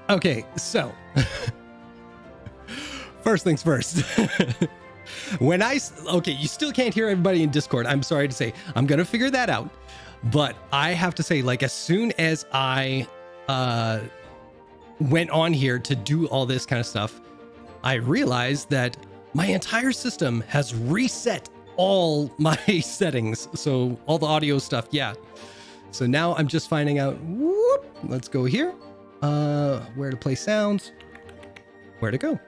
Okay, so first things first. Okay, you still can't hear everybody in Discord. I'm sorry to say. I'm gonna figure that out. But I have to say, like, as soon as I went on here to do all this kind of stuff, I realized that my entire system has reset all my settings. So all the audio stuff, yeah. So now I'm just finding out, whoop, let's go here. Where to play sounds, where to go.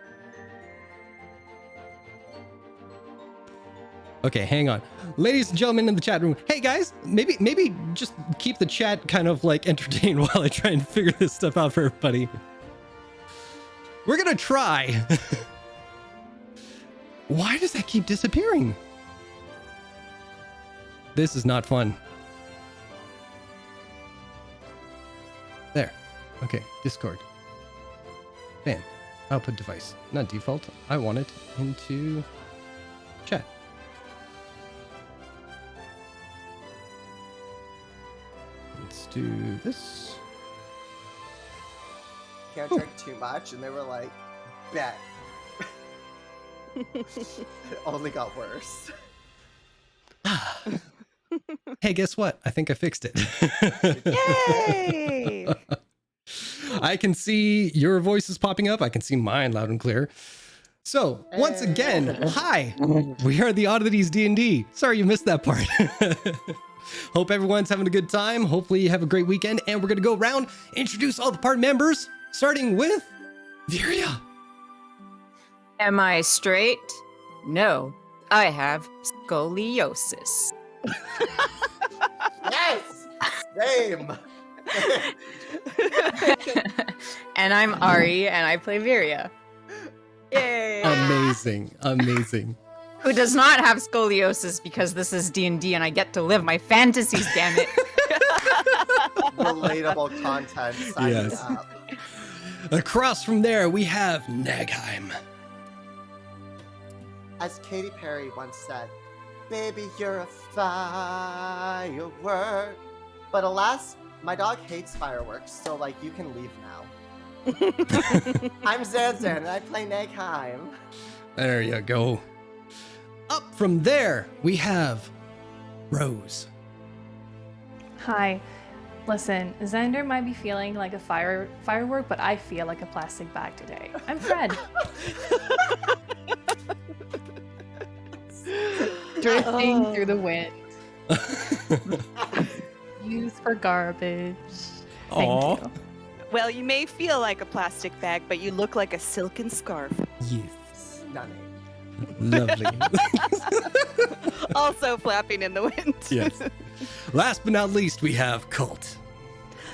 Okay, hang on. Ladies and gentlemen in the chat room, hey guys, maybe just keep the chat kind of like entertained while I try and figure this stuff out for everybody. We're gonna try. Why does that keep disappearing? This is not fun. There. Okay, Discord. Bam. Output device. Not default. I want it into chat. Let's do this. Can't drink too much, and they were like, bet. It only got worse. Hey, guess what? I think I fixed it. Yay! I can see your voices popping up. I can see mine loud and clear. So, once again, hi. We are the Oddities D&D. Sorry you missed that part. Hope everyone's having a good time. Hopefully you have a great weekend. And we're going to go around, introduce all the party members, starting with Viria. Am I straight? No, I have scoliosis. Yes! Same! And I'm Ari, and I play Viria. Yay! Amazing. Amazing. Who does not have scoliosis because this is D&D and I get to live my fantasies, damn it. Relatable content. Sign Yes. up. Across from there, we have Nagheim. As Katy Perry once said, baby, you're a firework. But alas, my dog hates fireworks, so like you can leave now. I'm Zanzan and I play Nagheim. There you go. Up from there, we have Rose. Hi. Listen, Xander might be feeling like a firework, but I feel like a plastic bag today. I'm Fred. Drifting through the wind. Used for garbage. Thank you. Well, you may feel like a plastic bag, but you look like a silken scarf. Yes. Stunning. Lovely. Also flapping in the wind. Yes. Last but not least, we have Cult.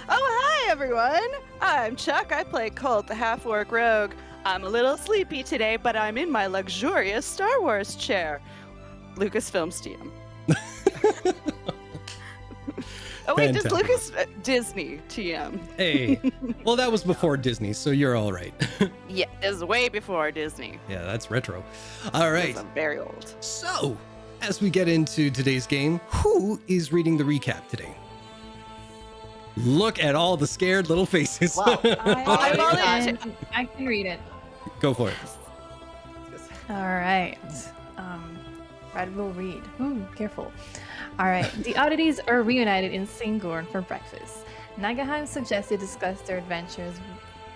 Oh, hi, everyone. I'm Chuck. I play Colt, the half-orc rogue. I'm a little sleepy today, but I'm in my luxurious Star Wars chair. Lucasfilm's TM. Oh, wait, does Fantastic. Disney TM. Hey. Well, that was before Disney, so you're all right. Yeah, it's way before Disney. Yeah, that's retro. All right. I'm very old. So, as we get into today's game, who is reading the recap today? Look at all the scared little faces. Wow. I can read it. Go for it. All right. Fred will read. Ooh, careful. All right. The Oddities are reunited in Singorn for breakfast. Nagheim suggests they discuss their adventures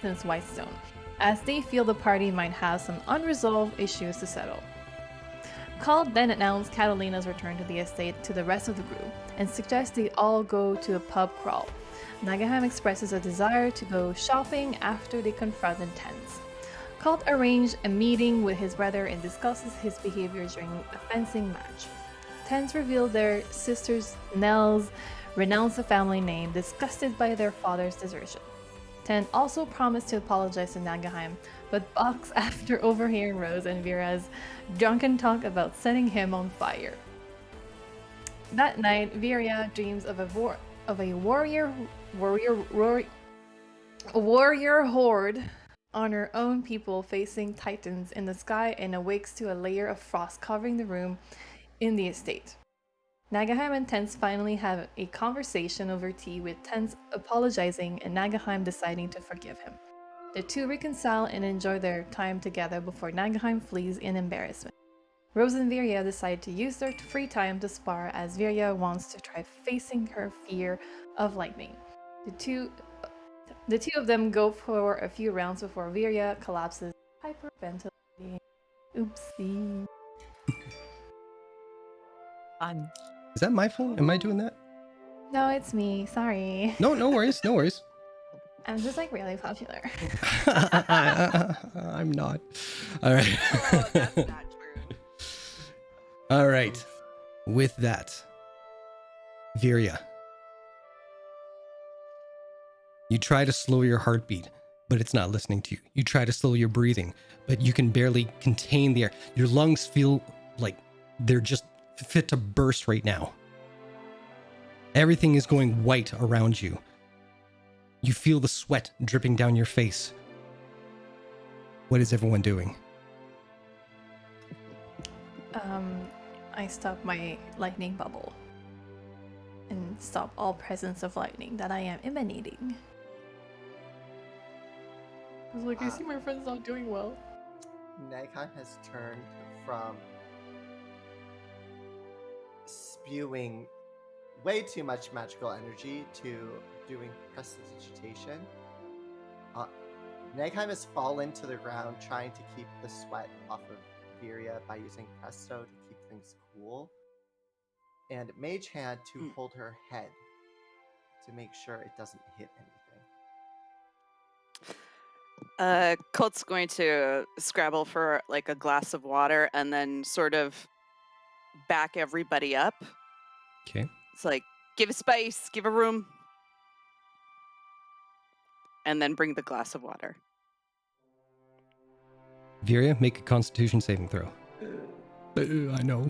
since Whitestone, as they feel the party might have some unresolved issues to settle. Called then announced Catalina's return to the estate to the rest of the group and suggests they all go to a pub crawl. Nagheim expresses a desire to go shopping after they confront Intense. Cult arranged a meeting with his brother and discusses his behavior during a fencing match. Tense revealed their sisters Nels renounced the family name, disgusted by their father's desertion. Ten also promised to apologize to Nagheim, but balks after overhearing Rose and Vira's drunken talk about setting him on fire. That night, Viria dreams of a warrior horde on her own people facing titans in the sky and awakes to a layer of frost covering the room in the estate. Nagheim and Tense finally have a conversation over tea, with Tense apologizing and Nagheim deciding to forgive him. The two reconcile and enjoy their time together before Nagaheim flees in embarrassment. Rose and Virya decide to use their free time to spar as Virya wants to try facing her fear of lightning. The two of them go for a few rounds before Virya collapses, hyperventilating. Oopsie. Fun. Is that my phone? Am I doing that? No, it's me. Sorry. No, no worries. No worries. I'm just like really popular. I'm not. All right. Oh, that's not true. All right. With that, Virya, you try to slow your heartbeat, but it's not listening to you. You try to slow your breathing, but you can barely contain the air. Your lungs feel like they're just fit to burst right now. Everything is going white around you. You feel the sweat dripping down your face. What is everyone doing? I stop my lightning bubble and stop all presence of lightning that I am emanating. I was like, I see my friends not doing well. Nagheim has turned from spewing way too much magical energy to doing prestidigitation. Nagheim has fallen to the ground trying to keep the sweat off of Virya by using Presto to keep things cool. And Mage Hand to hold her head to make sure it doesn't hit anything. Colt's going to scrabble for like a glass of water and then sort of back everybody up. Okay. It's like, give a space, give a room. And then bring the glass of water. Virya, make a Constitution saving throw. I know.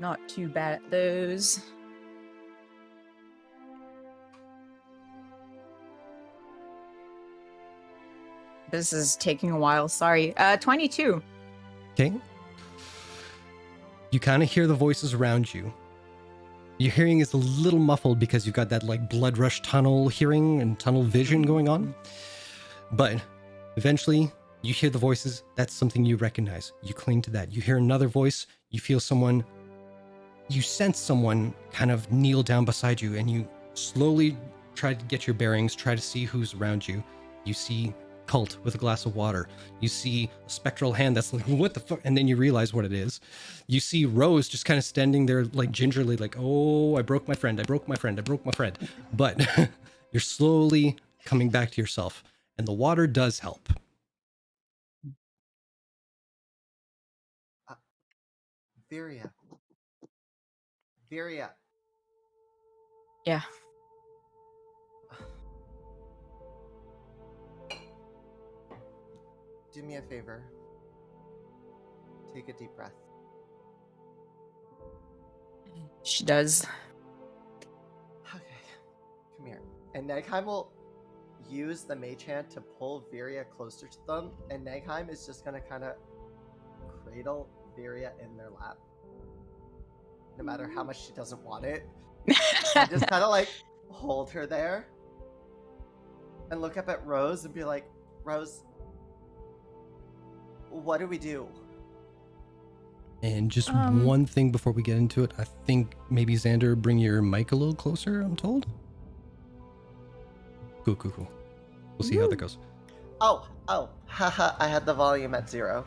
Not too bad at those. This is taking a while. Sorry. 22. Okay. You kind of hear the voices around you. Your hearing is a little muffled because you've got that like blood rush tunnel hearing and tunnel vision going on. But eventually you hear the voices. That's something you recognize. You cling to that. You hear another voice. You feel someone. You sense someone kind of kneel down beside you, and you slowly try to get your bearings, try to see who's around you. You see Cult with a glass of water. You see a spectral hand that's like, what the fuck? And then you realize what it is. You see Rose just kind of standing there like gingerly, like, oh, I broke my friend. I broke my friend. I broke my friend. But you're slowly coming back to yourself. And the water does help. Virya. Virya. Yeah. Do me a favor. Take a deep breath. She does. Okay. Come here. And Nagheim will use the Mage Hand to pull Virya closer to them, and Nagheim is just gonna kind of cradle Virya in their lap. No matter how much she doesn't want it. And just kind of like hold her there. And look up at Rose and be like, Rose, what do we do? And just one thing before we get into it, I think maybe Xander, bring your mic a little closer, I'm told. Cool. We'll see how that goes. Oh, haha, I had the volume at 0.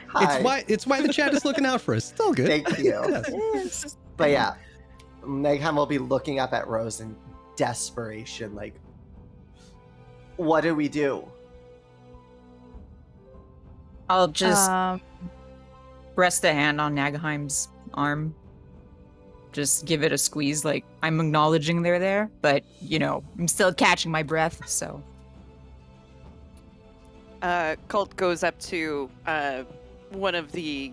Hi. It's why the chat is looking out for us. It's all good. Thank you. Yes. But yeah, Nagheim will be looking up at Rose in desperation, like, what do we do? I'll just rest a hand on Nagheim's arm. Just give it a squeeze, like I'm acknowledging they're there, but you know, I'm still catching my breath, so. Colt goes up to one of the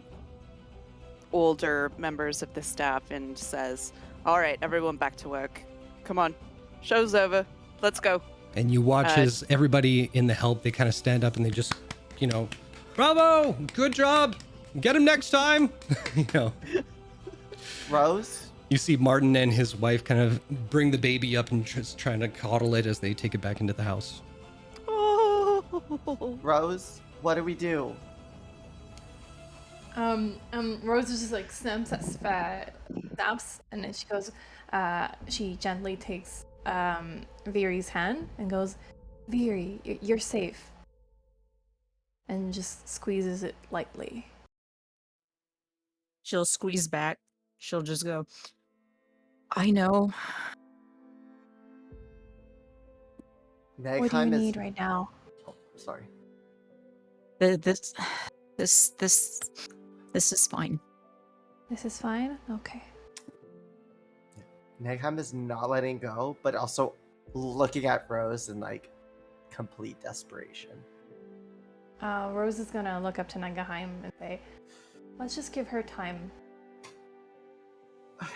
older members of the staff and says, all right, everyone back to work. Come on, show's over. Let's go. And you watch as everybody in the help, they kind of stand up and they just, you know, bravo, good job, get him next time. You know. Rose, You see Martin and his wife kind of bring the baby up and just trying to coddle it as they take it back into the house. Oh. Rose, what do we do? Rose is just like snaps, and then she goes, she gently takes Viri's hand and goes, Viri, you're safe. And just squeezes it lightly. She'll squeeze back. She'll just go, I know. What do you Nagheim need right now? Oh, sorry. This is fine. This is fine? Okay. Nagheim is not letting go, but also looking at Rose in like complete desperation. Rose is gonna look up to Nagaheim and say, let's just give her time. Okay.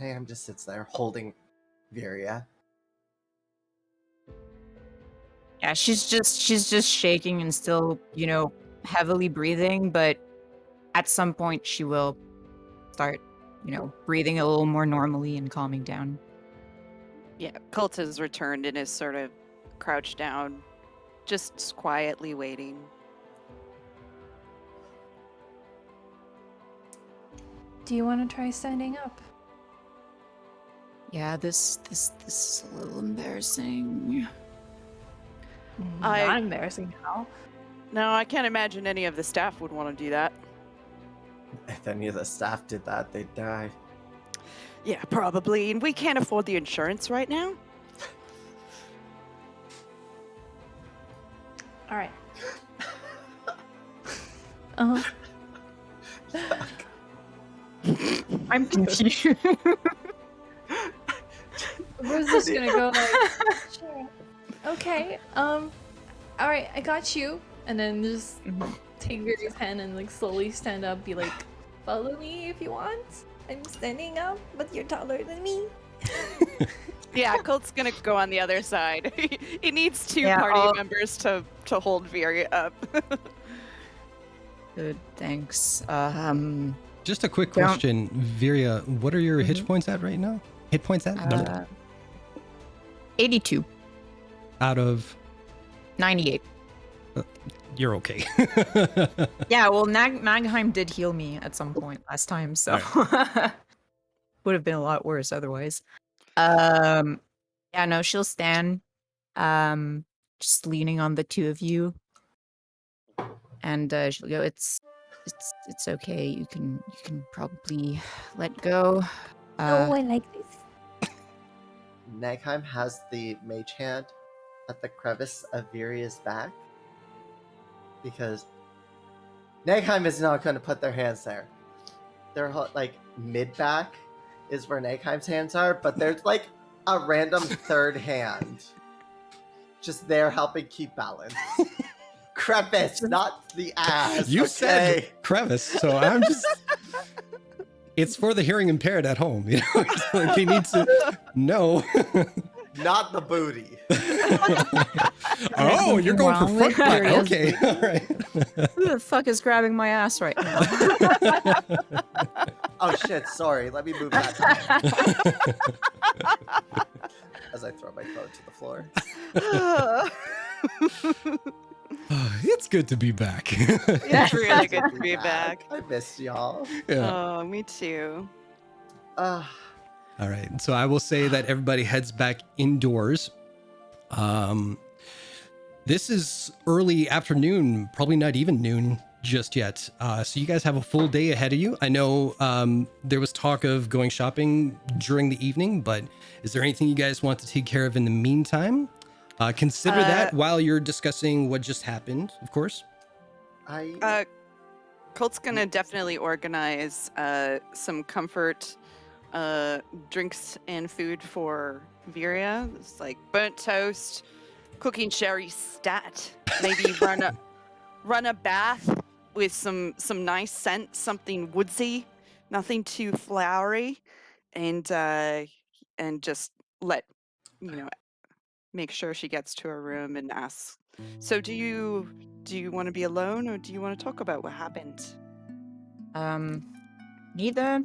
Nagheim just sits there holding Viria. Yeah, she's just shaking and still, heavily breathing, but at some point she will start, breathing a little more normally and calming down. Yeah, Colt has returned and is sort of crouched down, just quietly waiting. Do you want to try standing up? Yeah, this is a little embarrassing. Not embarrassing now. No, I can't imagine any of the staff would want to do that. If any of the staff did that, they'd die. Yeah, probably. And we can't afford the insurance right now. All right. Uh-huh. I'm confused. Rose is gonna go like, sure. Okay, all right, I got you. And then just take Viri's hand and like slowly stand up, be like, follow me if you want. I'm standing up, but you're taller than me. Yeah, Colt's gonna go on the other side. He needs two Yeah, party members to hold Viri up. Good, thanks. Just a quick Don't- question, Viria, what are your hit points at right now? Hit points at? 82, Out of 98. you're okay. Yeah, well, Nagheim did heal me at some point last time, so would have been a lot worse otherwise. Yeah, no, she'll stand, just leaning on the two of you, and she'll go, It's okay. You can probably let go. I like this. Nagheim has the mage hand at the crevice of Viria's back because Nagheim is not going to put their hands there. They're like mid back is where Nagheim's hands are, but there's like a random third hand just there helping keep balance. Crevice, not the ass. You okay? said crevice, so I'm just. It's for the hearing impaired at home, It's like they need to know. Not the booty. Oh, you're going for wrong front with butt. Viria's Okay, all right. Who the fuck is grabbing my ass right now? Oh shit, sorry. Let me move that as I throw my phone to the floor. It's good to be back. It's really good to be back. I missed y'all. Yeah. Oh, me too. Uh, All right. So I will say that everybody heads back indoors. This is early afternoon, probably not even noon just yet. So you guys have a full day ahead of you. I know there was talk of going shopping during the evening, but is there anything you guys want to take care of in the meantime? Consider that while you're discussing what just happened, of course. Colt's gonna definitely organize some comfort drinks and food for Viria. It's like burnt toast, cooking sherry stat, maybe run a bath with some nice scent, something woodsy, nothing too flowery, and just let make sure she gets to her room and asks, so do you want to be alone or do you want to talk about what happened? Neither.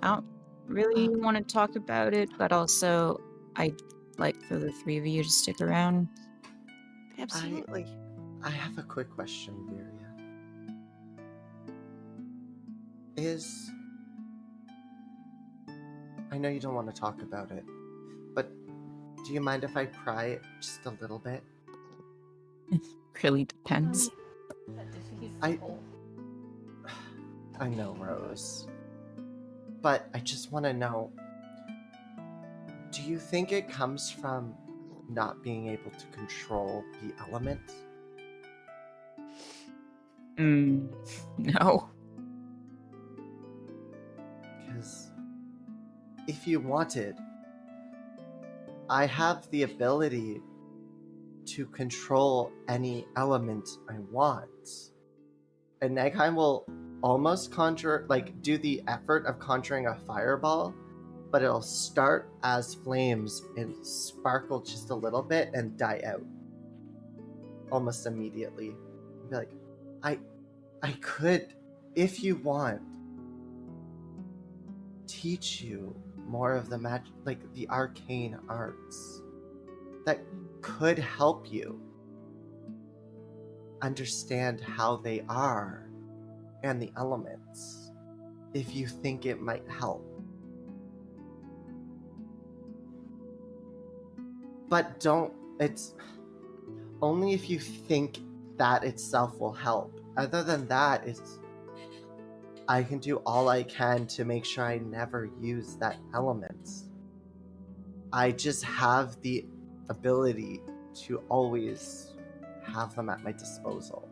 I don't really want to talk about it, but also I'd like for the three of you to stick around. Absolutely. I have a quick question, Viria. I know you don't want to talk about it, but do you mind if I pry it just a little bit? Really depends. I know, Rose. But I just want to know, do you think it comes from not being able to control the elements? No. Because if you wanted, I have the ability to control any element I want. And Nagheim will almost do the effort of conjuring a fireball, but it'll start as flames and sparkle just a little bit and die out almost immediately. Be like, I could, if you want, teach you more of the magic, like the arcane arts that could help you understand how they are and the elements, if you think it might help. But it's only if you think that itself will help. Other than that, I can do all I can to make sure I never use that element. I just have the ability to always have them at my disposal.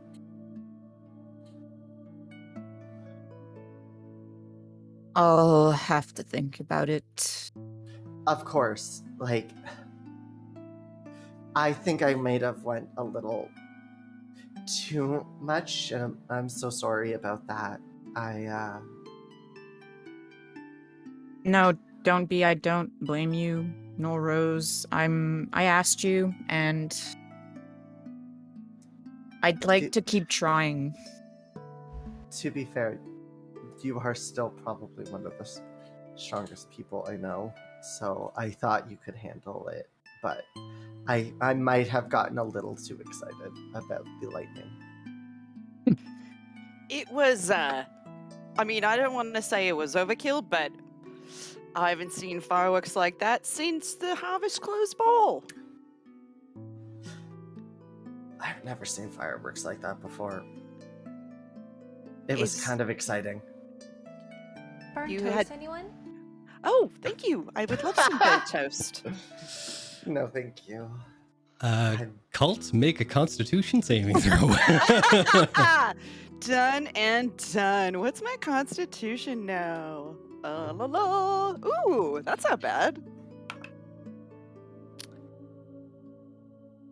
I'll have to think about it. Of course, I think I might have went a little too much, and I'm so sorry about that. No, don't be. I don't blame you, nor Rose. I asked you, and I'd like to keep trying. To be fair, you are still probably one of the strongest people I know, so I thought you could handle it, but I might have gotten a little too excited about the lightning. It was, I don't want to say it was overkill, but I haven't seen fireworks like that since the Harvest Close Ball. I've never seen fireworks like that before. It was kind of exciting. Burnt You toast, had- anyone? Oh, thank you. I would love some burnt toast. No, thank you. Cult, make a Constitution saving throw. Done and done. What's my constitution now? La la. Ooh, that's not bad.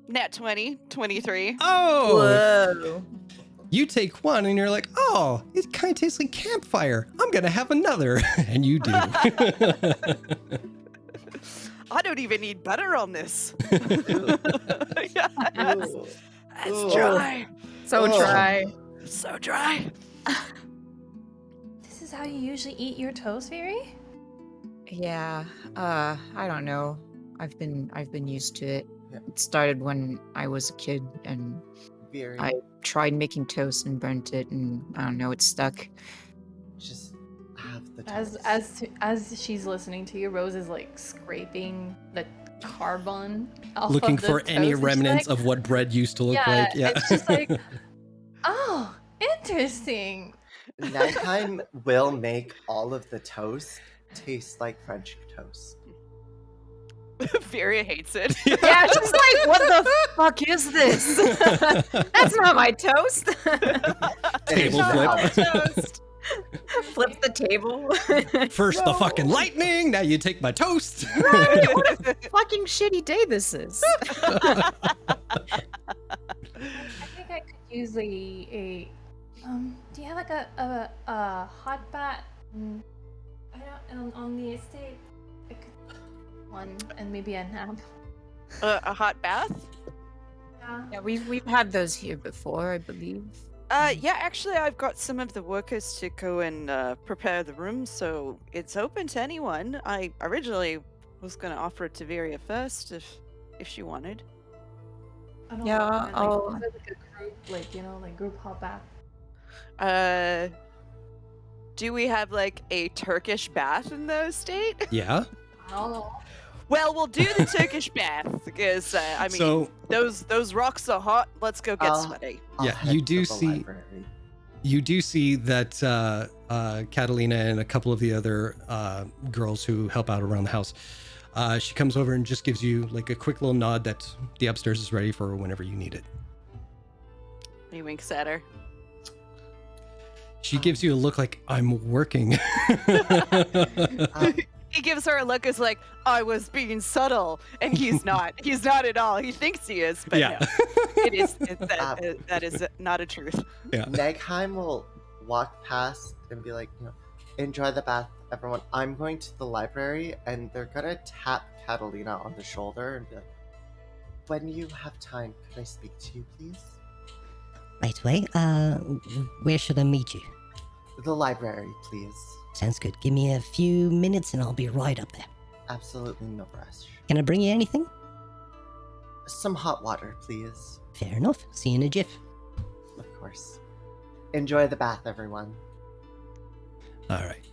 Nat 20, 23. Oh, Whoa. you take one and you're like, oh, it kind of tastes like campfire. I'm going to have another. And you do. I don't even need butter on this. Yes. Ooh. That's Ooh. dry. So Ugh. dry. So dry. This is how you usually eat your toast, Viri? Yeah. I don't know. I've been used to it. Yeah. It started when I was a kid, and Very. I tried making toast and burnt it, and I don't know, it stuck. Just have the toast. As she's listening to you, Rose is like scraping the carbon off Looking of the for any toast, and she's remnants like, of what bread used to look like. Yeah. it's just like, oh, interesting. Nagheim will make all of the toast taste like French toast. Furia hates it. Yeah, she's like, what the fuck is this? That's not my toast. Table It's flip. not. Toast. Flip the table. First the fucking lightning, now you take my toast. What a fucking shitty day this is. I think I could use a do you have like a hot bat? I don't on the estate. I could one and maybe a nap. A hot bath? Yeah. Yeah, we've had those here before, I believe. Yeah, actually, I've got some of the workers to go and prepare the room, so it's open to anyone. I originally was going to offer it to Viria first if she wanted. I don't Yeah, know, man, I'll- is there, like a group, like, you know, like group hop bath? Do we have like a Turkish bath in the state? Yeah. I don't know. Well, we'll do the Turkish bath because I mean So those rocks are hot. Let's go get sweaty. I'll Yeah, head you to do the see- library. you do see that Catalina and a couple of the other girls who help out around the house. She comes over and just gives you like a quick little nod that the upstairs is ready for whenever you need it. He winks at her. She gives you a look like I'm working. He gives her a look as like, I was being subtle, and he's not. He's not at all. He thinks he is, but Yeah. no. That is not a truth. Yeah. Negheim will walk past and be like, enjoy the bath, everyone. I'm going to the library, and they're gonna tap Catalina on the shoulder and be like, when you have time, could I speak to you, please? Right away. Where should I meet you? The library, please. Sounds good. Give me a few minutes and I'll be right up there. Absolutely no rush. Can I bring you anything? Some hot water, please. Fair enough. See you in a jiff. Of course. Enjoy the bath, everyone. All right.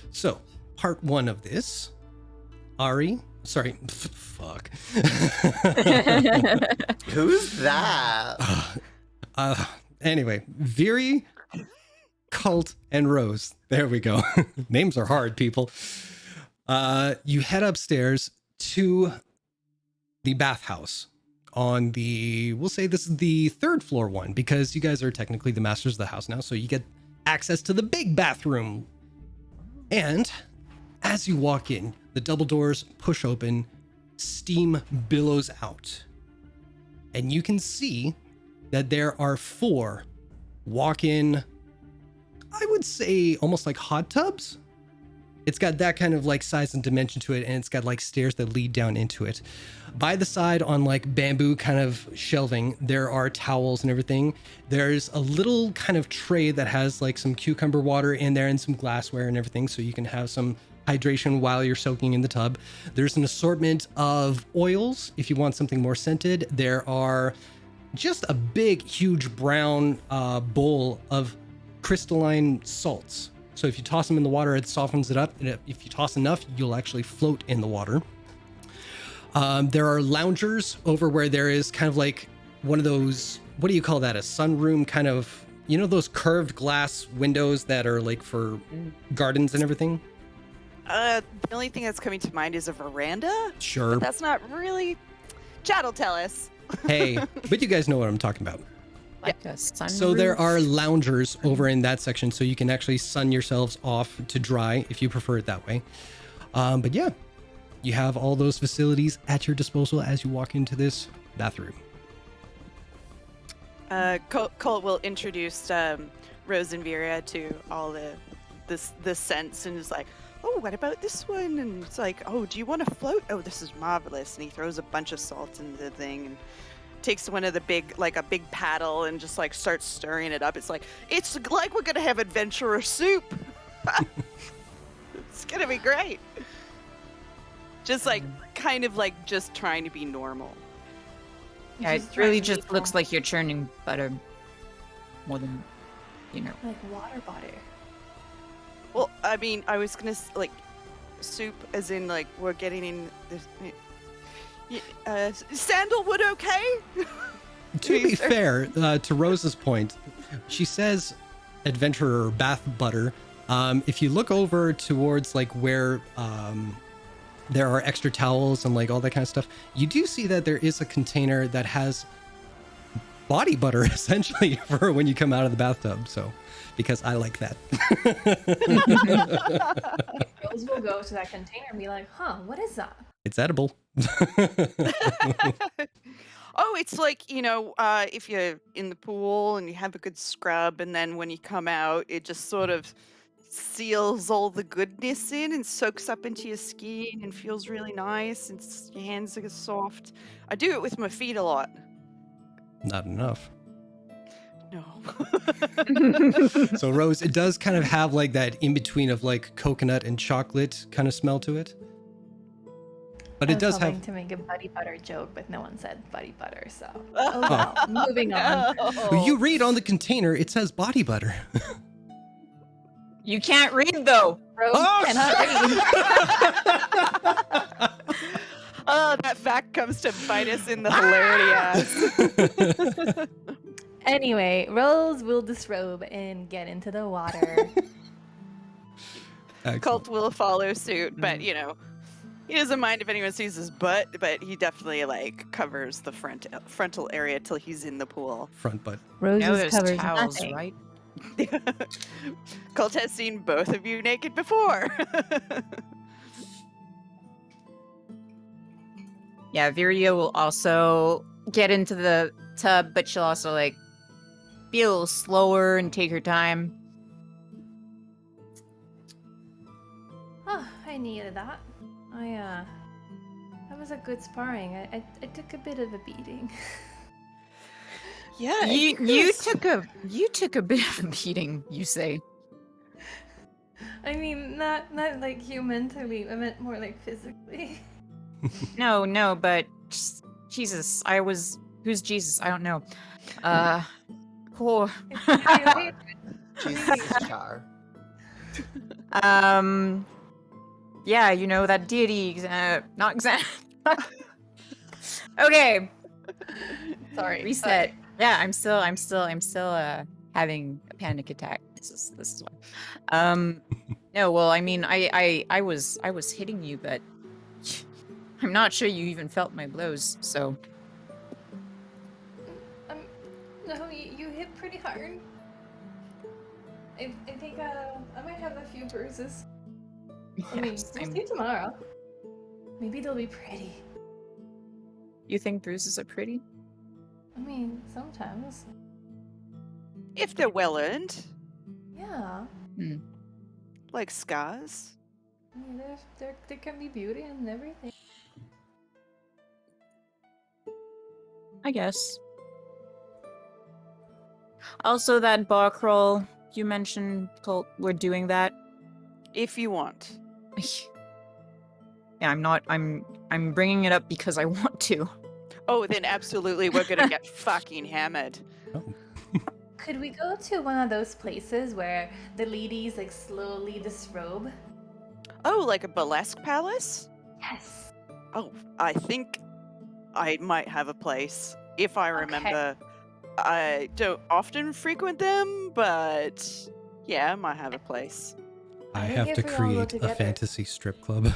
So, part one of this. Ari. Sorry. Fuck. Who's that? Anyway, Viri, Cult, and Rose. There we go. Names are hard, people. You head upstairs to the bathhouse on the, we'll say this is the third floor one, because you guys are technically the masters of the house now, so you get access to the big bathroom. And as you walk in, the double doors push open, steam billows out. And you can see that there are 4 walk-in, I would say almost like hot tubs. It's got that kind of like size and dimension to it, and it's got like stairs that lead down into it. By the side on like bamboo kind of shelving, there are towels and everything. There's a little kind of tray that has like some cucumber water in there and some glassware and everything, so you can have some hydration while you're soaking in the tub. There's an assortment of oils if you want something more scented. There are just a big, huge brown bowl of crystalline salts. So if you toss them in the water, it softens it up. And if you toss enough, you'll actually float in the water. There are loungers over where there is kind of like one of those, what do you call that? A sunroom kind of, you know, those curved glass windows that are like for gardens and everything? The only thing that's coming to mind is a veranda. Sure. But that's not really. Chad will tell us. Hey, but you guys know what I'm talking about. Like a sunroof. So there are loungers over in that section, so you can actually sun yourselves off to dry if you prefer it that way. But yeah, you have all those facilities at your disposal as you walk into this bathroom. Colt will introduce Rose and Viria to all the scents, and is like, oh, what about this one? And it's like, oh, do you want to float? Oh, this is marvelous. And he throws a bunch of salt in the thing and takes one of the big, like a big paddle, and just like starts stirring it up. It's like we're gonna have adventurer soup. It's gonna be great. Just like kind of like just trying to be normal. Yeah, it Just really trying to just be looks calm. like you're churning butter more than, you know. Like water butter. Well, I mean, I was gonna like soup, as in like we're getting in this. Sandalwood, okay? To be fair, to Rose's point, she says adventurer bath butter. If you look over towards like where there are extra towels and like all that kind of stuff, you do see that there is a container that has body butter essentially for when you come out of the bathtub. So, because I like that. Rose will go to that container and be like, huh, what is that? It's edible. Oh, it's like, you know, if you're in the pool and you have a good scrub, and then when you come out, it just sort of seals all the goodness in and soaks up into your skin and feels really nice, and your hands are soft. I do it with my feet a lot. Not enough. No. So Rose, it does kind of have like that in between of like coconut and chocolate kind of smell to it. But I it was does hoping have. to make a buddy butter joke, but no one said buddy butter, so Oh, well. Moving on. Well, you read on the container, it says body butter. You can't read though. Rose Oh, cannot read. Oh, that fact comes to bite us in the hilarity ass. Anyway, Rose will disrobe and get into the water. Excellent. Colt will follow suit, but you know, he doesn't mind if anyone sees his butt, but he definitely like covers the frontal area till he's in the pool. Front butt. Rose No, there's covers towels, nothing. right? Colt has seen both of you naked before. Yeah, Viria will also get into the tub, but she'll also like be a little slower and take her time. Oh, I needed that. That was a good sparring. I took a bit of a beating. Yeah, You took a bit of a beating, you say. I mean, not like you mentally. I meant more like physically. No, but Jesus, who's Jesus? I don't know. Poor. Jesus Char. Yeah, you know that deity. Not exact. Okay, Sorry. reset. Yeah, I'm still having a panic attack. This is why. No, well, I mean, I was hitting you, but I'm not sure you even felt my blows. So No, you hit pretty hard. I think I might have a few bruises. I mean, yes, we'll see tomorrow. Maybe they'll be pretty. you think bruises are pretty? I mean, sometimes. if they're well earned, Yeah. like scars. I mean, there can be beauty in everything. I guess. Also, that bar crawl you mentioned, Colt, we're doing that. If you want. Yeah, I'm bringing it up because I want to. Oh, then absolutely, we're gonna get fucking hammered. Could we go to one of those places where the ladies like slowly disrobe? Oh, like a burlesque palace? Yes. Oh, I think I might have a place. If I Okay. remember. I don't often frequent them, but yeah, I might have a place. I I think have if to we all go create a together- fantasy strip club.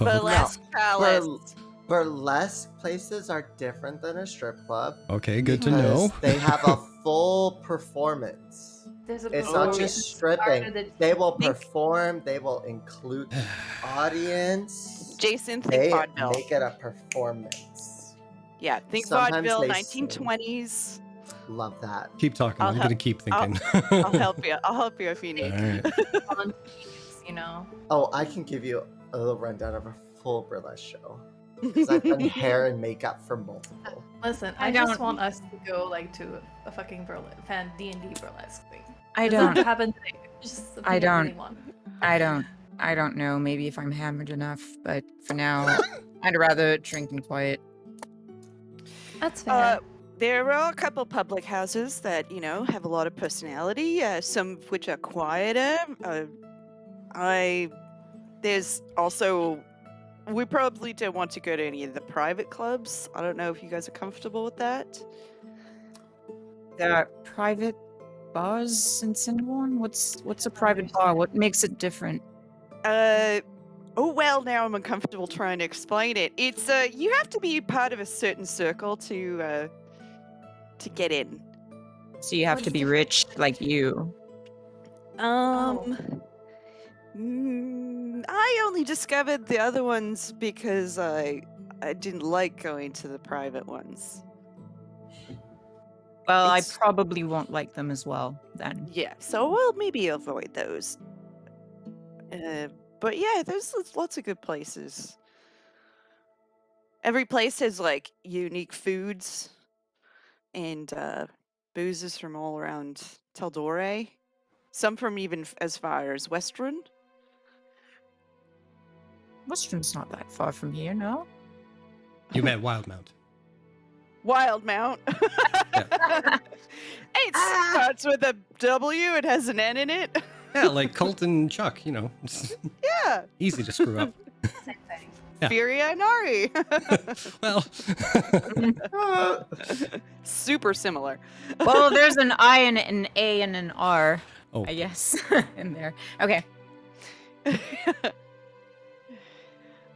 Oh, Burlesque palace. Burlesque places are different than a strip club. okay, good to because know. They have a full performance. There's a It's Oh, not yeah. just stripping. They will perform. They will include audience. Jason, think They vaudeville. make it a performance. Yeah, think Sometimes vaudeville, they 1920s. Love that. Keep talking. I'll I'm help- gonna keep thinking. I'll help you. I'll help you if you need. All right. volunteers, you know. Oh, I can give you a little rundown of a full burlesque show. Because I've done hair and makeup for multiple. Listen, I I just don't- want us to go like to a fucking fan D&D burlesque thing. I Doesn't don't. happen today. Just something I don't. really want. I don't know. Maybe if I'm hammered enough, but for now, I'd rather drink in quiet. That's fair. There are a couple public houses that, you know, have a lot of personality, some of which are quieter. There's also, we probably don't want to go to any of the private clubs. I don't know if you guys are comfortable with that. There are private bars in Cinderborn? What's a private bar? What makes it different? Oh well, now I'm uncomfortable trying to explain it. It's you have to be part of a certain circle to get in. So you have to be rich like you. I only discovered the other ones because I didn't like going to the private ones. Well, It's- I probably won't like them as well then. Yeah, so we'll maybe avoid those. But yeah, there's lots of good places. Every place has like unique foods and boozers from all around TAl'DOREI. Some from even as far as Westruun. Western's not that far from here, no? You meant Wildmount. Wildmount. It starts with a W. It has an N in it. Yeah, like Colt and Chuck, you know. Yeah. Easy to screw up. Same thing. Yeah. Furia and Ari. Well, Super similar. Well, there's an I and an A and an R, oh, I guess, in there. Okay.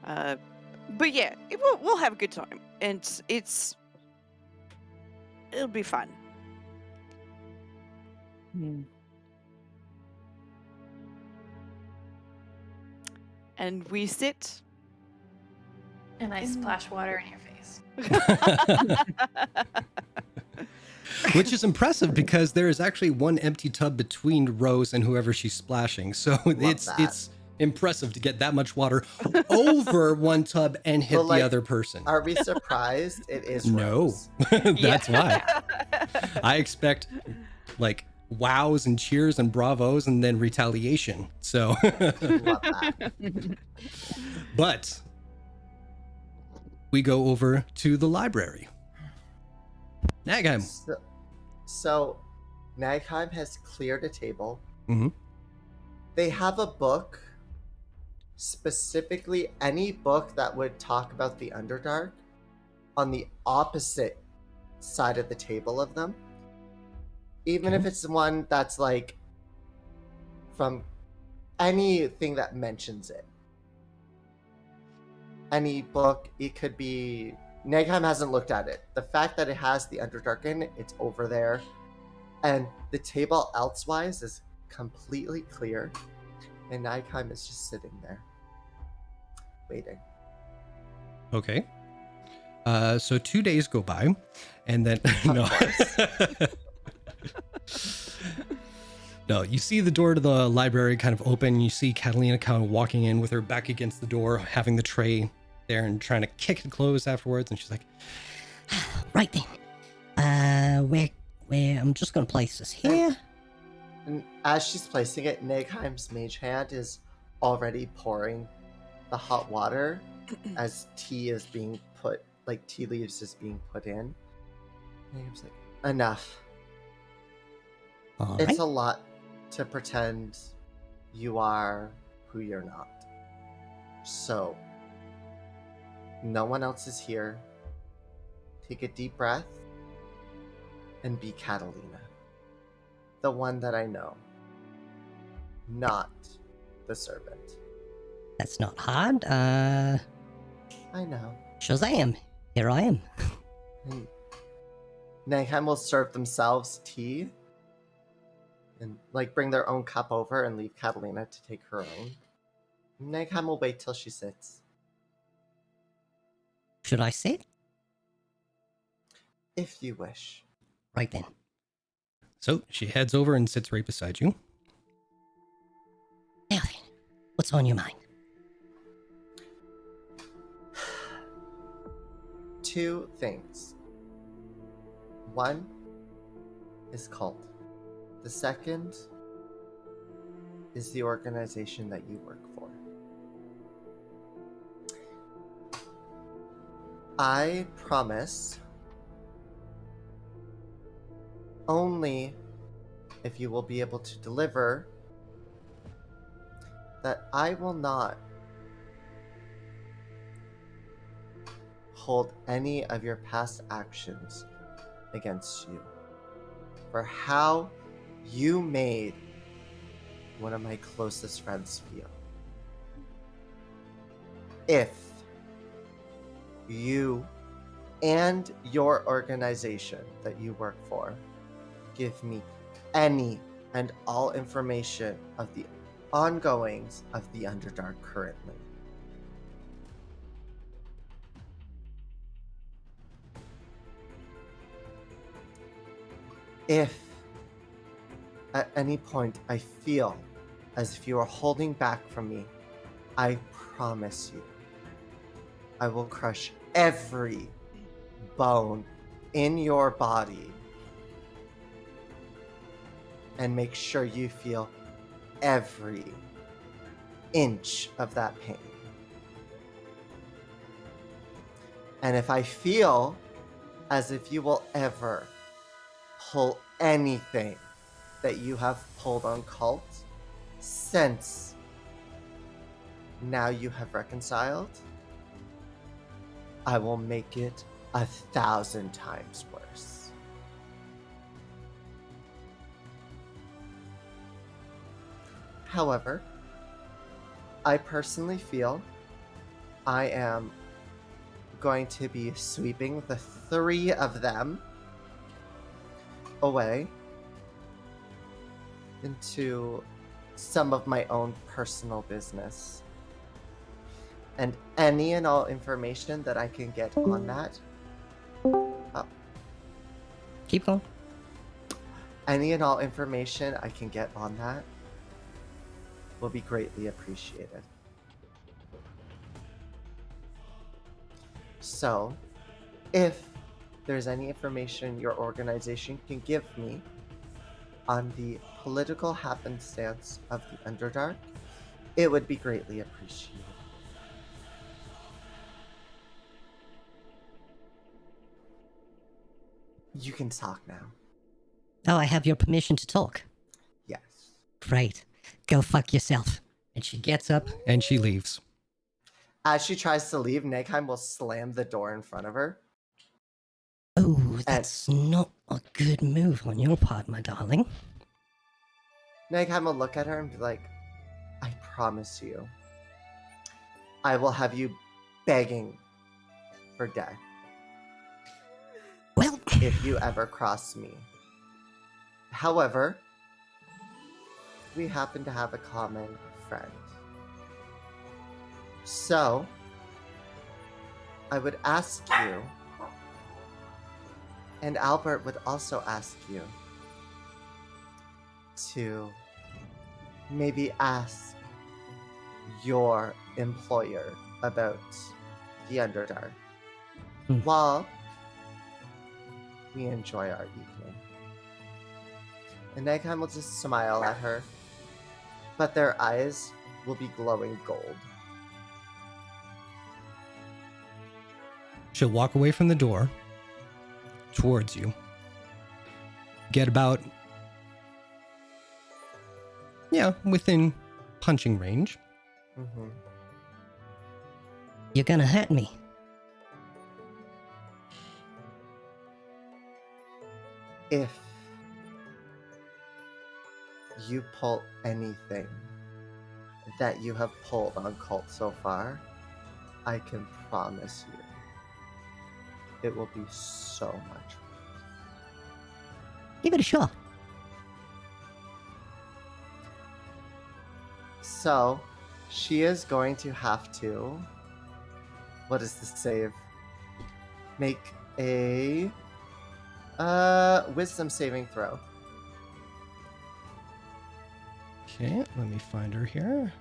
But yeah, we'll have a good time, and it'll be fun. And we sit. And I splash water in your face. which is impressive because there is actually one empty tub between Rose and whoever she's splashing. So it's impressive to get that much water over one tub and hit the other person. Are we surprised? It is No. Rose. That's why. I expect like wows and cheers and bravos and then retaliation. So Love that. but we go over to the library. Nagheim. So Nagheim has cleared a table. Mhm. They have a book, specifically any book that would talk about the Underdark, on the opposite side of the table of them. Even if it's one that's like from anything that mentions it. Any book, it could be... Nagheim hasn't looked at it. The fact that it has the Underdark in it, it's over there. And the table elsewise is completely clear. And Nagheim is just sitting there, waiting. Okay. So 2 days go by, and then no. No, you see the door to the library kind of open. You see Catalina kind of walking in with her back against the door, having the tray there and trying to kick it closed afterwards. And she's like, Right then. Where I'm just gonna place this here. And as she's placing it, Nagheim's mage hand is already pouring the hot water as tea is being put, like tea leaves is being put in. Nagheim's like, enough. All It's right. a lot to pretend you are who you're not. So, no one else is here. Take a deep breath and be Catalina. The one that I know. Not the servant. That's not hard. I know. Shazam! Here I am. And Nagheim will serve themselves tea and like bring their own cup over and leave Catalina to take her own. Nagheim will wait till she sits. Should I sit? If you wish. Right then. so she heads over and sits right beside you. Now then, what's on your mind? Two things. One is cult. The second is the organization that you work for. I promise only if you will be able to deliver that I will not hold any of your past actions against you for how you made one of my closest friends feel. If you and your organization that you work for give me any and all information of the ongoings of the Underdark currently. If at any point I feel as if you are holding back from me, I promise you, I will crush every bone in your body and make sure you feel every inch of that pain. And if I feel as if you will ever pull anything that you have pulled on Cult since now you have reconciled, I will make it 1,000 times worse. However, I personally feel I am going to be sweeping the 3 of them away into some of my own personal business. And any and all information that I can get on that, Keep going. any and all information I can get on that will be greatly appreciated. So, if there's any information your organization can give me on the political happenstance of the Underdark, it would be greatly appreciated. You can talk now. Oh, I have your permission to talk. Yes. Great. Go fuck yourself. And she gets up and she leaves. As she tries to leave, Negheim will slam the door in front of her. Oh, that's not a good move on your part, my darling. Negheim will look at her and be like, I promise you, I will have you begging for death Well, if you ever cross me. However, we happen to have a common friend. So, I would ask you, and Albert would also ask you, to maybe ask your employer about the Underdark while we enjoy our evening. And Negheim will just smile at her, but their eyes will be glowing gold. She'll walk away from the door towards you. Get about, within punching range. Mm-hmm. you're gonna hurt me. If you pull anything that you have pulled on Cult so far, I can promise you it will be so much. Give it a shot. So, she is going to have to, what is the save? Make a wisdom saving throw. Okay, let me find her here.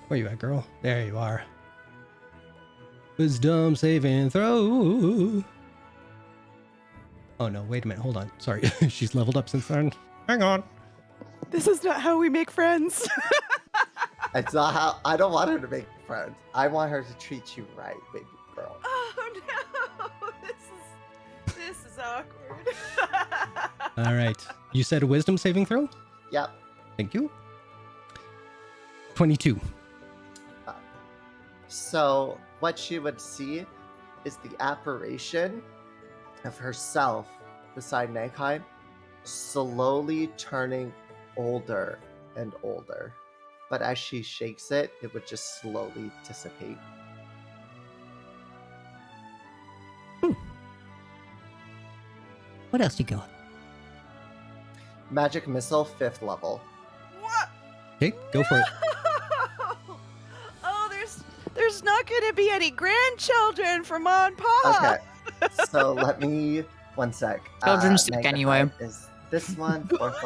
Where you at, girl? There you are. Wisdom saving throw. Oh no, wait a minute, hold on. Sorry, she's leveled up since then. Hang on. This is not how we make friends. It's not how, I don't want her to make friends. I want her to treat you right, baby girl. Oh no, this is awkward. All right. You said a wisdom saving throw? Yep. Thank you. 22. So, what she would see is the apparition of herself beside Negheim slowly turning older and older. But as she shakes it, it would just slowly dissipate. What else you got? Magic Missile, 5th level. What? Okay, go for it. Oh, there's not going to be any grandchildren for Ma and Pa. Okay, so let me, one sec. Children sick Magnified anyway. Is this one, 4th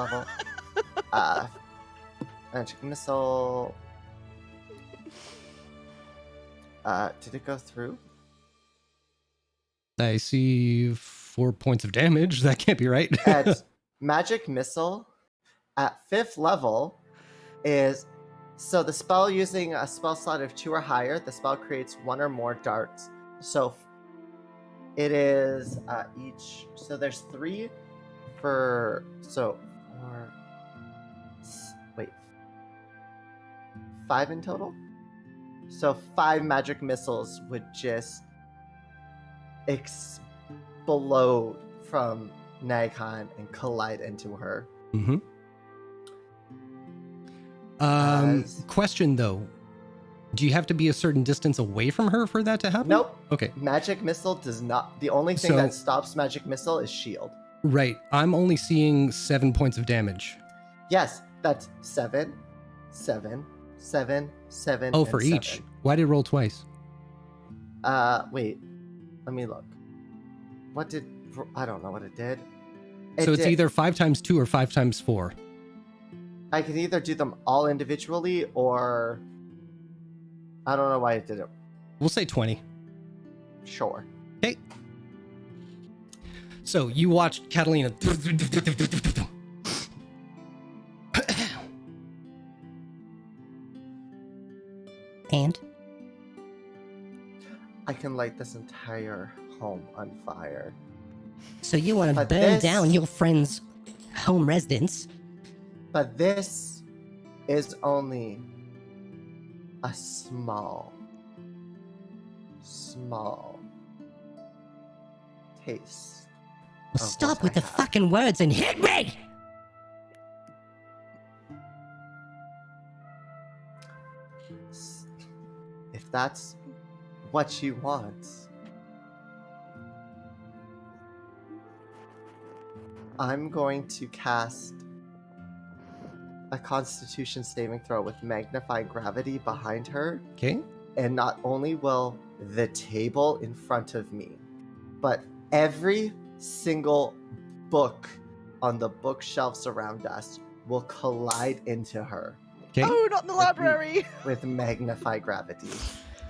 level? Magic Missile. Did it go through? I see 4 points of damage. That can't be right. At Magic Missile at 5th level is, so the spell using a spell slot of 2 or higher, the spell creates 1 or more darts. So it is each, so there's 3 for, so 4, wait, 5 in total? So 5 magic missiles would just explode from Nagheim and collide into her. Mm-hmm. As- Question though, do you have to be a certain distance away from her for that to happen? Nope. Okay. Magic missile does not. The only thing So- that stops magic missile is shield. Right. I'm only seeing 7 points of damage. Yes, that's 7, 7, 7, 7. Oh, and for each. 7. Why did it roll twice? Wait. Let me look. What did? I don't know what it did. So it's either 5 times 2 or 5 times 4. I can either do them all individually or I don't know why it did it. We'll say 20. Sure. Okay. So you watch Catalina. And I can light this entire home on fire. so you want to But burn this- down your friend's home residence? But this is only a small taste. Well, of stop what with I the have. fucking words and hit me! If that's what you want, I'm going to cast a Constitution saving throw with Magnify Gravity behind her, Okay. and not only will the table in front of me, but every single book on the bookshelves around us will collide into her Okay. Oh, not in the library. with Magnify Gravity.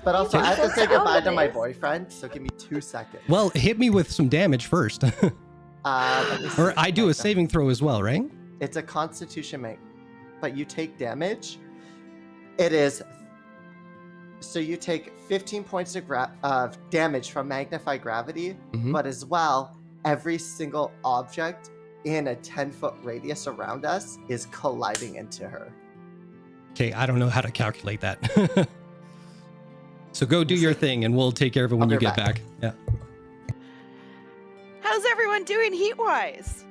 But also, I have to Just say goodbye to my this. boyfriend, so give me 2 seconds. Well, hit me with some damage first. Let me see Or if I do a can- saving throw as well, right? It's a Constitution make, but you take damage. It is. So you take 15 points of damage from Magnify Gravity, Mhm. but as well, every single object in a 10-foot radius around us is colliding into her. Okay, I don't know how to calculate that. So go do your thing and we'll take care of it when I'll you be get back. back. Yeah. How's everyone doing heat-wise?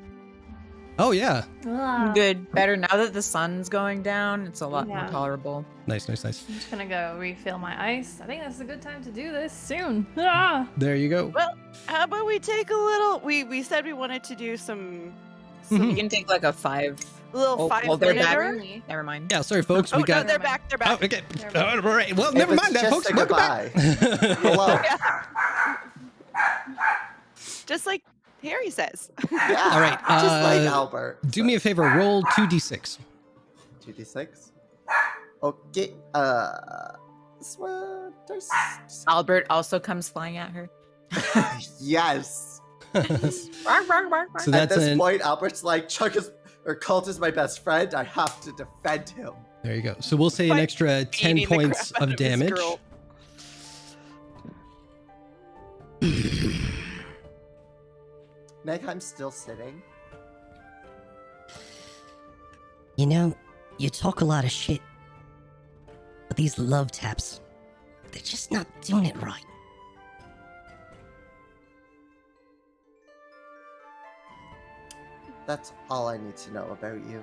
Oh yeah. Ah, Good. Better now that the sun's going down. It's a lot more Yeah. tolerable. Nice, nice, nice. I'm just gonna go refill my ice. I think that's a good time to do this soon. Ah! There you go. Well, how about we take a little? We said we wanted to do some You can take like a 5. little Oh, 5 well, they're back. minute. Never mind. Yeah, sorry folks, Oh we no, got they're back. They're Oh, back. okay. Never All right. Well, If never it's mind that, just folks. a Welcome back. Hello. Just like Harry says. Yeah. All right, Just like uh, Albert. Do me a favor, roll 2d6. 2d6. Okay. This one, there's- Albert also comes flying at her. Yes. So At that's this an point, Albert's like, Chuck is, or Colt is my best friend. I have to defend him. there you go. So we'll say an By extra 10 beating the points crap out of this damage. girl. Meg, I'm still sitting. You know, you talk a lot of shit, but these love taps, they're just not doing it right. That's all I need to know about you.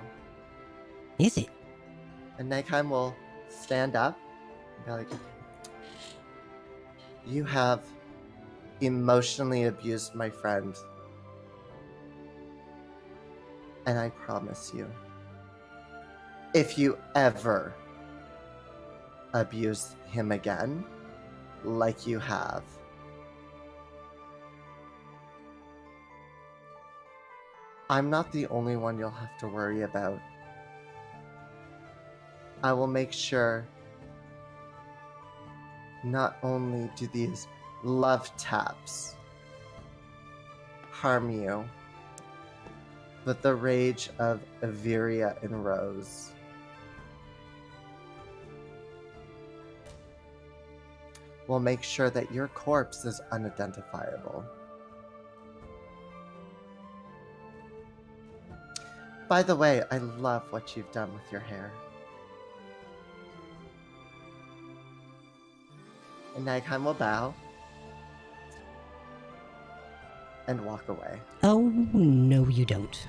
Is it? And Nagheim will stand up and be like, you have emotionally abused my friend. And I promise you, if you ever abuse him again, like you have, I'm not the only one you'll have to worry about. I will make sure not only do these love taps harm you, but the rage of Averia and Rose. Will make sure that your corpse is unidentifiable. By the way, I love what you've done with your hair. And Nagheim will bow and walk away. Oh, no, you don't.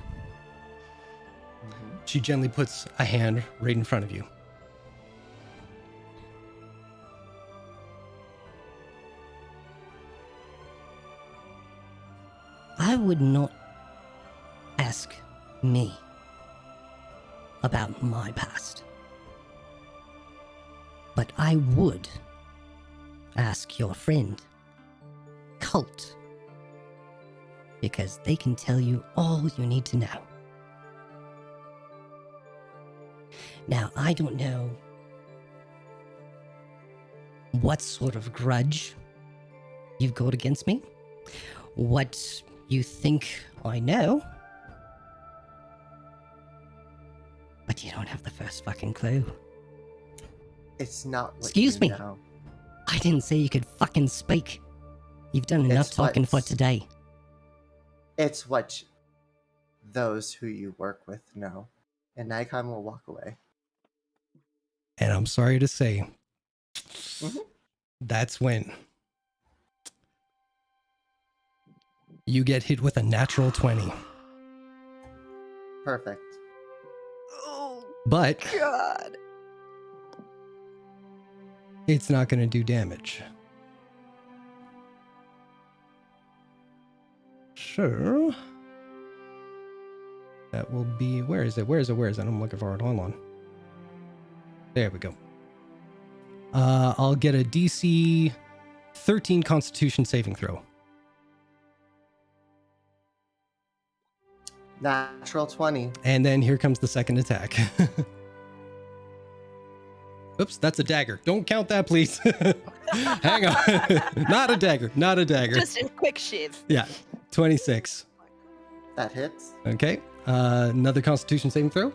She gently puts a hand right in front of you. I would not ask me about my past. But I would ask your friend, Cult, because they can tell you all you need to know. Now, I don't know what sort of grudge you've got against me, what you think I know, but you don't have the first fucking clue. It's not what Excuse you me. know. I didn't say you could fucking speak. You've done enough It's talking for what's- today. It's what those who you work with know. And Nagheim will walk away. And I'm sorry to say, Mhm. that's when you get hit with a natural 20. Perfect. Oh, But God. it's not going to do damage. Sure. That will be... Where is it? Where is it? Where is it? I'm looking for it. Hold on. There we go. I'll get a DC 13 Constitution saving throw. Natural 20. And then here comes the second attack. Oops, that's a dagger. Don't count that, please. Hang on. Not a dagger. Not a dagger. Just a quick shiv. Yeah, 26. That hits. Okay. Another Constitution saving throw.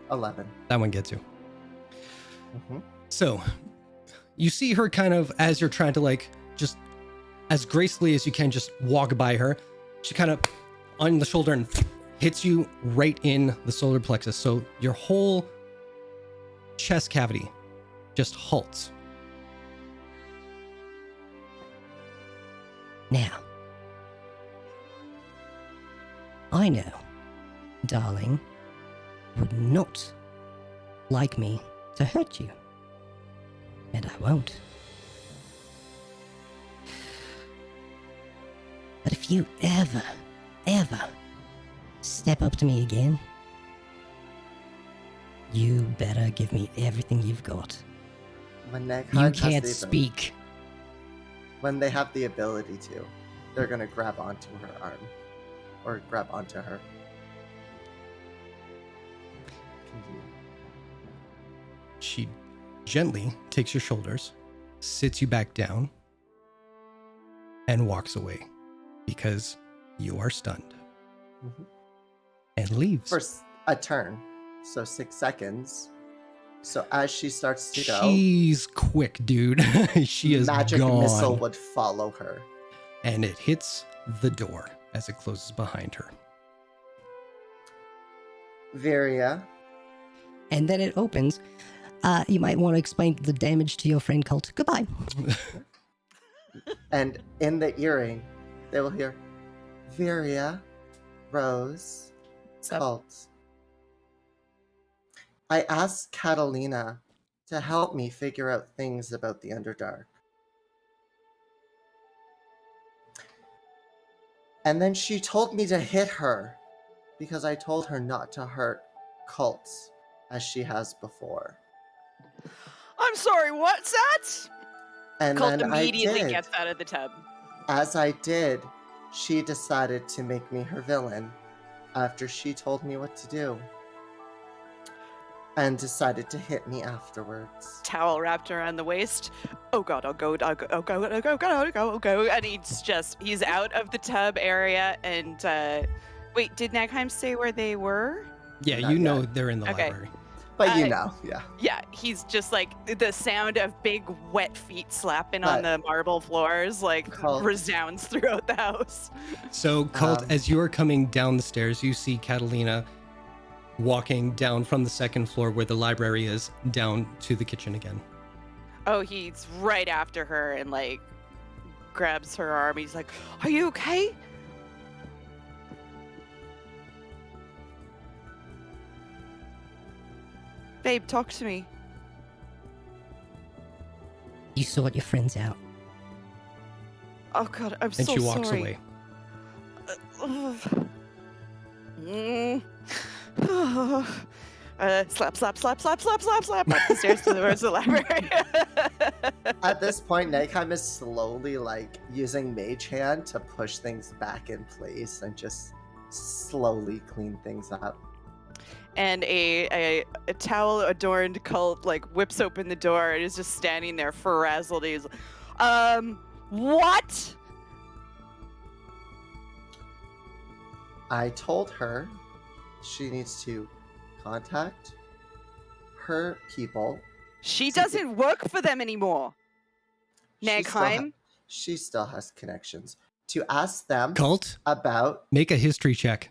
$11. That one gets you. Mm-hmm. So, you see her kind of, as you're trying to like, just as gracefully as you can, just walk by her. She kind of on the shoulder and hits you right in the solar plexus. So your whole chest cavity just halts. Now, I know, darling, would not like me to hurt you. And I won't. But if you ever step up to me again, you better give me everything you've got. When Nagheim You has can't the speak. When they have the ability to, they're gonna grab onto her arm. Or grab onto her. Continue. She gently takes your shoulders, sits you back down, and walks away because you are stunned. Mhm. And leaves. For a turn. So 6 seconds. So as she starts to go, She's quick, dude. She is magic gone. missile would follow her. And it hits the door as it closes behind her. Viria, And then it opens. You might want to explain the damage to your friend Cult. Goodbye. and in the earring, they will hear Viria, Rose, What's up? Cult. I asked Catalina to help me figure out things about the Underdark. And then she told me to hit her because I told her not to hurt cults as she has before. I'm sorry, what's that? And Colt then immediately I did. gets out of the tub. As I did, she decided to make me her villain after she told me what to do. and decided to hit me afterwards. Towel wrapped around the waist. Oh god, I'll go, I'll go. And he's out of the tub area and wait, did Nagheim say where they were? Yeah, Not you know yet. they're in the Okay. library. But you know, yeah. Yeah, he's just like the sound of big wet feet slapping on But- the marble floors like Cult. resounds throughout the house. So, Cult, Um, as you are coming down the stairs, you see Catalina walking down from the second floor where the library is down to the kitchen again. Oh, he's right after her and like grabs her arm. He's like, "Are you okay?" Babe, talk to me. You sort your friends out. Oh god, I'm And so she walks sorry. away. Slap, slap, slap, slap, slap, slap, slap up the stairs to the rest of the library. At this point, Nagheim is slowly like using Mage Hand to push things back in place and just slowly clean things up. And a towel adorned cult like whips open the door and is just standing there frazzled. He's what? I told her she needs to contact her people. She doesn't work for them anymore. She still ha- Nagheim? She still has connections. To ask them Cult, about. make a history check.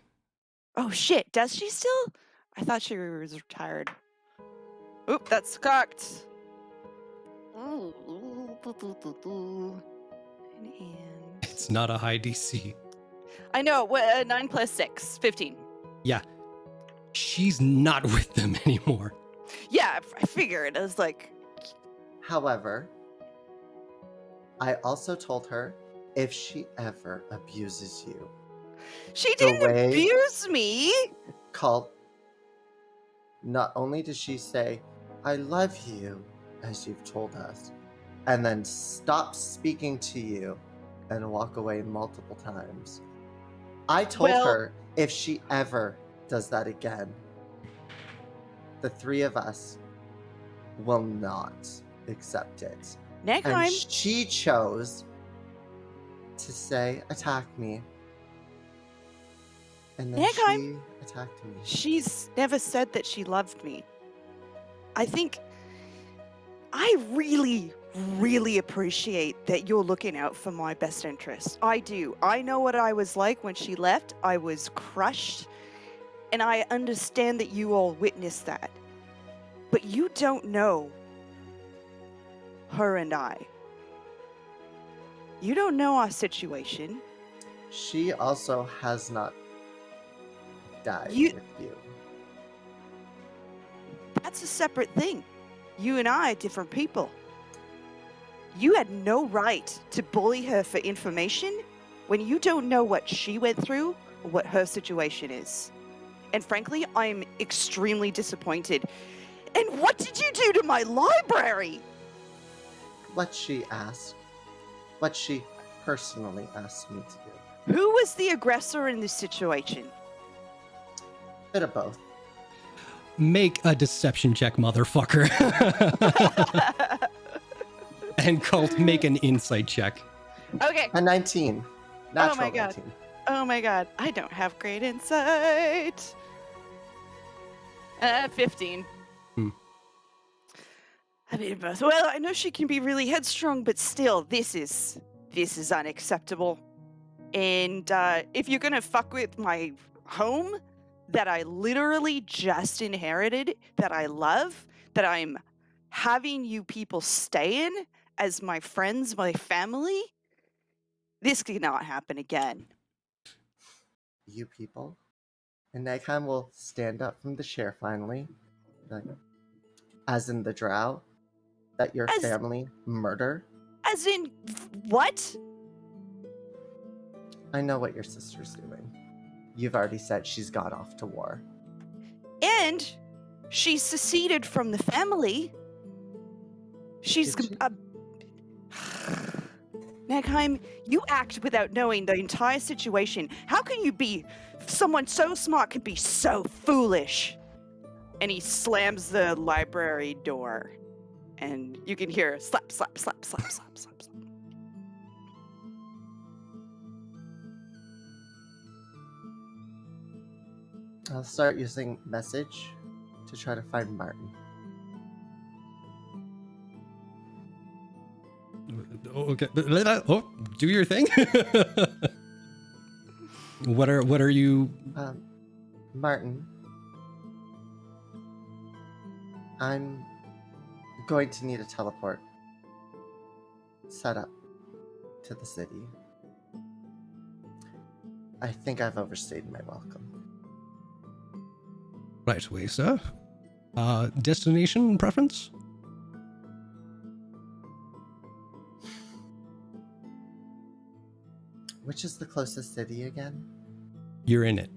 Oh shit, does she still? I thought she was retired. Oop, that's cocked. And It's not a high DC. I know, 9 plus 6, 15. Yeah. She's not with them anymore. Yeah, I figured. I was like, However, I also told her if she ever abuses you, she The didn't way- abuse me. Cult, not only does she say, I love you, as you've told us, and then stop speaking to you and walk away multiple times. I told Well- her if she ever does that again, the three of us will not accept it. And Nagheim, she chose to say, attack me. And then Nagheim. she attacked me. she's never said that she loved me. I think I really, really appreciate that you're looking out for my best interest. I do. I know what I was like when she left. I was crushed. And I understand that you all witnessed that. But you don't know her and I. You don't know our situation. She also has not died You- with you. That's a separate thing. You and I are different people. You had no right to bully her for information when you don't know what she went through or what her situation is. And frankly, I'm extremely disappointed. And what did you do to my library? What she asked, what she personally asked me to do. Who was the aggressor in this situation? Bit of both. Make a deception check, motherfucker. And Cult, make an insight check. Okay. A 19. Natural my God. 19. Oh my god, I don't have great insight. 15. Hmm. I mean, both. Well, I know she can be really headstrong, but still, this is unacceptable. And if you're gonna fuck with my home that I literally just inherited, that I love, that I'm having you people stay in as my friends, my family, this cannot happen again. You people. And Nagheim will stand up from the chair finally. Like, as in the drow that your As- family murder. As in, what? I know what your sister's doing. You've already said she's gone off to war. And she seceded from the family. She's. Did she? Nagheim, you act without knowing the entire situation. How can you be. Someone so smart can be so foolish? and he slams the library door. And you can hear slap, slap, slap, slap, slap, slap, slap. I'll start using message to try to find Martin. Okay. Oh, do your thing. What are you? Martin, I'm going to need a teleport set up to the city. I think I've overstayed my welcome. Right way, sir. Destination preference? Which is the closest city again, You're in it.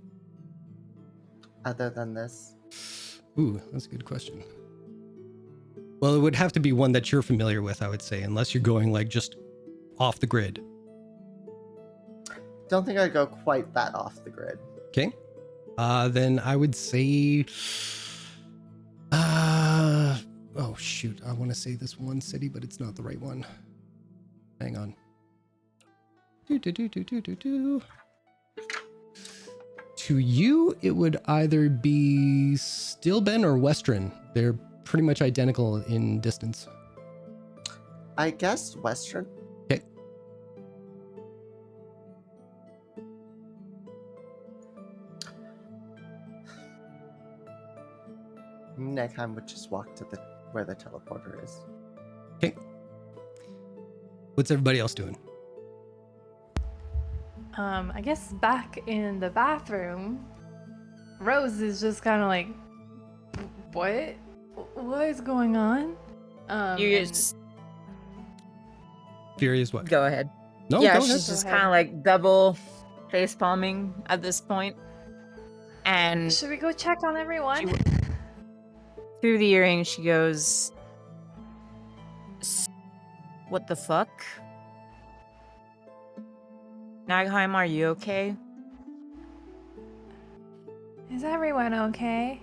other than this? Ooh, that's a good question. Well, it would have to be one that you're familiar with, I would say, unless you're going like just off the grid. Don't think I'd go quite that off the grid. Okay. Then I would say, oh shoot, I want to say this one city, but it's not the right one. Hang on. To you, it would either be Stillben or Western. They're pretty much identical in distance. I guess Western. Okay. Neckheim would just walk to where the teleporter is. Okay. What's everybody else doing? I guess back in the bathroom, Rose is just kind of like, what is going on? You and- just Furious what? go ahead. No, Yeah, go ahead. she's just Go kind of ahead. like double face palming at this point. And Should we go check on everyone? through the earring, she goes, "What the fuck? Nagheim, are you okay?" Is everyone okay?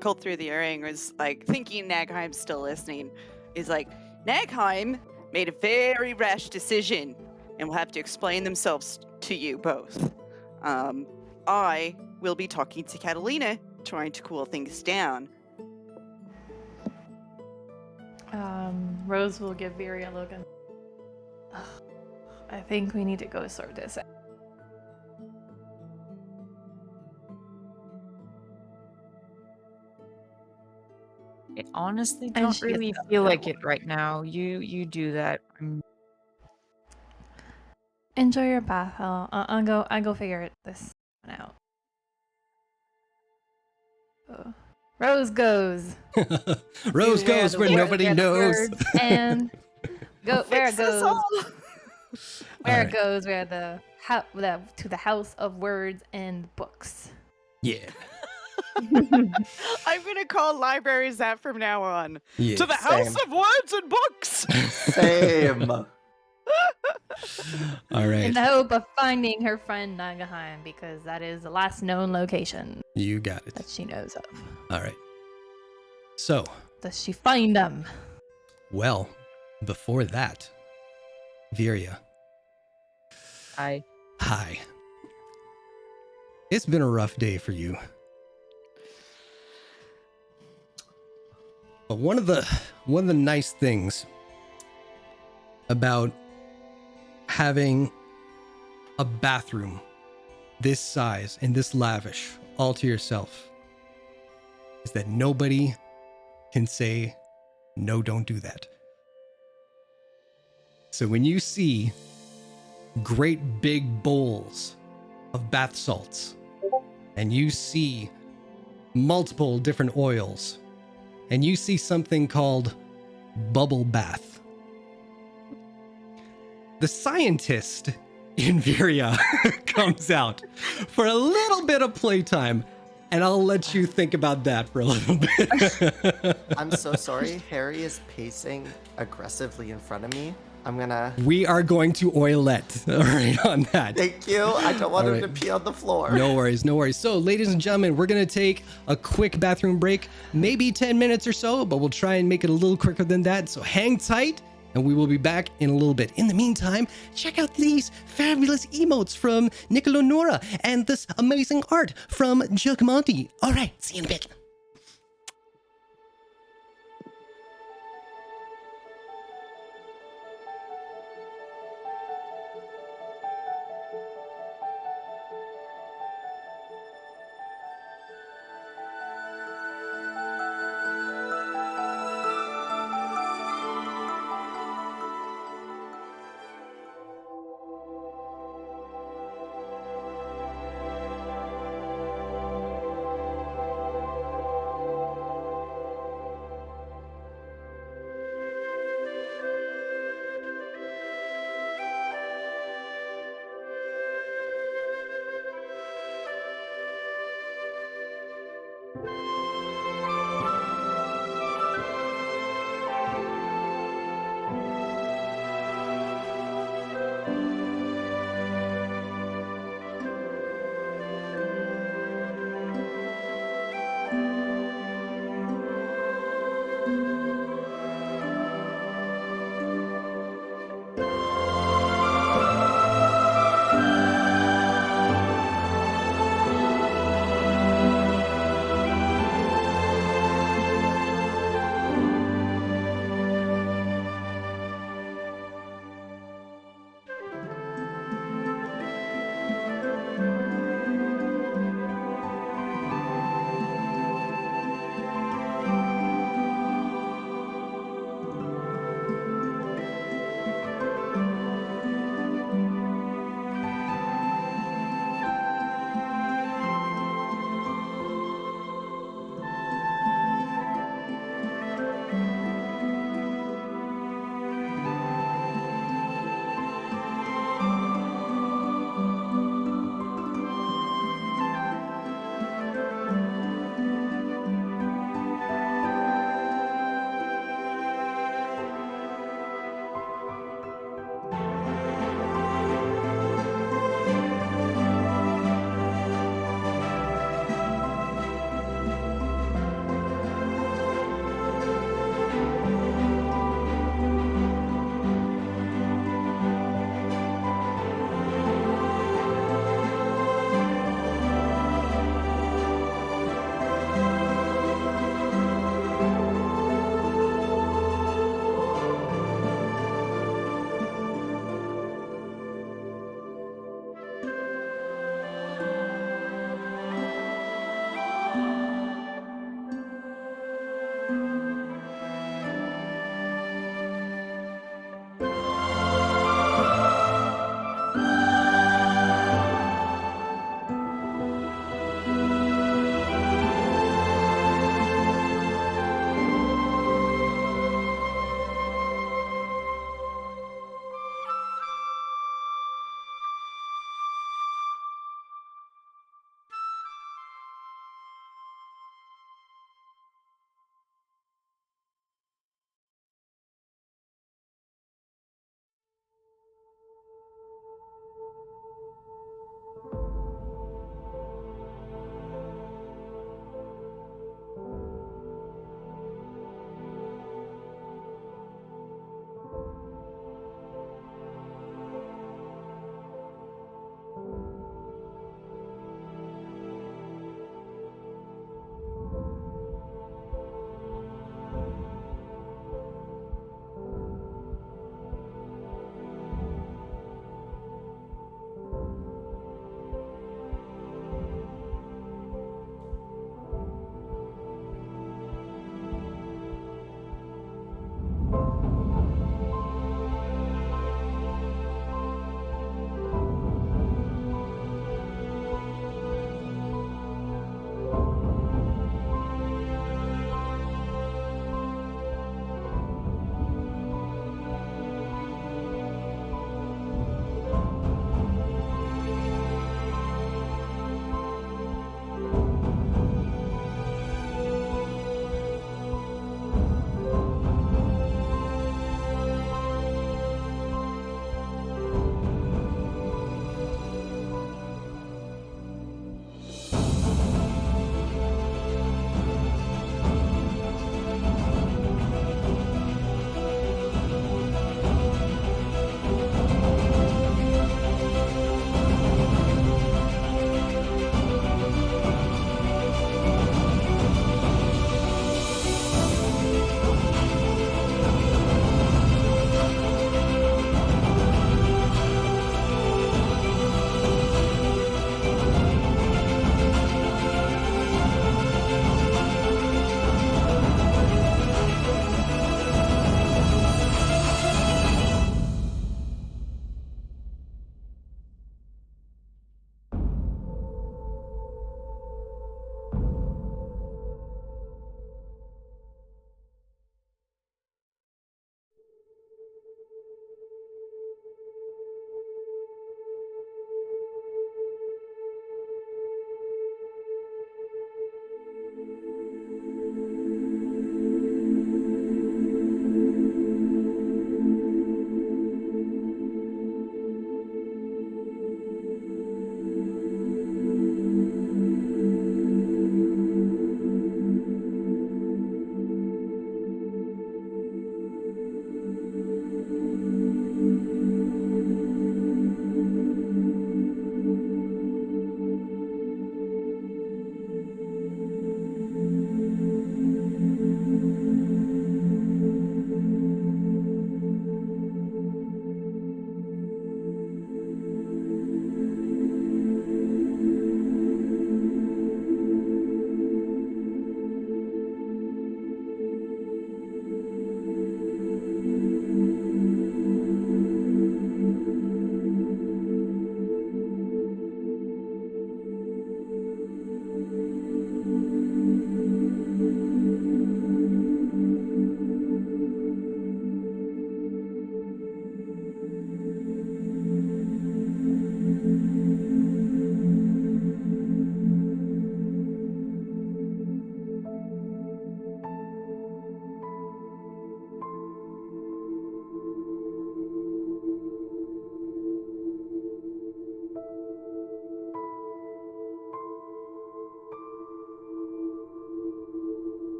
Cold through the earring was like thinking Nagheim's still listening. Is like, Nagheim made a very rash decision and will have to explain themselves to you both. I will be talking to Catalina, trying to cool things down. Rose will give Viri a look and I think we need to go sort this out. I honestly And don't she gets really up feel and like it right now. You do that. Enjoy your bath. I'll go figure this one out. Rose goes. Rose to goes where nobody knows. And go where it Fix us goes. all. Where Alright. it goes. Where to the house of words and books. Yeah. I'm gonna call libraries that from now on. Yeah. To the House Same. of Words and Books. Same. All In right. the hope of finding her friend Nagaheim, because that is the last known location You got it. that she knows of. All right. So, Does she find them? well, before that, Viria, I hi. It's been a rough day for you. But one of the nice things about having a bathroom this size and this lavish all to yourself is that nobody can say, no, don't do that. So when you see great big bowls of bath salts and you see multiple different oils and you see something called bubble bath, the scientist in Viria comes out for a little bit of playtime, and I'll let you think about that for a little bit. I'm so sorry. Harry is pacing aggressively in front of me, I'm gonna. We are going to oilette, all right, on that. Thank you. I don't want All him right. to pee on the floor. No worries, no worries. So, ladies and gentlemen, we're going to take a quick bathroom break, maybe 10 minutes or so, but we'll try and make it a little quicker than that. So, hang tight, and we will be back in a little bit. In the meantime, check out these fabulous emotes from Nicolonora and this amazing art from Jugmonty. All right, see you in a bit.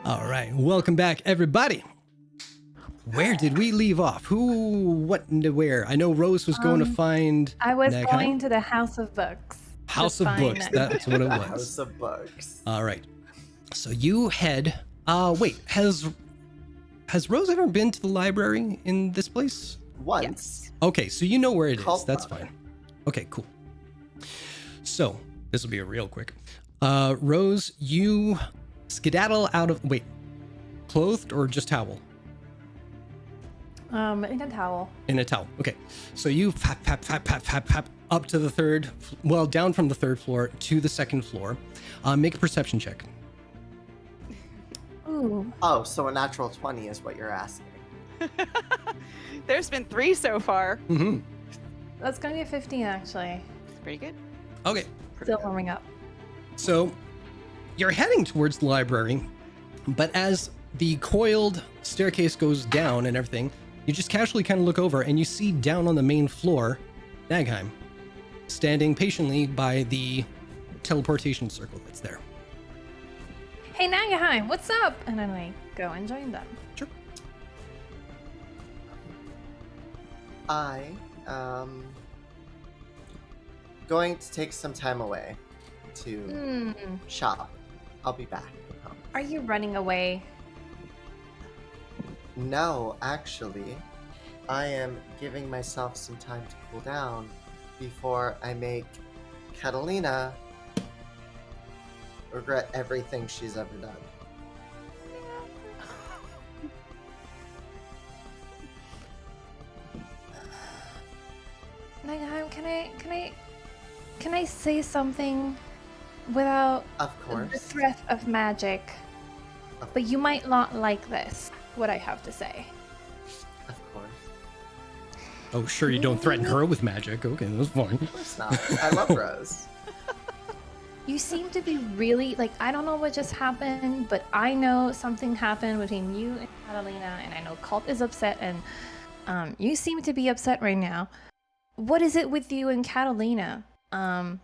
All right, welcome back, everybody. Where did we leave off? Who, what, and where? I know Rose was going to find I was Nagheim. going to the House of Books. House to of find Books. Nagheim. That's what it The was. House of Books. All right. So you head. Wait. Has Rose ever been to the library in this place? Once. Okay, so you know where it is. Cult That's Mother. fine. Okay, cool. So this will be a real quick. Rose, you skedaddle out of. Wait, clothed or just towel? In a towel. In a towel. Okay. So you pap up to the third, well, down from the third floor to the second floor. Make a perception check. Ooh. Oh, so a natural 20 is what you're asking. There's been 3 so far. Mm-hmm. That's gonna be a 15 actually. Pretty good. Okay. Still warming up. So you're heading towards the library, but as the coiled staircase goes down and everything, you just casually kind of look over and you see down on the main floor, Nagheim, standing patiently by the teleportation circle that's there. Hey Nagheim, what's up? And then I go and join them. Sure. I going to take some time away to Hmm. shop. I'll be back. Are you running away? No, actually, I am giving myself some time to cool down before I make Catalina regret everything she's ever done. Nagheim, can I say something without Of the course. threat of magic? But you might not like this, what I have to say. Of course. Oh, sure, you don't threaten her with magic. Okay, that's fine. Of course not. I love Rose. You seem to be really, like, I don't know what just happened, but I know something happened between you and Catalina, and I know Cult is upset, and you seem to be upset right now. What is it with you and Catalina? I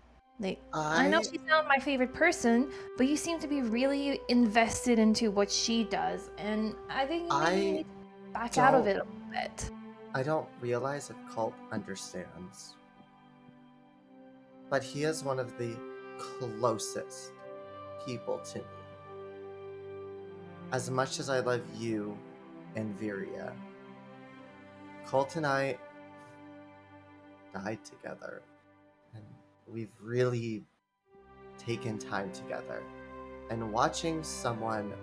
know she's not my favorite person, but you seem to be really invested into what she does, and I think you need to back out of it a little bit. I don't realize if Cult understands, but he is one of the closest people to me. As much as I love you and Viria, Colt and I died together, and we've really taken time together. And watching someone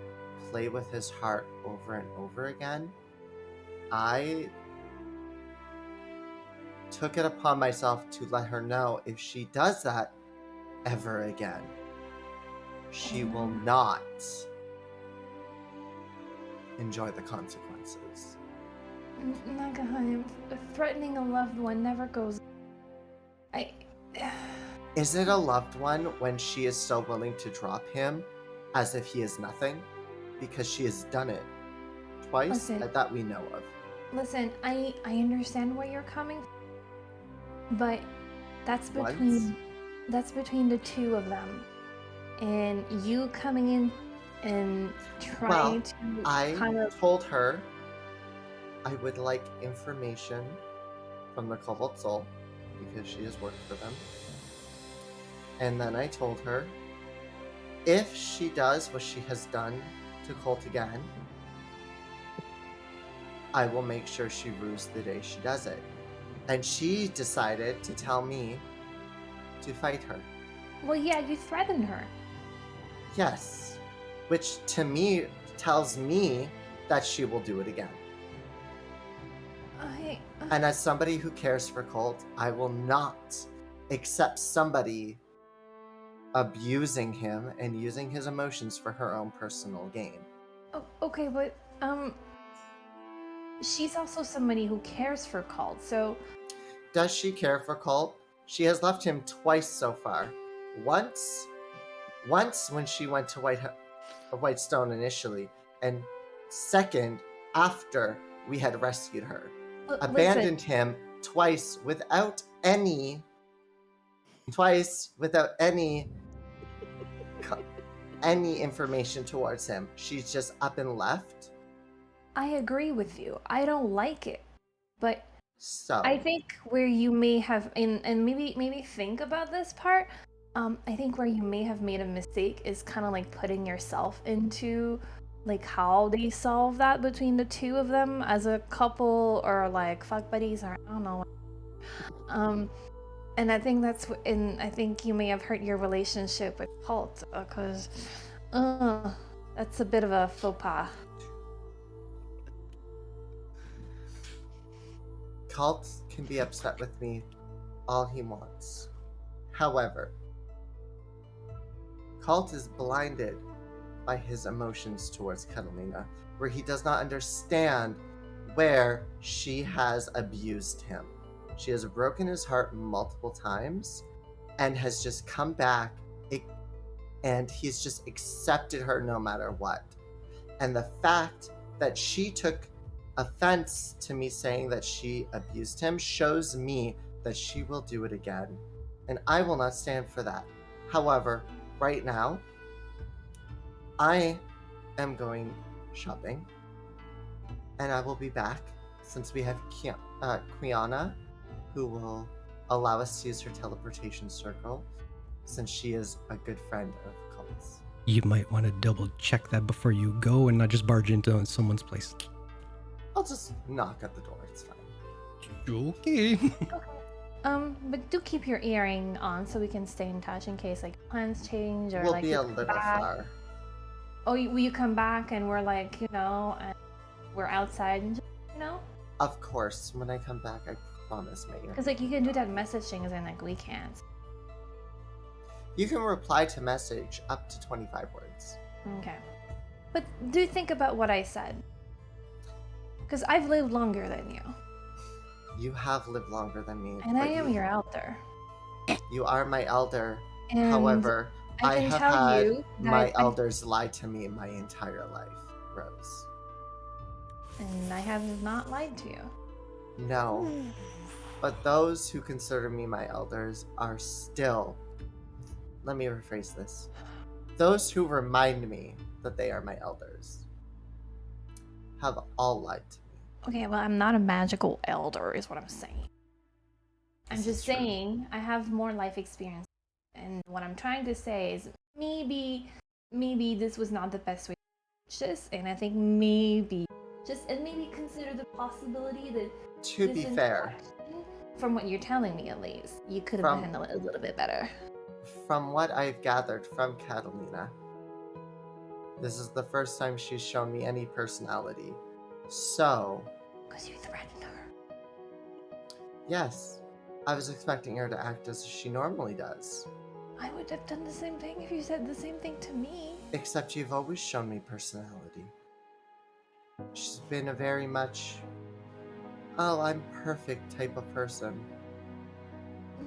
play with his heart over and over again, I took it upon myself to let her know if she does that ever again, she will not enjoy the consequences. Nagheim, threatening a loved one never goes. Is it a loved one when she is so willing to drop him as if he is nothing? Because she has done it twice Listen. that we know of. Listen, I understand where you're coming from, but that's between the two of them. And you coming in and trying to I kind of told her I would like information from the Cobalt Soul because she has worked for them. And then I told her if she does what she has done to Colt again, I will make sure she rues the day she does it. And she decided to tell me to fight her. Well, yeah, you threatened her. Yes. Which to me tells me that she will do it again. And as somebody who cares for Colt, I will not accept somebody abusing him and using his emotions for her own personal gain. Oh, okay, but she's also somebody who cares for Colt, so Does she care for Colt? She has left him twice so far. Once when she went to Whitestone initially, and second after we had rescued her. Abandoned him twice without any information towards him. She's just up and left. I agree with you. I don't like it, but So I think where you may have, and maybe think about this part. I think where you may have made a mistake is kind of like putting yourself into like how they solve that between the two of them as a couple or like fuck buddies or I don't know. And I think I think you may have hurt your relationship with Colt because that's a bit of a faux pas. Colt can be upset with me all he wants. However, Colt is blinded by his emotions towards Catalina, where he does not understand where she has abused him. She has broken his heart multiple times and has just come back and he's just accepted her no matter what. And the fact that she took offense to me saying that she abused him shows me that she will do it again. And I will not stand for that. However, right now, I am going shopping. And I will be back since we have Quiana, who will allow us to use her teleportation circle since she is a good friend of Colt's. You might want to double check that before you go and not just barge into someone's place. I'll just knock at the door, it's fine. Okay. But do keep your earring on so we can stay in touch in case like plans change or We'll like be you a come little back. far. Oh, will you come back and we're like, and we're outside and Of course, when I come back, I promise, Megan. because like you can do that messaging and like we can't. You can reply to message up to 25 words. Okay. But do think about what I said. Because I've lived longer than you. You have lived longer than me. And I am your elder. You are my elder. And However, I can have tell had you that my elders lie to me my entire life, Rose. And I have not lied to you. No. But those who consider me my elders are still... Let me rephrase this. Those who remind me that they are my elders have all lied to me. Okay, well, I'm not a magical elder, is what I'm saying. I'm This just is true. saying I have more life experience. And what I'm trying to say is maybe this was not the best way to approach this. And I think maybe consider the possibility that To be fair, from what you're telling me at least, you could have handled it a little bit better. from what I've gathered from Catalina, this is the first time she's shown me any personality. So, Because you threatened her. yes, I was expecting her to act as she normally does. I would have done the same thing if you said the same thing to me. Except you've always shown me personality. She's been a very much, oh, I'm perfect type of person.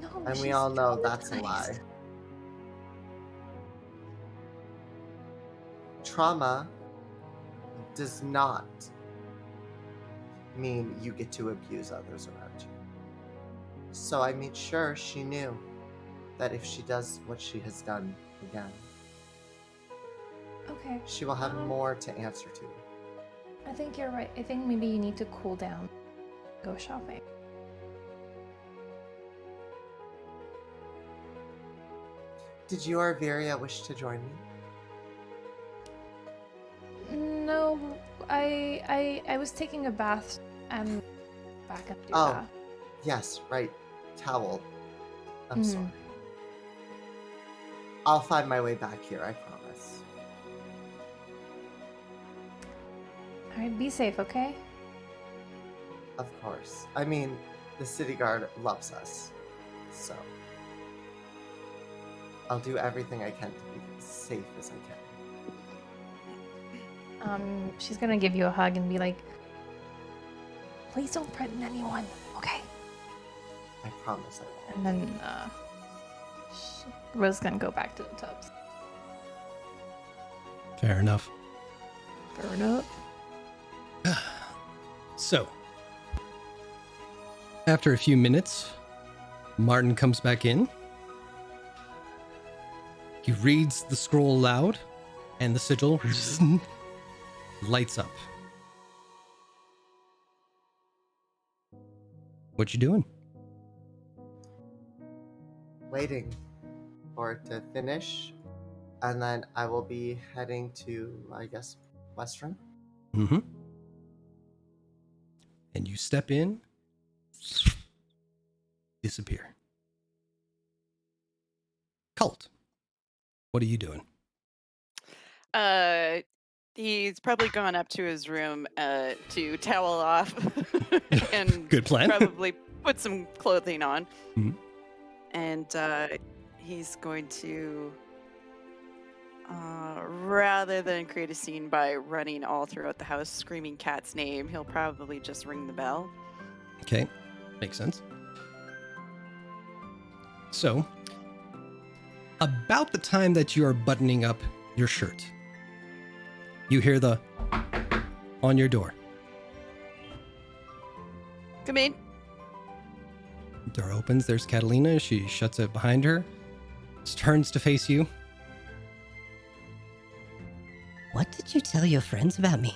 No, And we she's all know that's a traumatized. lie. Trauma does not mean you get to abuse others around you. So I made sure she knew that if she does what she has done again, Okay. she will have more to answer to. I think you're right. I think maybe you need to cool down. Go shopping. Did you or Viria wish to join me? No, I was taking a bath and back and do Oh. that. Yes, right. Towel. I'm Mhm. sorry. I'll find my way back here, I promise. All right, be safe, okay? Of course. I mean, the city guard loves us. So I'll do everything I can to be as safe as I can. She's gonna give you a hug and be like, please don't threaten anyone, okay? I promise I And then Rose gonna go back to the tubs. Fair enough. Fair enough. So, after a few minutes, Martin comes back in. He reads the scroll aloud, and the sigil lights up. What you doing? Waiting for it to finish, and then I will be heading to, I guess, Western. Mm-hmm. And you step in, disappear. Cult, what are you doing? He's probably gone up to his room to towel off and Good plan. probably put some clothing on. Mhm. And he's going to, rather than create a scene by running all throughout the house screaming Cat's name, he'll probably just ring the bell. Okay, makes sense. So, about the time that you are buttoning up your shirt, you hear the on your door. Come in. Door opens. There's Catalina. She shuts it behind her. Turns to face you. What did you tell your friends about me?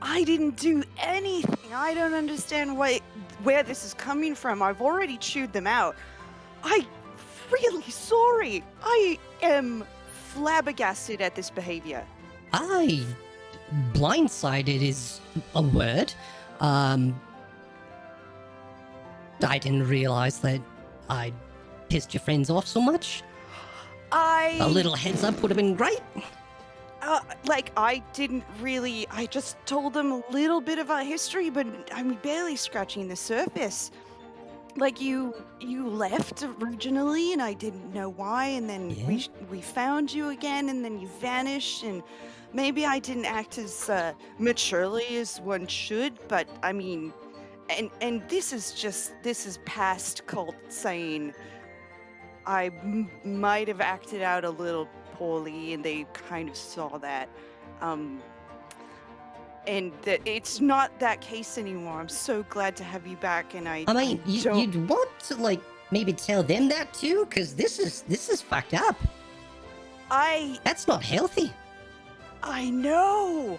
I didn't do anything. I don't understand where this is coming from. I've already chewed them out. I'm really sorry. I am flabbergasted at this behavior. Blindsided is a word. I didn't realize that I pissed your friends off so much. A little heads up would have been great. I didn't really. I just told them a little bit of our history, but I'm barely scratching the surface. Like you left originally, and I didn't know why, and then Yeah? we found you again, and then you vanished, and maybe I didn't act as maturely as one should, but I mean, and this is past cult saying I might have acted out a little poorly, and they kind of saw that. And it's not that case anymore. I'm so glad to have you back, and I mean, you'd want to, like, maybe tell them that too? Because this is fucked up. That's not healthy. I know.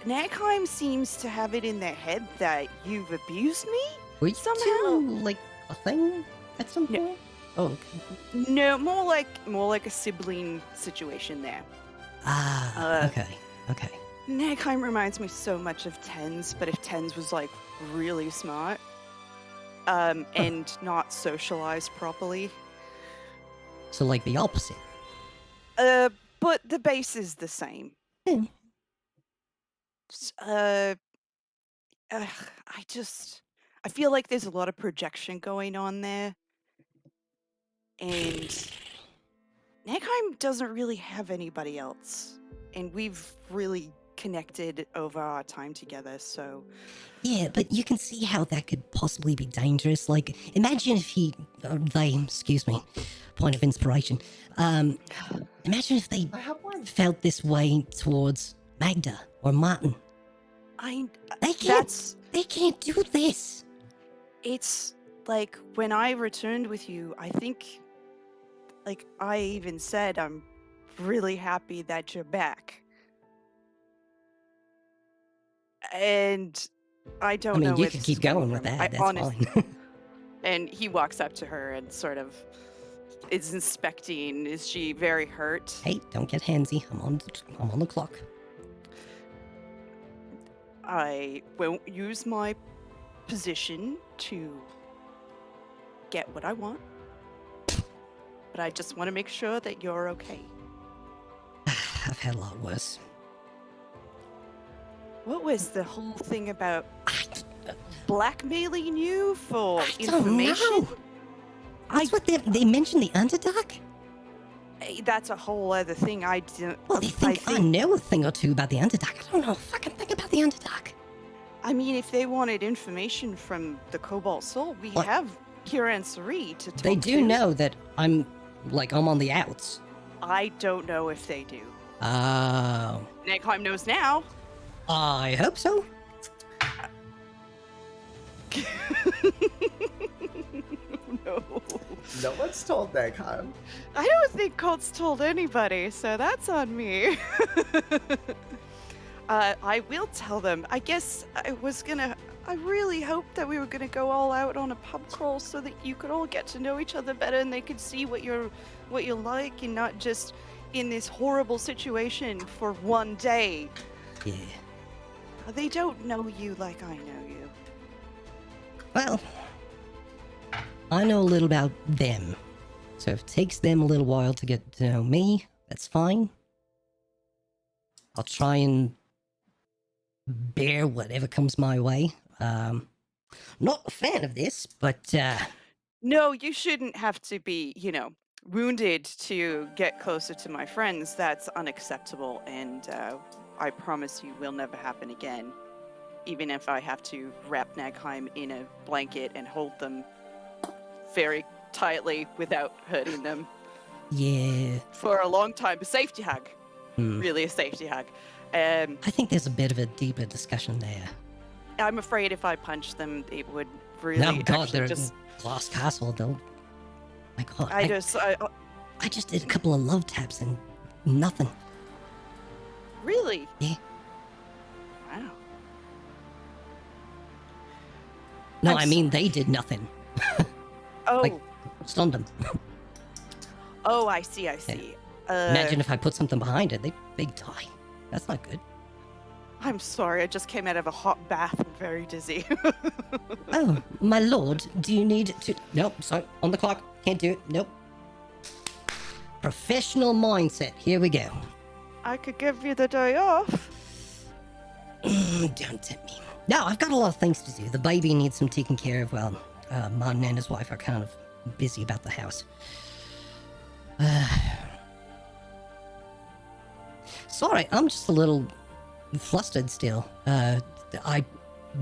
Nagheim seems to have it in their head that you've abused me. Were you somehow. two, like, a thing at some No. point? Oh, okay. No, more like a sibling situation there. Okay. Nagheim reminds me so much of Tens, but if Tens was like really smart, and not socialized properly. So, like, the opposite. But the base is the same. Hmm. I feel like there's a lot of projection going on there, and Nagheim doesn't really have anybody else, and we've really connected over our time together, so... Yeah, but you can see how that could possibly be dangerous. Like, imagine if excuse me, point of inspiration. Imagine if they I have one. felt this way towards Magda or Martin. They can't do this. It's like when I returned with you, I think, like I even said, I'm really happy that you're back. And I don't know. I mean, you can keep going with that. That's fine. And he walks up to her and sort of is inspecting. Is she very hurt? Hey, don't get handsy. I'm on the clock. I won't use my position to get what I want, but I just want to make sure that you're okay. I've had a lot worse. What was the whole thing about I blackmailing you for don't information? know. That's what they mentioned, the Underdark? That's a whole other thing. I didn't. Well, they think I know a thing or two about the Underdark. I don't know a fucking thing about the Underdark. I mean, if they wanted information from the Cobalt Soul, we What? have Kira and Sari to talk to. They do know that I'm on the outs. I don't know if they do. Oh. Nagheim knows now. I hope so. No. No one's told Nagheim. I don't think Colt's told anybody, so that's on me. I will tell them. I guess I really hoped that we were gonna go all out on a pub crawl so that you could all get to know each other better and they could see what you're like and not just in this horrible situation for one day. Yeah. They don't know you like I know you. Well, I know a little about them. So if it takes them a little while to get to know me, that's fine. I'll try and bear whatever comes my way. Not a fan of this, but No, you shouldn't have to be, wounded to get closer to my friends. That's unacceptable, and I promise you will never happen again. Even if I have to wrap Nagheim in a blanket and hold them very tightly without hurting them yeah. for a long time. A safety hug. Hmm. Really a safety hug. I think there's a bit of a deeper discussion there. I'm afraid if I punch them, it would really No, God, actually they're just... in Glass Castle, though. My God, I just did a couple of love taps and nothing. Really? Yeah. Wow. No, I'm I mean, they did nothing. Oh, Like- Stunned them. oh, I see. Imagine if I put something behind it, they'd die. That's not good. I'm sorry, I just came out of a hot bath and very dizzy. Oh, my lord, do you need to... Nope, sorry, on the clock. Can't do it. Nope. Professional mindset. Here we go. I could give you the day off. Don't tempt me. No, I've got a lot of things to do. The baby needs some taken care of. Well, Martin and his wife are kind of busy about the house. Sorry, I'm just a little flustered still. I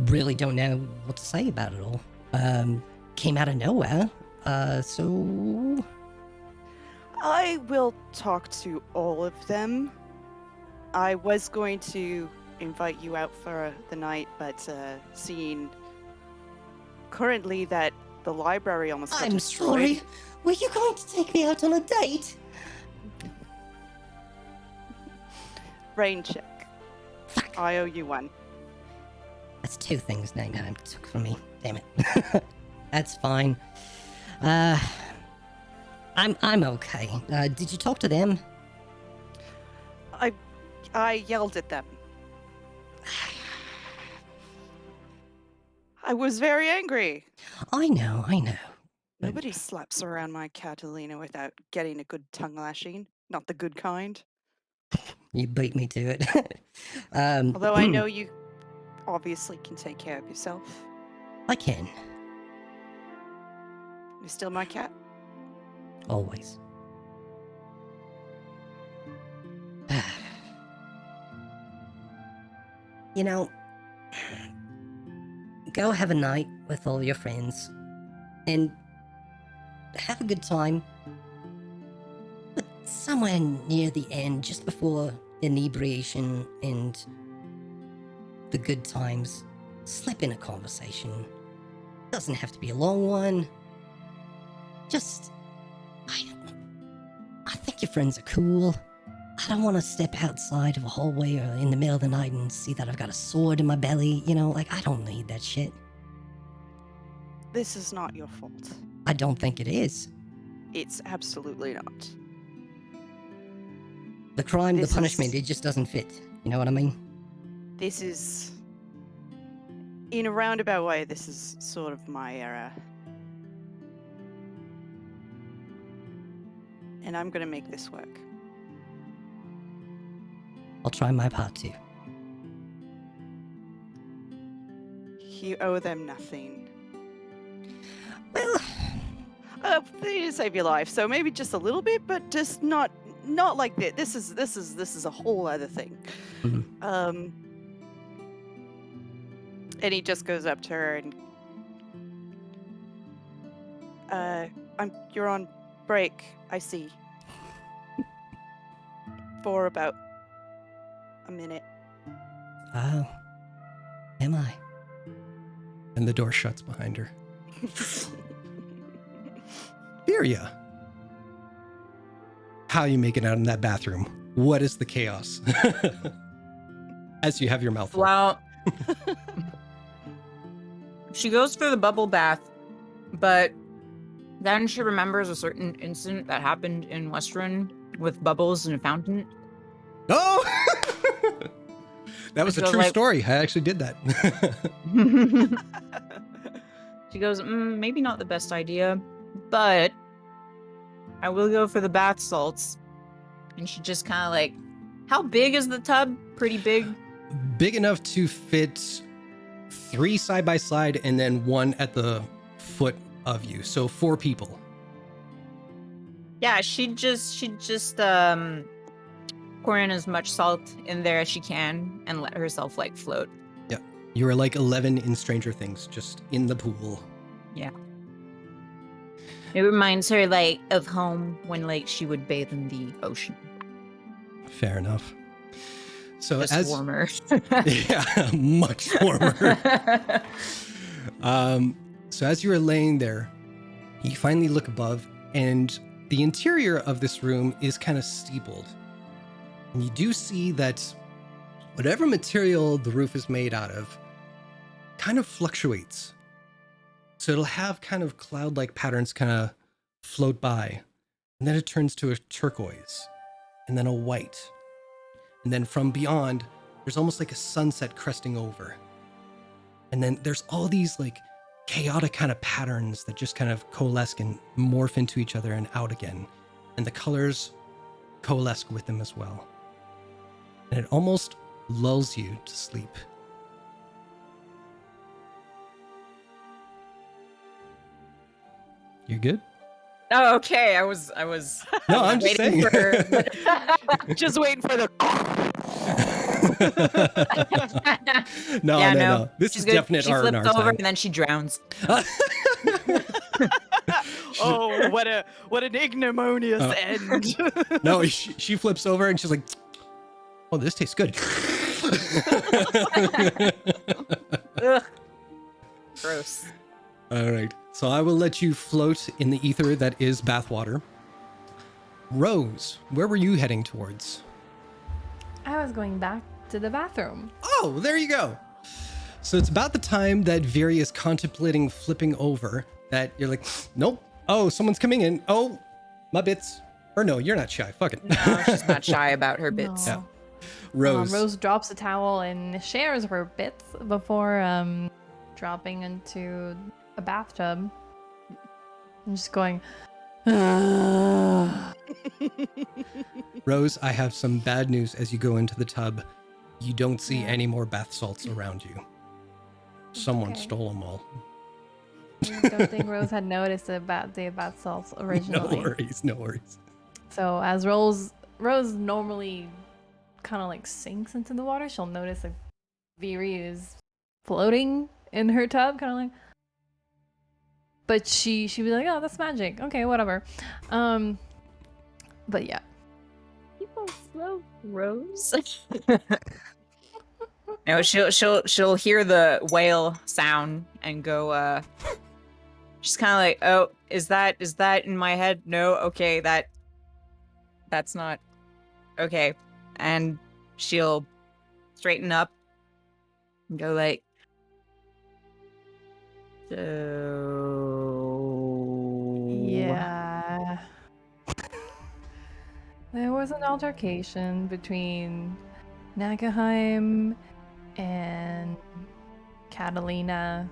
really don't know what to say about it all. Came out of nowhere. So... I will talk to all of them. I was going to invite you out for the night, but seeing currently that the library almost got I'm destroyed. sorry. Were you going to take me out on a date? Rain check. Fuck. I owe you one. That's two things Nagheim took from me. Damn it. That's fine. I'm okay. Did you talk to them? I yelled at them. I was very angry. I know. Nobody slaps around my Catalina without getting a good tongue lashing. Not the good kind. You beat me to it. Although I know you obviously can take care of yourself. I can. You're still my cat. Always. You know, go have a night with all your friends and have a good time. But somewhere near the end, just before inebriation and the good times, slip in a conversation. Doesn't have to be a long one. Just, I think your friends are cool. I don't want to step outside of a hallway or in the middle of the night and see that I've got a sword in my belly. You know, like, I don't need that shit. This is not your fault. I don't think it is. It's absolutely not. The crime, This the punishment, is- it just doesn't fit. You know what I mean? This is in a roundabout way, this is sort of my era. And I'm gonna make this work. I'll try my part too. You owe them nothing. Well, They did save your life, so maybe just a little bit, but just not like this. This is a whole other thing. Mhm. And he just goes up to her and you're on break, I see. For about a minute. oh, am I? And the door shuts behind her. Viria, how are you making out in that bathroom? What is the chaos? As you have your mouth full. Well, she goes for the bubble bath, but then she remembers a certain incident that happened in Westruun with bubbles in a fountain. Oh! That was She a goes true like- story. I actually did that. She goes, maybe not the best idea, but I will go for the bath salts. And she just kind of like, how big is the tub? Pretty big. Big enough to fit 3 side by side and then 1 at the foot of you. So 4 people. Yeah, she'd just pour in as much salt in there as she can and let herself like float. You are like 11 in Stranger Things, just in the pool. It reminds her like of home when like she would bathe in the ocean. Fair enough. So Just warmer. Yeah, much warmer. So as you are laying there, you finally look above, and the interior of this room is kind of steepled. And you do see that whatever material the roof is made out of kind of fluctuates. So it'll have kind of cloud-like patterns kind of float by, and then it turns to a turquoise, and then a white. And then from beyond, there's almost like a sunset cresting over. And then there's all these like chaotic kind of patterns that just kind of coalesce and morph into each other and out again. And the colors coalesce with them as well. And it almost lulls you to sleep. You good? Oh, okay. I was No, I'm just waiting saying. for Just waiting for the. No, Yeah, no. This She's is good. definite She R&R flips over time. and then she drowns. Oh, what an ignominious end. No, she flips over and she's like, "Oh, this tastes good." Ugh. Gross. All right. So I will let you float in the ether that is bathwater. Rose, where were you heading towards? I was going back to the bathroom. Oh, there you go. So it's about the time that Viri is contemplating flipping over that you're like, nope. Oh, someone's coming in. Oh, my bits. Or no, you're not shy. Fuck it. No, she's not shy about her bits. No. Rose. Rose drops a towel and shares her bits before dropping into a bathtub. I'm just going. Rose, I have some bad news as you go into the tub. You don't see Yeah. any more bath salts around you. Someone Okay. stole them all. I don't think Rose had noticed about the bath salts No originally. worries, no worries. So as Rose normally kind of like sinks into the water, she'll notice that Viri is floating in her tub, kind of like. But she'd be like, "Oh, that's magic. Okay, whatever." But yeah, People slow, Rose. No, she'll hear the whale sound and go. She's kind of like, oh, is that in my head? No, okay, that's not okay. And she'll straighten up and go like, so yeah. There was an altercation between Nagaheim and Catalina,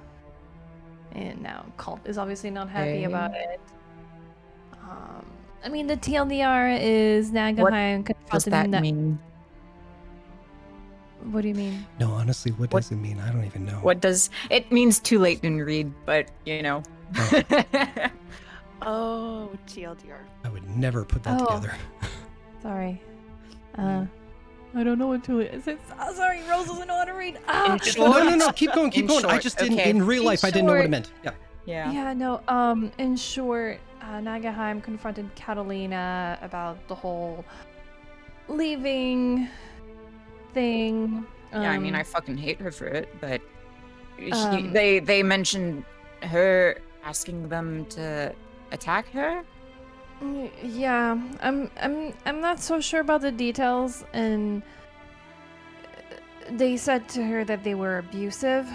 and now Cult is obviously not happy about it. I mean, the TLDR is Nagaheim What does that mean? What do you mean? No, honestly, what does it mean? I don't even know. What does it means? Too late in read, but you know. Oh, TLDR. I would never put that together. Sorry. I don't know what to. Sorry, Rose doesn't know how to read. No. Keep going. I just didn't. Okay. In real life, I didn't know what it meant. Yeah. Yeah. No. In short, Nagaheim confronted Catalina about the whole leaving thing. Yeah, I mean, I fucking hate her for it, but they mentioned her asking them to attack her. Yeah, I'm not so sure about the details, and they said to her that they were abusive.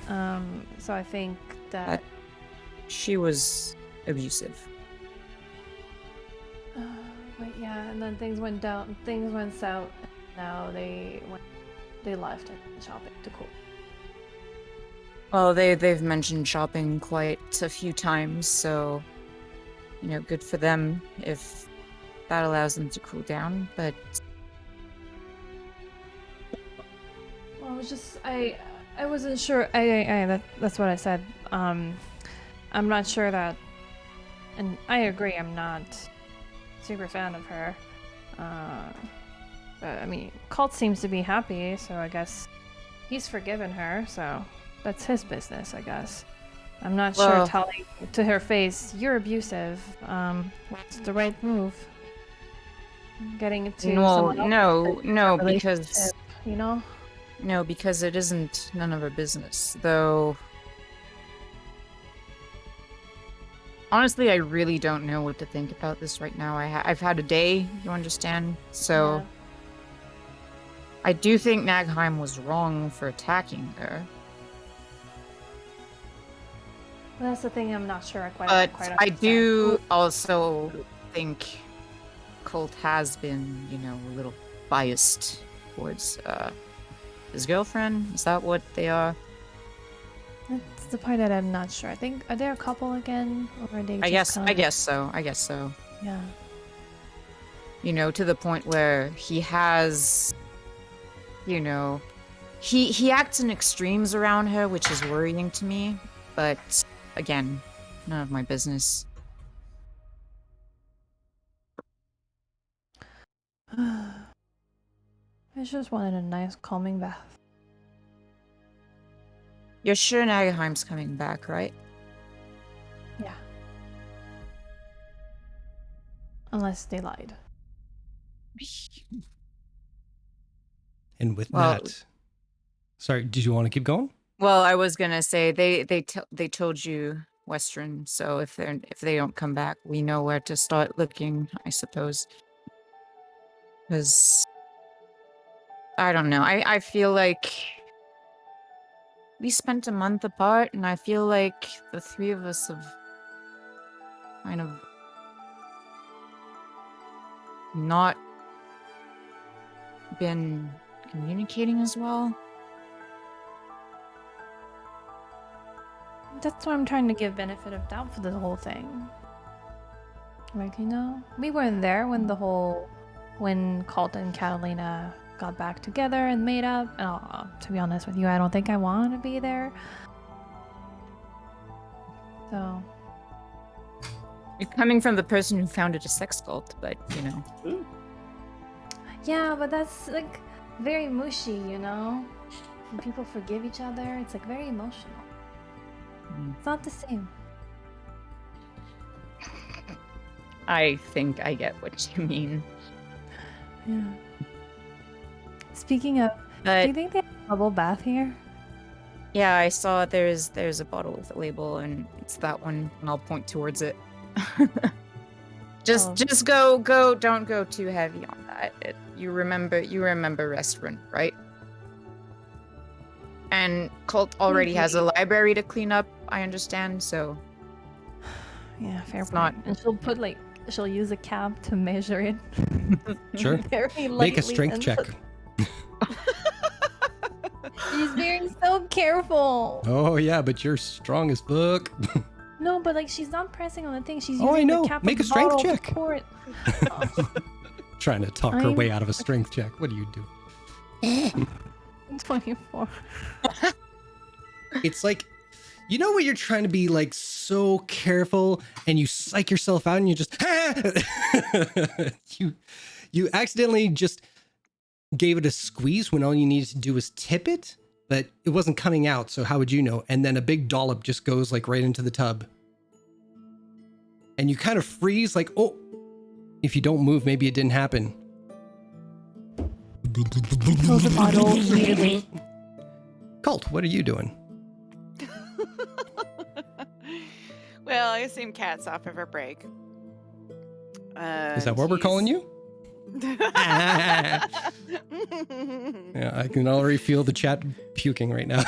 So I think that she was abusive. But yeah, and then things went down. Things went south. Now they left and went shopping to cool. Well, they've mentioned shopping quite a few times, so you know, good for them if that allows them to cool down. But well, I was just I wasn't sure. That's what I said. I'm not sure that, and I agree. I'm not super fan of her. But I mean, Colt seems to be happy, so I guess he's forgiven her. So that's his business, I guess. I'm not sure telling to her face, "You're abusive." What's the right move? Getting into no, because you know. No, because it isn't none of her business. Though, honestly, I really don't know what to think about this right now. I've had a day, you understand? So, Yeah. I do think Nagheim was wrong for attacking her. Well, that's the thing. I'm not sure. But I do also think Colt has been, you know, a little biased towards his girlfriend. Is that what they are? That's the part that I'm not sure. I think are they a couple again, or are they? I just guess so. Yeah. You know, to the point where he has, you know, he acts in extremes around her, which is worrying to me. But again, none of my business. I just wanted a nice calming bath. You're sure Nagaheim's coming back, right? Yeah. Unless they lied. And with that, sorry, did you want to keep going? Well, I was gonna say they told you Western, so if they don't come back, we know where to start looking, I suppose. Because I don't know. I feel like we spent a month apart, and I feel like the three of us have kind of not been communicating as well. That's why I'm trying to give benefit of doubt for the whole thing. Like, you know, we weren't there when when Colt and Catalina got back together and made up. And to be honest with you, I don't think I want to be there. So. You're coming from the person who founded a sex cult, but you know. Yeah, but that's like very mushy, you know? When people forgive each other, it's like very emotional. It's not the same. I think I get what you mean. Yeah. Speaking of, do you think they have a bubble bath here? Yeah, I saw there's a bottle with a label, and it's that one, and I'll point towards it. Just go. Don't go too heavy on that. You remember restaurant, right? And Colt already has a library to clean up, I understand, so... Yeah, fair point. And she'll use a cap to measure it. Sure. Very Make a strength check. She's being so careful. Oh yeah, but you're strong as fuck. No, but like she's not pressing on the thing. She's Oh, I using know. the cap Make of a the strength bottle to check. pour it. Trying to talk her way out of a strength check. What do you do? 24. It's like, you know when you're trying to be like so careful and you psych yourself out and you just you accidentally just gave it a squeeze when all you needed to do was tip it, but it wasn't coming out. So how would you know? And then a big dollop just goes like right into the tub. And you kind of freeze like, oh, if you don't move, maybe it didn't happen. Close the bottle immediately. Cult, what are you doing? Well, I assume Cat's off of her break. Is that what we're calling you? Yeah, I can already feel the chat puking right now.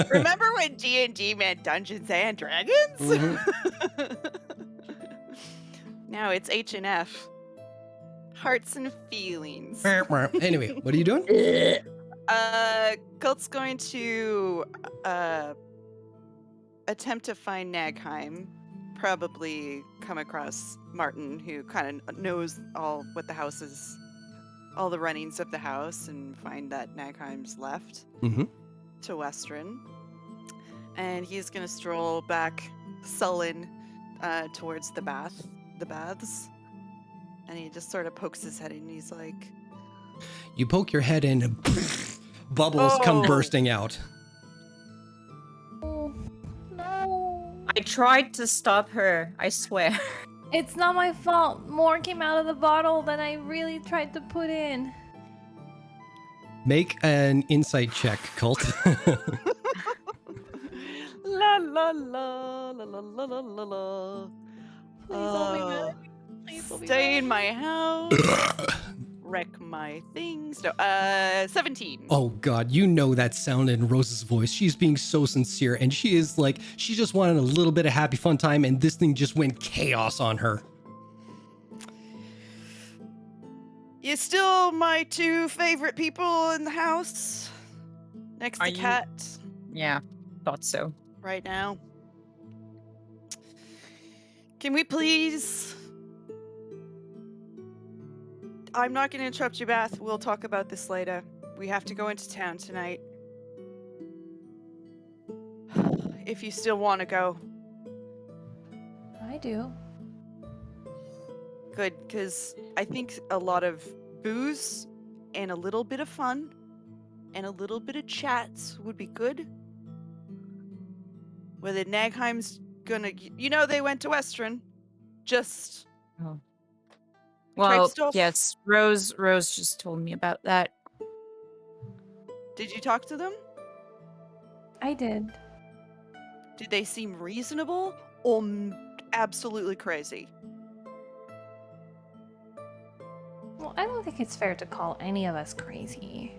Remember when D&D meant Dungeons and Dragons? Mhm. Now it's H&F. Hearts and feelings. Anyway, what are you doing? Cult's going to attempt to find Nagheim. Probably come across Martin, who kind of knows all what the house is, all the runnings of the house, and find that Nagheim's left to Western. And he's gonna stroll back, sullen, towards the baths. And he just sort of pokes his head in, and he's like, You poke your head in and bubbles come Oh. bursting out. Oh, no. I tried to stop her, I swear. It's not my fault. More came out of the bottle than I really tried to put in. Make an insight check, Cult. la la la la la la la la la. Please don't be mad at me. Please don't be Stay mad in my house. Wreck my things. No, 17. Oh god, you know that sound in Rose's voice. She's being so sincere, and she is like, she just wanted a little bit of happy fun time, and this thing just went chaos on her. You're still my two favorite people in the house. Next Are to you- Cat Yeah, thought so. right now. Can we please? I'm not going to interrupt your bath. We'll talk about this later. We have to go into town tonight. If you still want to go. I do. Good, because I think a lot of booze and a little bit of fun and a little bit of chats would be good. Whether Nagheim's gonna, they went to Western. Just Well, stuff. yes, Rose just told me about that. did you talk to them? I did. Did they seem reasonable or absolutely crazy? Well, I don't think it's fair to call any of us crazy.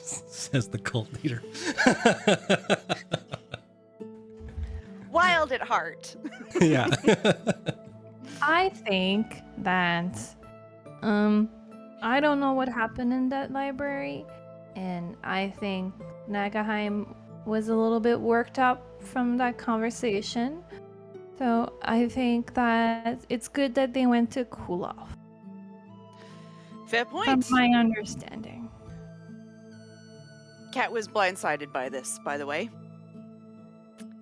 Says the cult leader. Wild at heart. Yeah. I think that I don't know what happened in that library, and I think Nagheim was a little bit worked up from that conversation. So I think that it's good that they went to cool off. Fair From point. my understanding. Cat was blindsided by this, by the way.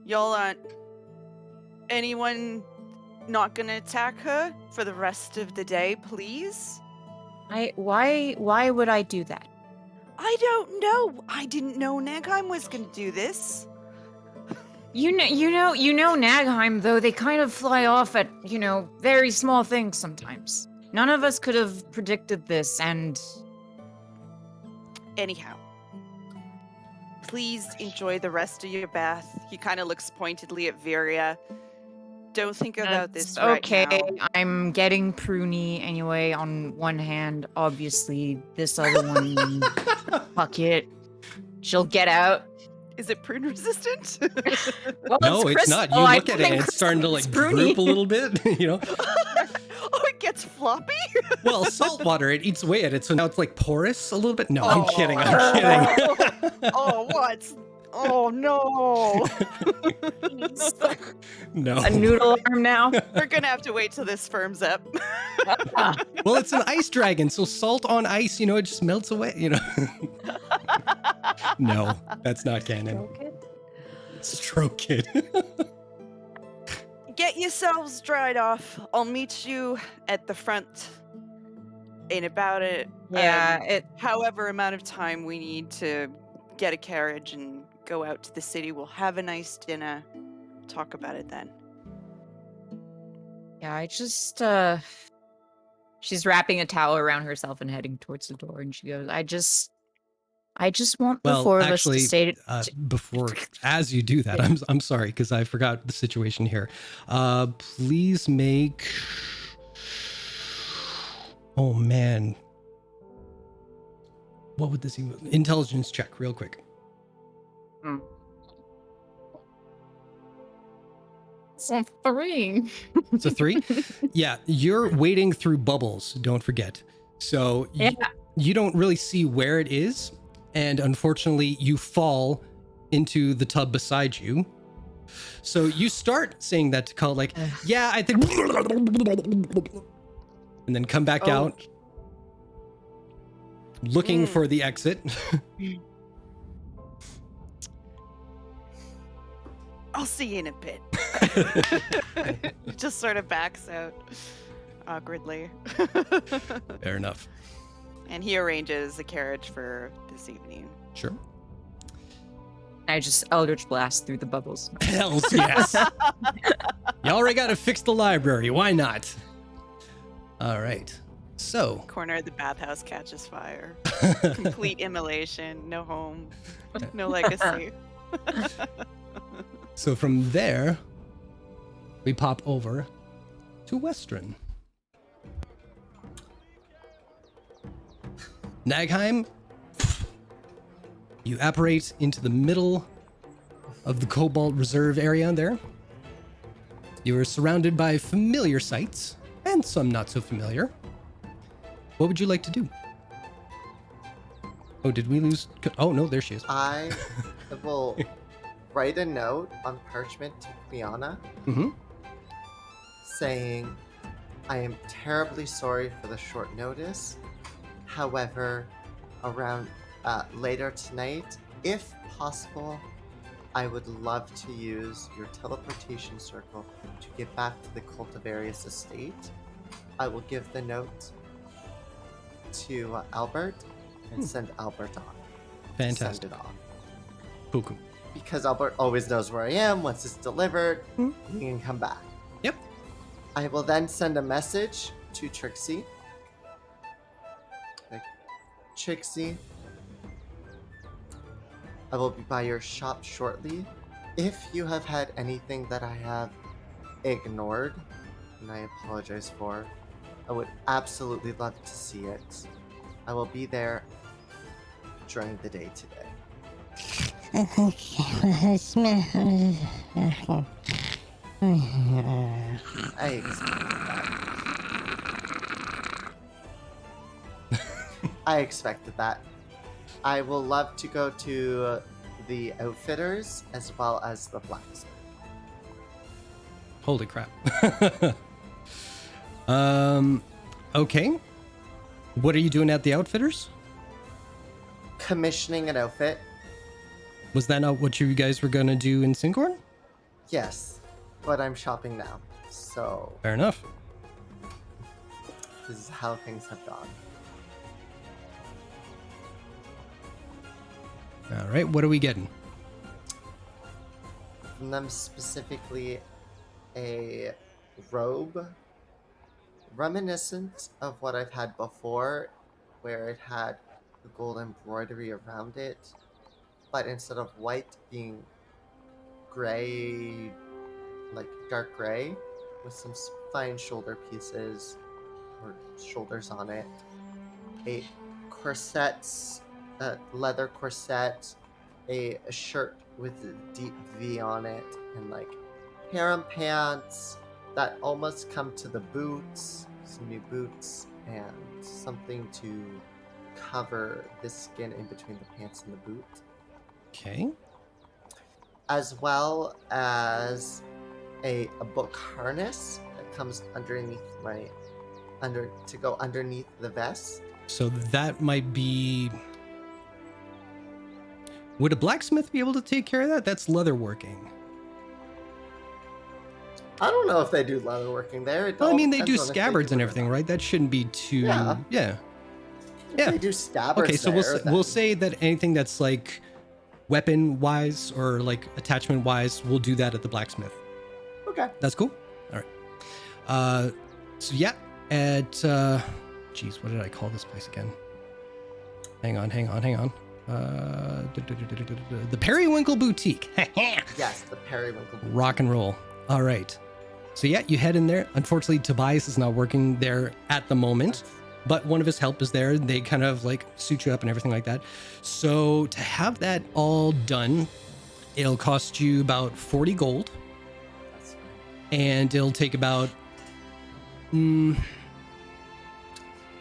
Y'all aren't anyone not gonna attack her for the rest of the day, please? Why would I do that? I don't know. I didn't know Nagheim was gonna do this. You know Nagheim, though, they kind of fly off at, very small things sometimes. None of us could have predicted this, and Anyhow, please enjoy the rest of your bath. He kind of looks pointedly at Viria. Don't think about this that's right okay. now. I'm getting pruny anyway on one hand. Obviously, this other one, fuck it. She'll get out. Is it prune resistant? Well, No, it's crystal. not. You I look at it think and it's starting to crystal like is pruny. droop a little bit, Oh, it gets gets floppy? Well, salt water, it eats away at it, so now it's like porous a little bit. No, I'm kidding. I'm kidding. Oh, what? Oh, no. No. A noodle arm now. We're going to have to wait till this firms up. Well, it's an ice dragon, so salt on ice, it just melts away, No, that's not canon. Stroke it. Stroke it. Get yourselves dried off. I'll meet you at the front in about however amount of time we need to get a carriage and go out to the city. We'll have a nice dinner. Talk about it then. Yeah, I just she's wrapping a towel around herself and heading towards the door, and she goes, I just want the four of us to stay before, as you do that, I'm sorry, because I forgot the situation here. Please make, oh man, what would this even, intelligence check real quick. It's a 3. It's a 3. Yeah, you're wading through bubbles, don't forget, so you don't really see where it is, and unfortunately you fall into the tub beside you. So you start saying that to Cull, like, yeah, I think, and then come back out looking for the exit. I'll see you in a bit. Just sort of backs out awkwardly. Fair enough. And he arranges a carriage for this evening. Sure. I just Eldritch Blast through the bubbles. Hells yes. You already got to fix the library. Why not? All right. So. Corner of the bathhouse catches fire. Complete immolation. No home. No legacy. So from there, we pop over to Western. Nagheim, you apparate into the middle of the Cobalt Reserve area there. You are surrounded by familiar sights and some not so familiar. What would you like to do? Oh, did we lose? Oh, no, there she is. I will write a note on parchment to Quiana saying, I am terribly sorry for the short notice. However, around later tonight, if possible, I would love to use your teleportation circle to get back to the Cultivarius estate. I will give the note to Albert and send Albert on. Fantastic. Send it off. Cool. Because Albert always knows where I am. Once it's delivered, he can come back. Yep. I will then send a message to Trixie. Like, Trixie, I will be by your shop shortly. If you have had anything that I have ignored, and I apologize for, I would absolutely love to see it. I will be there during the day today. I expected that. I will love to go to the outfitters as well as the blacksmith. Holy crap. Okay. What are you doing at the outfitters? Commissioning an outfit. Was that not what you guys were gonna do in Sinkhorn? Yes, but I'm shopping now, so Fair enough. this is how things have gone. All right, what are we getting? From them specifically, a robe reminiscent of what I've had before, where it had the gold embroidery around it, but instead of white being gray, like dark gray, with some fine shoulder pieces or shoulders on it, a corsets, leather corset, a shirt with a deep V on it, and like harem pants that almost come to the boots, some new boots, and something to cover the skin in between the pants and the boot, Okay. as well as a book harness that comes underneath to go underneath the vest. So that might be. Would a blacksmith be able to take care of that? That's leatherworking. I don't know if they do leatherworking there. Well, I mean, they do depends on if scabbards do and it or everything, not. right? That shouldn't be too. Yeah. Yeah. If Yeah. they do scabbards. Okay, so there, we'll then- say that anything that's like weapon wise or like attachment wise, we'll do that at the blacksmith. Okay. That's cool. All right. So yeah, at geez, what did I call this place again? Hang on. The Periwinkle Boutique. Yes, the periwinkle. Rock and roll. All right. So yeah, you head in there. Unfortunately, Tobias is not working there at the moment, but one of his help is there. They kind of like suit you up and everything like that. So to have that all done, it'll cost you about 40 gold, That's fine. and it'll take about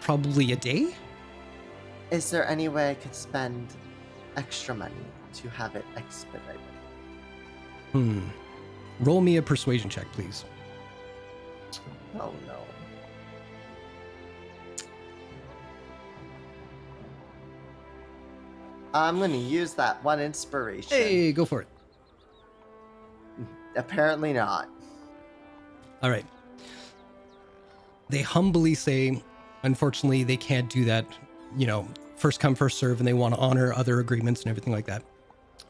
probably a day. Is there any way I could spend extra money to have it expedited? Roll me a persuasion check, please. Oh no. I'm gonna use that one inspiration. Hey, go for it. Apparently not. All right. They humbly say, unfortunately, they can't do that, you know, first come, first serve, and they want to honor other agreements and everything like that.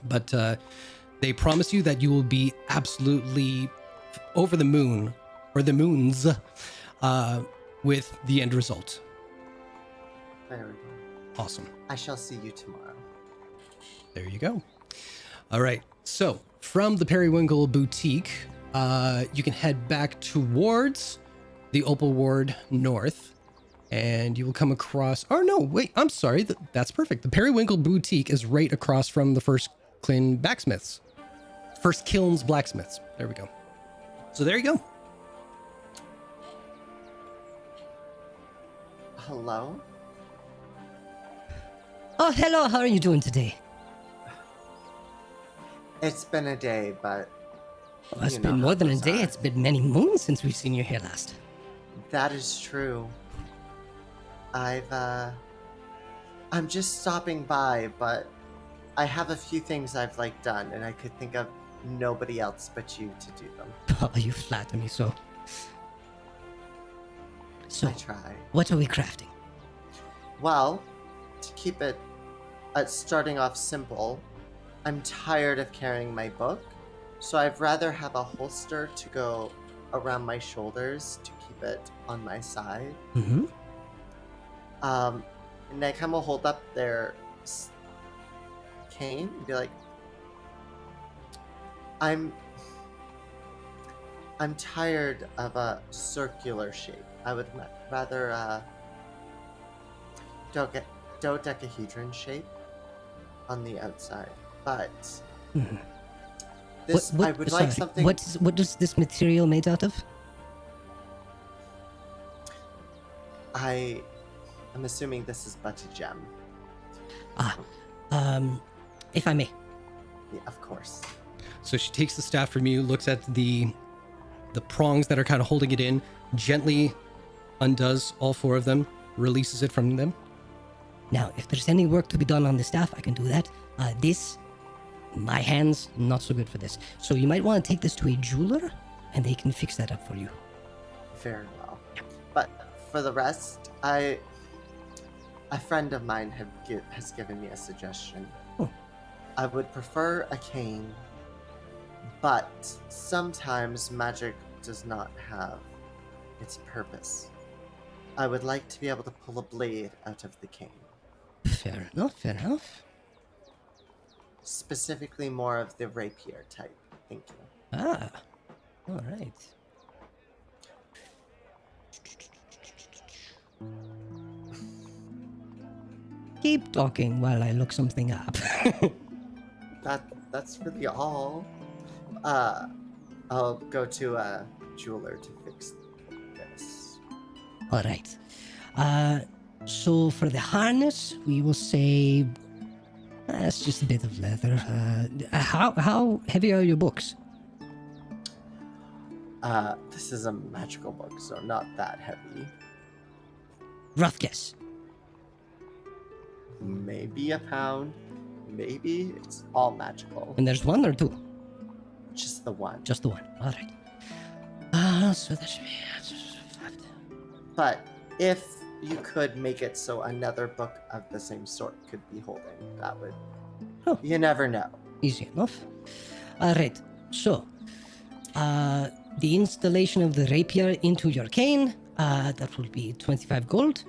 But they promise you that you will be absolutely over the moon, or the moons, with the end result. There we go. Awesome. I shall see you tomorrow. There you go. All right. So from the Periwinkle Boutique, you can head back towards the Opal Ward North, and you will come across. Oh no, wait. I'm sorry. That's perfect. The Periwinkle Boutique is right across from the First Kilns Blacksmiths. There we go. So there you go. Hello? Oh, hello. How are you doing today? It's been a day, but Oh, it's You been know more how than a those day. are. It's been many moons since we've seen you here last. that is true. I'm just stopping by, but I have a few things I've done, and I could think of nobody else but you to do them. Oh, you flatter me so. So, I try. what are we crafting? Well, to keep it starting off simple, I'm tired of carrying my book, so I'd rather have a holster to go around my shoulders to keep it on my side. Mm-hmm. And Negham will hold up their cane and be like, I'm tired of a circular shape. I would rather dodecahedron shape on the outside. But Mhm. this I would like something. What is this material made out of? I'm assuming this is but a gem. If I may. Yeah, of course. So she takes the staff from you, looks at the prongs that are kind of holding it in, gently undoes all four of them, releases it from them. Now, if there's any work to be done on the staff, I can do that. My hands, not so good for this. So you might want to take this to a jeweler, and they can fix that up for you. Very well. But for the rest, a friend of mine has given me a suggestion. Oh. I would prefer a cane, but sometimes magic does not have its purpose. I would like to be able to pull a blade out of the cane. Fair enough, fair enough. Specifically more of the rapier type. Thank you. Ah, all right. Keep talking while I look something up. That's really all. I'll go to a jeweler to fix this. All right. So for the harness, we will say that's just a bit of leather. How heavy are your books? This is a magical book, so not that heavy. Rough guess. Maybe a pound. Maybe it's all magical. And there's one or two? Just the one. Just the one. All right. So that should be. But if you could make it so another book of the same sort could be holding, that would. Oh. You never know. Easy enough. All right. So, the installation of the rapier into your cane, that will be 25 gold.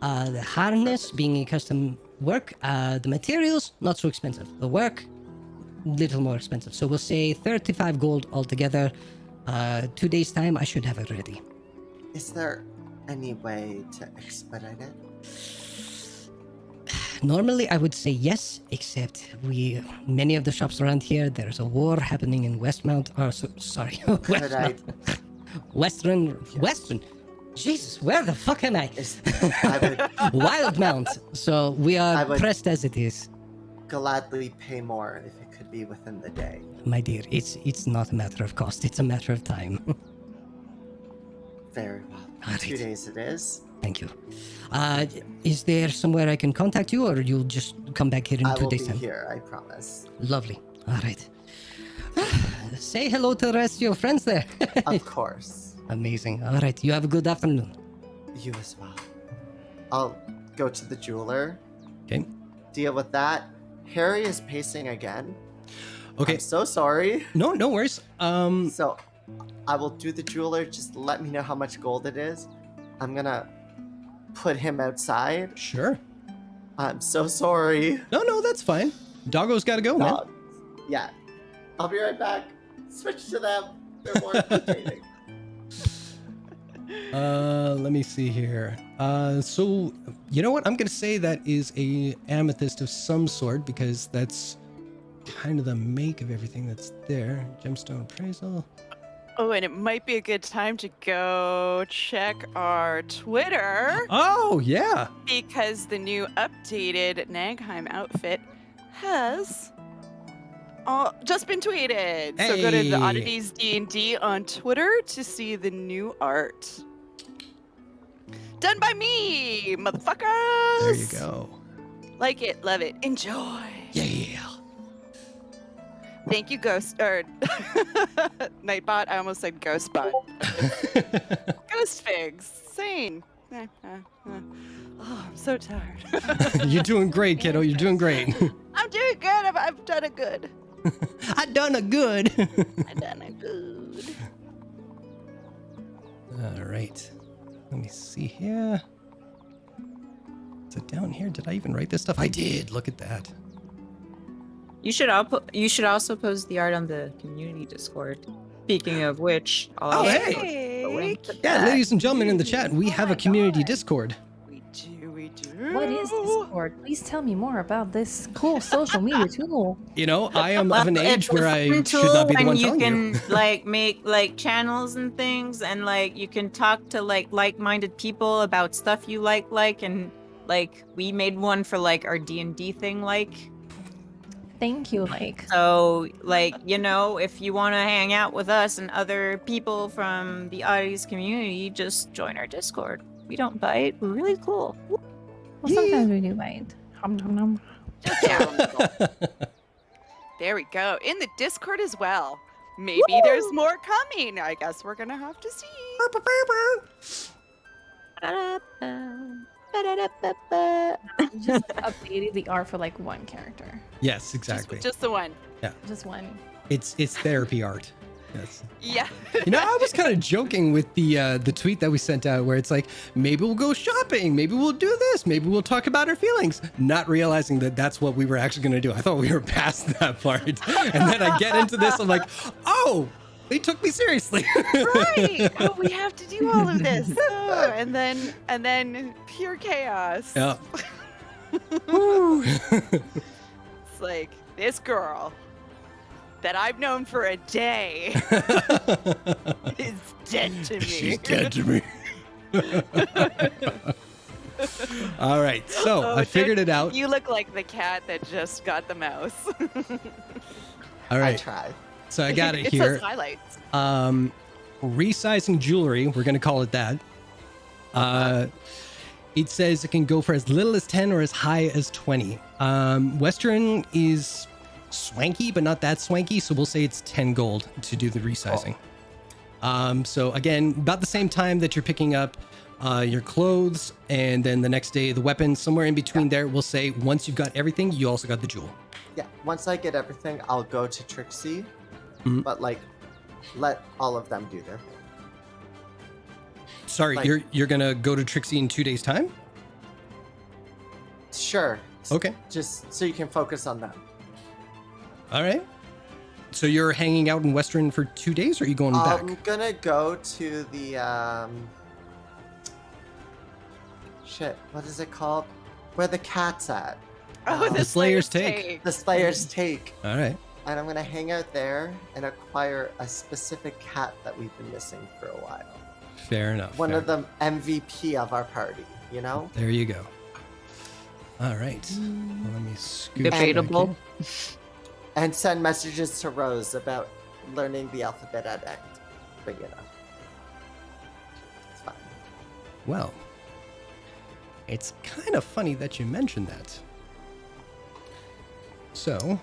The harness being a custom work, the materials, not so expensive. The work, little more expensive. So we'll say 35 gold altogether. 2 days time, I should have it ready. Is there any way to expedite it? Normally, I would say yes, except many of the shops around here, there's a war happening in Westmount. Western. Jesus, where the fuck am I? Wildmount. So we are pressed as it is. Gladly pay more if it could be within the day. My dear, it's not a matter of cost, it's a matter of time. Very well. All right. 2 days it is. Thank you. Is there somewhere I can contact you, or you'll just come back here in I 2 will days be time? here, I promise. Lovely. All right. Say hello to the rest of your friends there. Of course. Amazing. All right. You have a good afternoon. You as well. I'll go to the jeweler. Okay. Deal with that. Harry is pacing again. Okay. I'm so sorry. No worries. So, I will do the jeweler. Just let me know how much gold it is. I'm gonna put him outside. Sure. I'm so sorry. No, that's fine. Doggo's got to go, man. Dogs. Yeah. I'll be right back. Switch to them. They're more entertaining. Let me see here. So you know what? I'm gonna say that is a amethyst of some sort because that's kind of the make of everything that's there. Gemstone appraisal. Oh, and it might be a good time to go check our Twitter Oh yeah. because the new updated Nagheim outfit has just been tweeted. So go to Hey. the Oddities D&D on Twitter to see the new art. Done by me, motherfuckers! There you go. Like it, love it, enjoy. Yeah. Thank you, Ghost or Nightbot. I almost said Ghostbot. Ghost Figs. Sane. Oh, I'm so tired. You're doing great, kiddo. You're doing great. I'm doing good. I've done it good. I done a good. I've done it good. All right. Let me see here. Is it down here? Did I even write this stuff? I did. Look at that. You should also post the art on the community Discord. Speaking of which, Oh, hey. Yeah, ladies and gentlemen in the chat, we have a community Discord. We do. What is Discord? Please tell me more about this cool social media tool. You know, I am of an age It's a where I fun should not be the tool one when you telling can you. like make like channels and things, and like you can talk to like-minded people about stuff you like, and like we made one for like our D&D thing, like. Thank you, like. So, like, you know, if you want to hang out with us and other people from the Oddities community, just join our Discord. We don't bite. We're really cool. Well, sometimes we do bite. Hum, hum, hum. There we go. In the Discord as well. Maybe there's more coming. I guess we're gonna have to see. Just updated the art for like one character. Yes, exactly. Just the one. Just one. It's therapy art. Yes. Yeah. You know, I was kind of joking with the tweet that we sent out where it's like, maybe we'll go shopping, maybe we'll do this, maybe we'll talk about our feelings, not realizing that that's what we were actually going to do. I thought we were past that part. And then I get into this, I'm like, oh, they took me seriously. Right. Oh, we have to do all of this. Oh, and then pure chaos. Yeah. It's like this girl that I've known for a day is dead to me. She's dead to me. All right, so Oh, I figured it out. You look like the cat that just got the mouse. All I right, tried. so I got it It here. says highlights. Resizing jewelry, we're gonna call it that. It says it can go for as little as 10 or as high as 20. Western is swanky, but not that swanky, so we'll say it's 10 gold to do the resizing. So again, about the same time that you're picking up your clothes, and then the next day the weapons, somewhere in between there, we'll say once you've got everything, you also got the jewel. Yeah, once I get everything, I'll go to Trixie, Mhm. but like, let all of them do their thing. Sorry, Like- you're gonna go to Trixie in 2 days' time? Sure. Okay. Just so you can focus on them. All right. So you're hanging out in Western for 2 days, or are you going back? I'm gonna go to the shit. What is it called? Where the cat's at? Oh, The Slayer's Take. The Slayer's Take. All right. And I'm gonna hang out there and acquire a specific cat that we've been missing for a while. Fair enough. One fair of the MVP of our party, you know? There you go. All right. Well, let me scoot Debatable. back And send messages to Rose about learning the alphabet at Act. But you know. It's fine. here. Well, it's kind of funny that you mentioned that. So,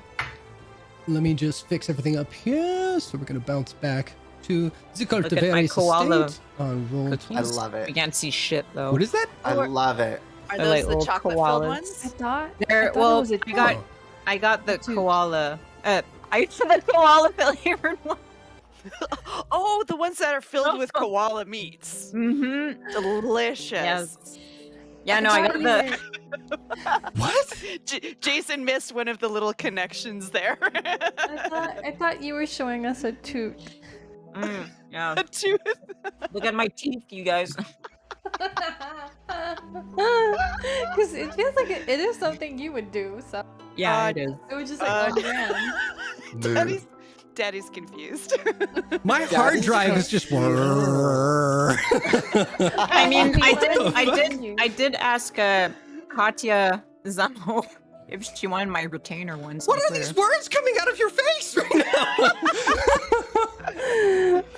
let me just fix everything up here. So we're going to bounce back to the at my cultivator's koala estate on roll cookies. 20. I love I it. can't see shit though. What is that? I love it. Are They're those like the little chocolate filled koalas. I ones? thought. There, I thought well, it was a I got the Two. koala. I said the koala flavored one. Oh, the ones that are filled with koala meats. Mm-hmm. Delicious. Yes. Yeah, no, I got the. What? Jason missed one of the little connections there. I thought you were showing us a toot. Yeah. A tooth. Look at my teeth, you guys. Because it feels like it is something you would do. So Yeah, Uh, it is. it was just like on brand. Daddy's confused. My hard drive is just. I mean, Thank you. I did ask Katya Zamo if she wanted my retainer ones. What are these words coming out of your face right now?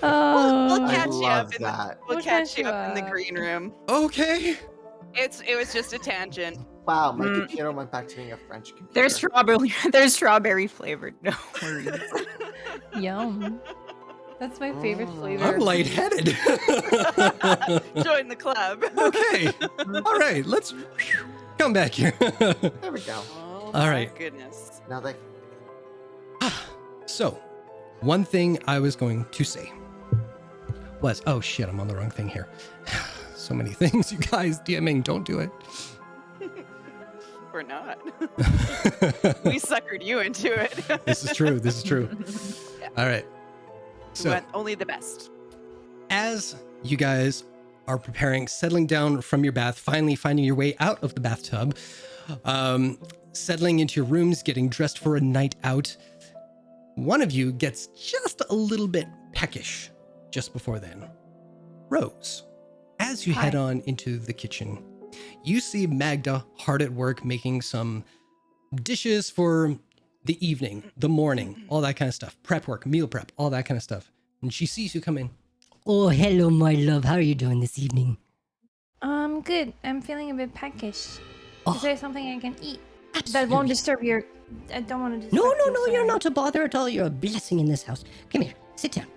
We'll Oh, catch you love up in that. We'll We'll catch catch you you up in the up. green room. Okay. It was just a tangent. Wow, my Mm. computer went back to being a French computer. There's strawberry flavored. No worries. yum. That's my favorite Mm. flavor. I'm lightheaded. Join the club. Okay. All right. Let's come back here. There we go. Oh, All my right. goodness. Now they So, one thing I was going to say was, oh shit, I'm on the wrong thing here. So many things, you guys. DMing, don't do it. We're not. We suckered you into it. This is true. This is true. All right. We So, went only the best. as you guys are preparing, settling down from your bath, finally finding your way out of the bathtub, settling into your rooms, getting dressed for a night out, one of you gets just a little bit peckish just before then. Rose, as you head Hi. on into the kitchen, you see Magda hard at work making some dishes for the evening, the morning, all that kind of stuff. Prep work, meal prep, all that kind of stuff. And she sees you come in. Oh, hello, my love. How are you doing this evening? Good. I'm feeling a bit peckish. Oh. Is there something I can eat that Absolutely. won't disturb your? I don't want to disturb. No, no, you, no, you're sorry. not a bother at all. You're a blessing in this house. Come here. Sit down.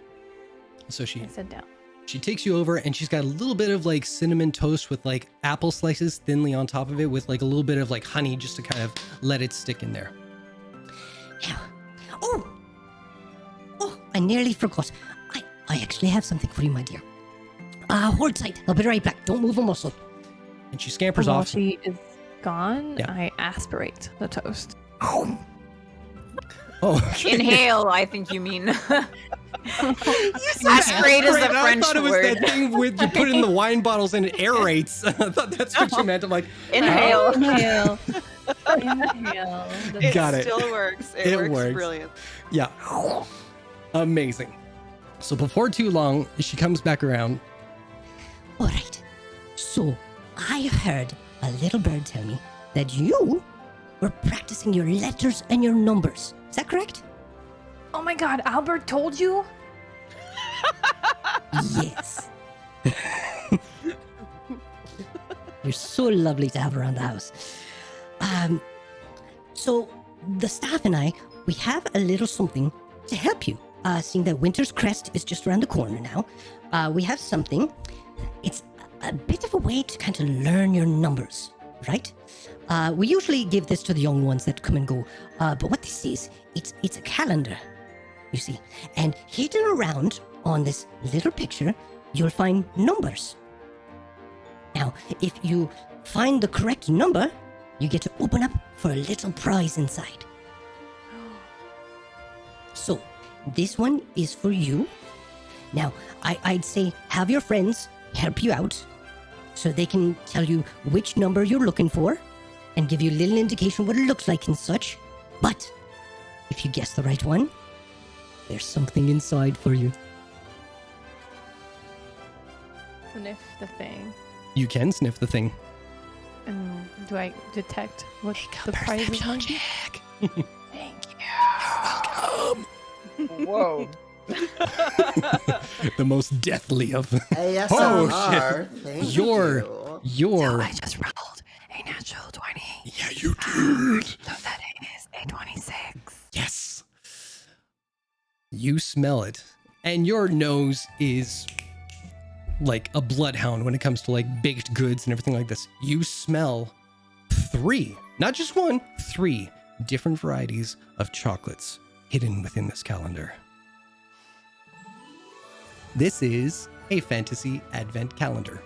So she I sit down. She takes you over and she's got a little bit of like cinnamon toast with like apple slices thinly on top of it with like a little bit of like honey just to kind of let it stick in there. Now. Oh! Oh, I nearly forgot. I actually have something for you, my dear. Hold tight. I'll be right back. Don't move a muscle. And she scampers While off. she is gone, Yeah. I aspirate the toast. Oh, okay. Inhale, I think you mean. Aspirate Aspirate is a I French thought it was word. that thing with you put it in the wine bottles and it aerates. I thought that's what you meant. I'm like, Inhale. Inhale. Inhale. It Got it. still works. It It, works. brilliant. yeah. Amazing. So before too long, she comes back around. All right. So, I heard a little bird tell me that you were practicing your letters and your numbers. Is that correct? Oh my god, Albert told you? Yes. You're so lovely to have around the house. So the staff and I, we have a little something to help you. Seeing that Winter's Crest is just around the corner now, we have something. It's a bit of a way to kind of learn your numbers, right? We usually give this to the young ones that come and go, but what this is, it's a calendar, you see. And hidden around on this little picture, you'll find numbers. Now, if you find the correct number, you get to open up for a little prize inside. So, this one is for you. Now, I'd say have your friends help you out so they can tell you which number you're looking for and give you a little indication what it looks like and such. But if you guess the right one, there's something inside for you. Sniff the thing. You can sniff the thing. And do I detect what the prize is? check. Thank you. Welcome. Whoa. The most deathly of. ASMR. Oh, Thank Your. you. I just rolled a natural 20. Yeah, you did. So that is a 26. Yes. You smell it, and your nose is like a bloodhound when it comes to like baked goods and everything like this. You smell 3, not just 1, 3 different varieties of chocolates hidden within this calendar. This is a fantasy advent calendar.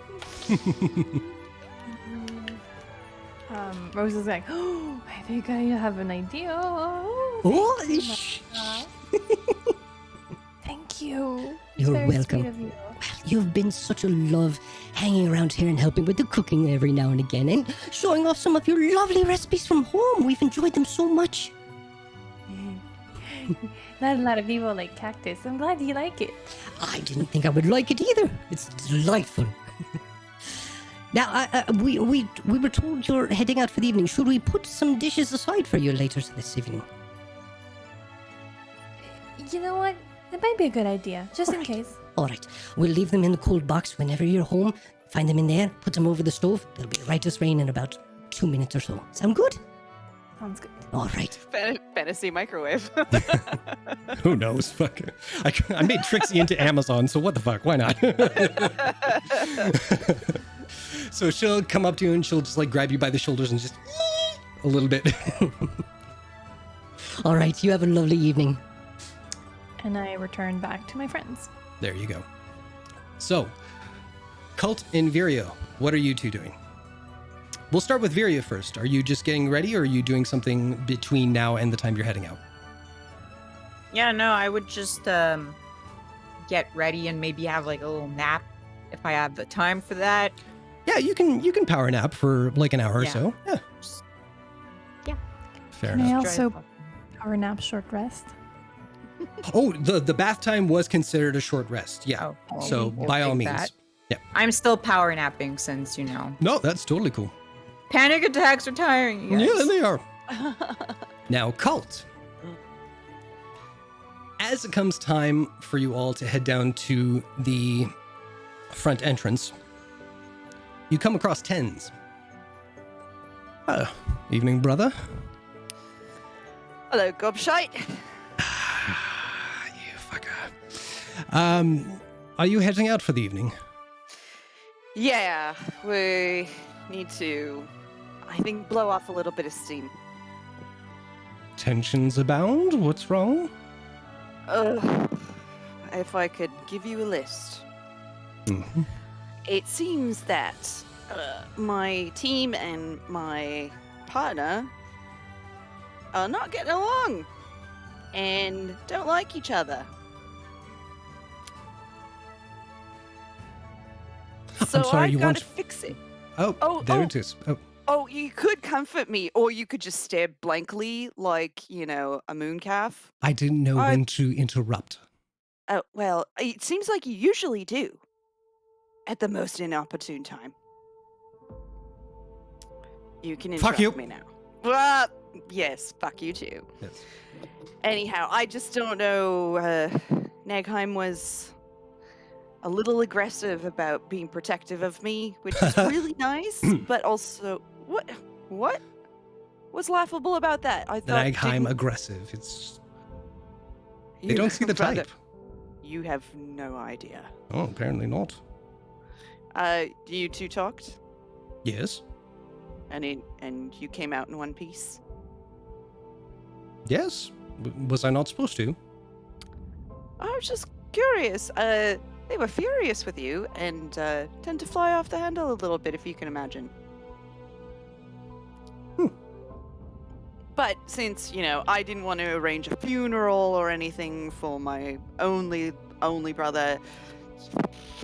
Rose is like, oh, I think I have an idea. Oh, shh. Thank you. You're Very welcome. sweet of you. You've been such a love hanging around here and helping with the cooking every now and again and showing off some of your lovely recipes from home. We've enjoyed them so much. Not a lot of people like cactus. I'm glad you like it. I didn't think I would like it either. It's delightful. Now, we were told you're heading out for the evening. Should we put some dishes aside for you later this evening? You know what? That might be a good idea, just in case. All right. We'll leave them in the cold box whenever you're home. Find them in there, put them over the stove. They'll be right as rain in about 2 minutes or so. Sound good? Sounds good. All right. Fantasy microwave. Who knows? Fuck. I made Trixie into Amazon, so what the fuck? Why not? So she'll come up to you and she'll just like grab you by the shoulders and just a little bit. All right. You have a lovely evening. And I return back to my friends. There you go. So, Cult and Virio, what are you two doing? We'll start with Viria first. Are you just getting ready, or are you doing something between now and the time you're heading out? Yeah, no, I would just get ready and maybe have like a little nap if I have the time for that. Yeah, you can power nap for like an hour or Yeah. so. Yeah. Just- Fair Can enough. I also power nap short rest? Oh, the bath time was considered a short rest. Yeah. Oh, well, So we'll by all take means. that. Yeah. I'm still power napping since, No, that's totally cool. panic attacks are tiring. You Yeah, guys. they are. Now, Cult. As it comes time for you all to head down to the front entrance, you come across Tens. Evening, brother. Hello, gobshite. You fucker. Are you heading out for the evening? Yeah, we need to, I think, blow off a little bit of steam. Tensions abound? What's wrong? If I could give you a list. Mhm. It seems that my team and my partner are not getting along and don't like each other. So sorry, I you gotta want- fix it. Oh, there it is. Oh, Oh, you could comfort me, or you could just stare blankly like, a mooncalf. I didn't know I- when to interrupt. Well, it seems like you usually do. At the most inopportune time. You can Fuck interrupt you. me now. Well, yes, fuck you too. Yes. Anyhow, I just don't know. Nagheim was a little aggressive about being protective of me, which is really nice, but also what? What's laughable about that? I The thought Nagheim aggressive. It's they don't see the brother, type. You have no idea. Oh, apparently not. You two talked, Yes. and you came out in one piece. Yes. Was I not supposed to? I was just curious. They were furious with you and tend to fly off the handle a little bit, if you can imagine. But since, I didn't want to arrange a funeral or anything for my only brother.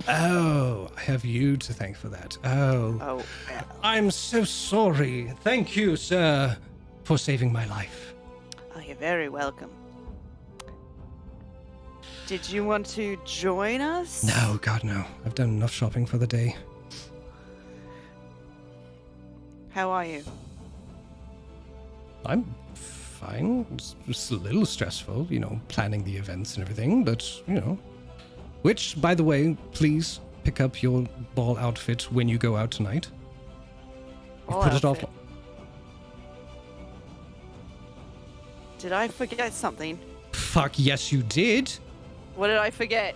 Oh, I have you to thank for that. Oh. Oh, yeah. I'm so sorry. Thank you, sir, for saving my life. Oh, you're very welcome. Did you want to join us? No, God, no. I've done enough shopping for the day. How are you? I'm fine. It's just a little stressful, planning the events and everything, but, Which, by the way, please pick up your ball outfit when you go out tonight. Ball Put it off. outfit. Did I forget something? Fuck, yes, you did. What did I forget?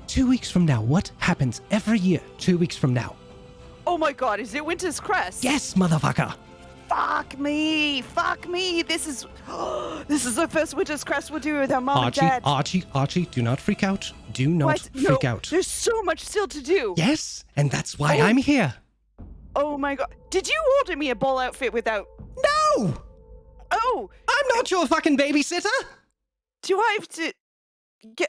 2 weeks from now, what happens every year 2 weeks from now? Oh my god, is it Winter's Crest? Yes, motherfucker. Fuck me! This is the first Winter's Crest we'll do with our mom and dad. Archie, do not freak out. Do not What? freak No, out. There's so much still to do. Yes, and that's why Oh. I'm here. Oh my god. Did you order me a ball outfit without... No! Oh! I'm not your fucking babysitter! Do I have to...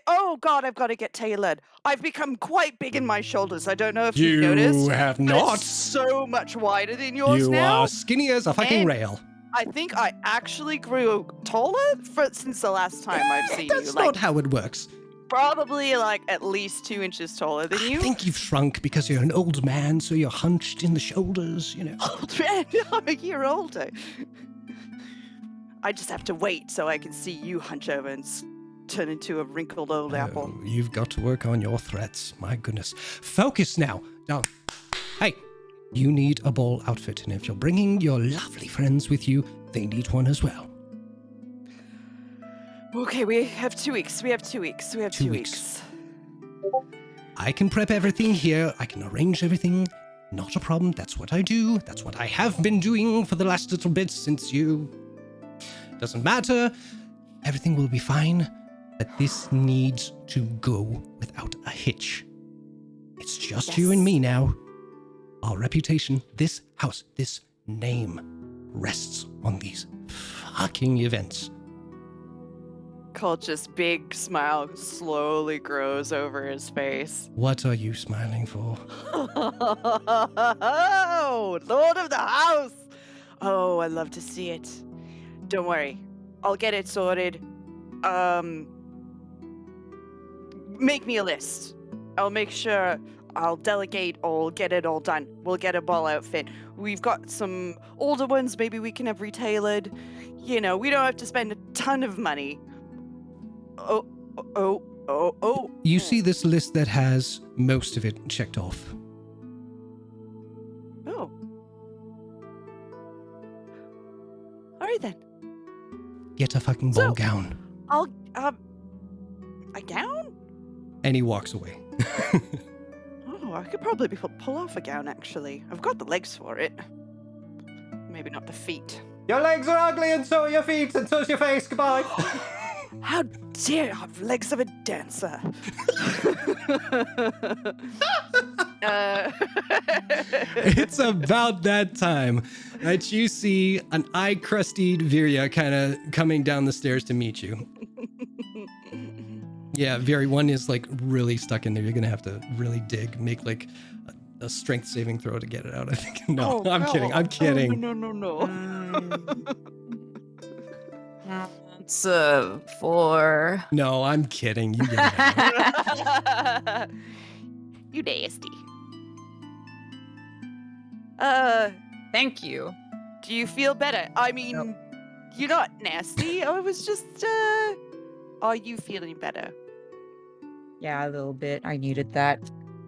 Oh god, I've got to get tailored. I've become quite big in my shoulders. I don't know if you've noticed. You have but not. It's so much wider than yours You now. are skinny as a fucking And rail. I think I actually grew taller since the last time I've seen you. That's not how it works. Probably at least 2 inches taller than you. I think you've shrunk because you're an old man, so you're hunched in the shoulders, Old man, I'm a year older. I just have to wait so I can see you hunch over and turn into a wrinkled old apple. Oh, you've got to work on your threats. My goodness. Focus now. Down. Hey, you need a ball outfit, and if you're bringing your lovely friends with you, they need one as well. Okay, we have 2 weeks. We have 2 weeks. We have 2 weeks. I can prep everything here. I can arrange everything. Not a problem. That's what I do. That's what I have been doing for the last little bit since you... Doesn't matter. Everything will be fine. But this needs to go without a hitch. It's just you and me now. Our reputation, this house, this name rests on these fucking events. Cult's big smile slowly grows over his face. What are you smiling for? Oh, Lord of the House! Oh, I love to see it. Don't worry. I'll get it sorted. Make me a list. I'll make sure I'll delegate or get it all done. We'll get a ball outfit. We've got some older ones maybe we can have retailored. We don't have to spend a ton of money. Oh. You see this list that has most of it checked off. Oh. All right then. Get a fucking ball So- gown. I'll a gown? And he walks away. Oh, I could probably pull off a gown actually. I've got the legs for it. Maybe not the feet. Your legs are ugly and so are your feet and so's your face. Goodbye. How dare you have legs of a dancer? It's about that time that you see an eye-crusted Virya kind of coming down the stairs to meet you. Yeah, Viri, one is really stuck in there. You're gonna have to really make a strength saving throw to get it out, I think. No, Oh, I'm no. kidding. I'm kidding. No. It's 4. No, I'm kidding. You get it out. You nasty. Thank you. Do you feel better? I mean, Nope. you're not nasty. I was just, are you feeling better? Yeah, a little bit. I needed that.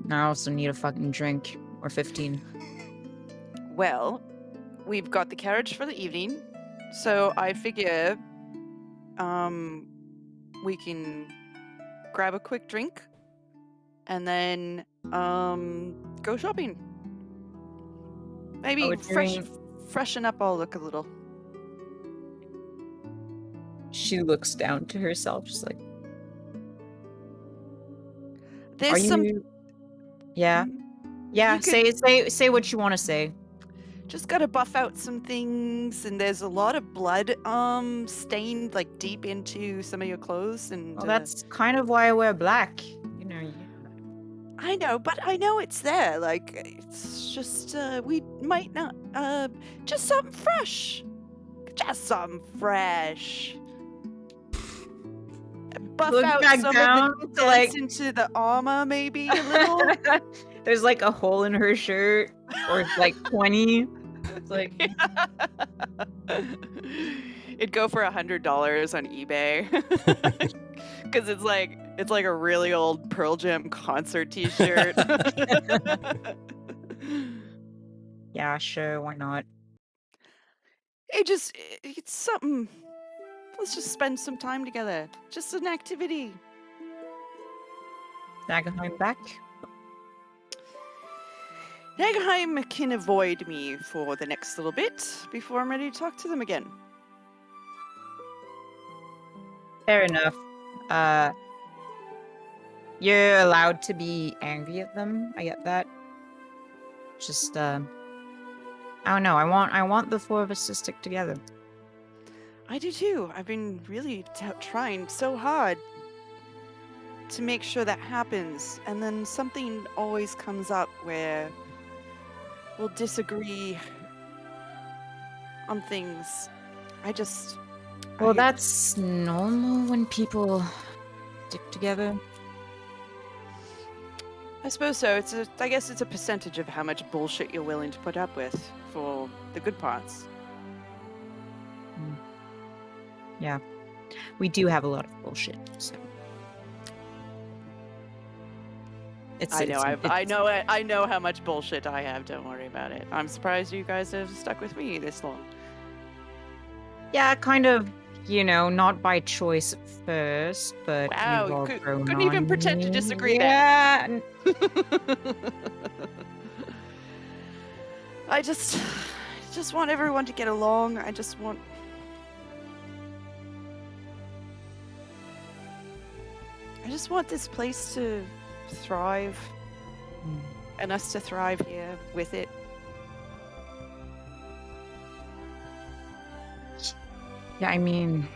I also need a fucking drink. Or 15. Well, we've got the carriage for the evening, so I figure, we can grab a quick drink and then, go shopping. Maybe Oh, during- freshen up our look a little. She looks down to herself, just like, There's are some. you... Yeah. Yeah, You could- say what you want to say. Just gotta buff out some things, and there's a lot of blood stained like deep into some of your clothes, and Well, that's kind of why I wear black. You know, I know, but I know it's there. Like, it's just we might not just something fresh. Just something fresh. Buff Look out back some down of the to, like- dents into the armor maybe a little. There's like a hole in her shirt, or like 20. It's like, It'd go for $100 on eBay. Because it's like a really old Pearl Jam concert T-shirt. yeah, sure, why not? It's something. Let's just spend some time together. Just an activity. Nagaheim back? Nagheim can avoid me for the next little bit before I'm ready to talk to them again. Fair enough. You're allowed to be angry at them. I get that. Just, I don't know. I want the four of us to stick together. I do too. I've been really trying so hard to make sure that happens, and then something always comes up where we'll disagree on things. Well, that's normal when people stick together. I suppose so. I guess it's a percentage of how much bullshit you're willing to put up with for the good parts. Yeah. We do have a lot of bullshit, so. I know how much bullshit I have. Don't worry about it. I'm surprised you guys have stuck with me this long. Yeah, kind of, not by choice at first, but Wow, you've all you grown couldn't even on pretend to me. disagree yeah. then. I just want everyone to get along. I just want this place to thrive and us to thrive here with it. Yeah, I mean,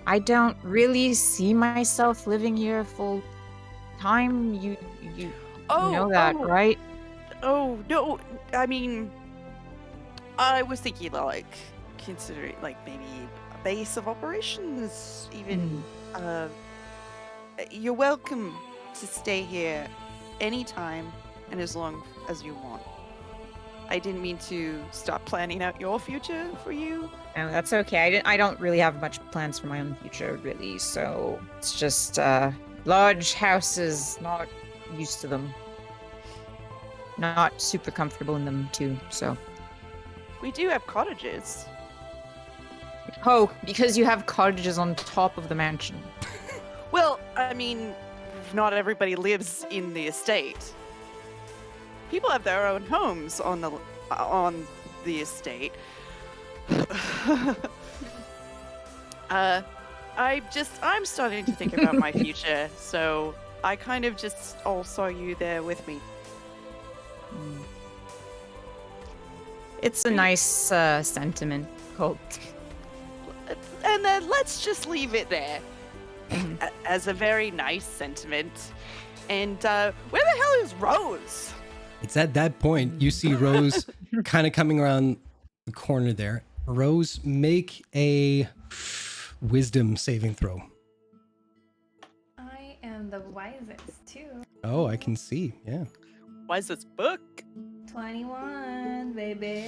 I don't really see myself living here full time. You know that, right? Oh, no. I mean, I was thinking like considering like maybe a base of operations even. You're welcome to stay here anytime and as long as you want. I didn't mean to stop planning out your future for you. No, that's okay. I don't really have much plans for my own future, really. So it's just large houses, not used to them. Not super comfortable in them, too, so. We do have cottages. Oh, because you have cottages on top of the mansion. Well, I mean, not everybody lives in the estate. People have their own homes on the estate. I'm starting to think about my future, so I kind of just all saw you there with me. It's a nice sentiment, Colt. And then let's just leave it there as a very nice sentiment. And where the hell is Rose? It's at that point you see Rose kind of coming around the corner there. Rose, make a wisdom saving throw. I am the wisest too. Oh, I can see. Yeah. Why is this book? 21, baby.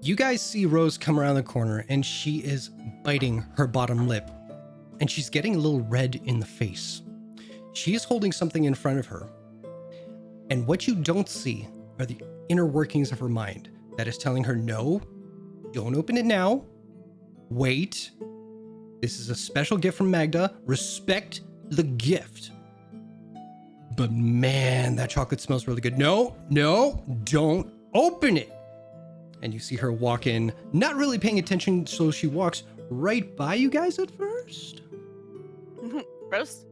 You guys see Rose come around the corner and she is biting her bottom lip and she's getting a little red in the face. She is holding something in front of her. And what you don't see are the inner workings of her mind that is telling her, no, don't open it now. Wait. This is a special gift from Magda. Respect the gift. But man, that chocolate smells really good. No, don't open it. And you see her walk in, not really paying attention, so she walks right by you guys at first. Rose?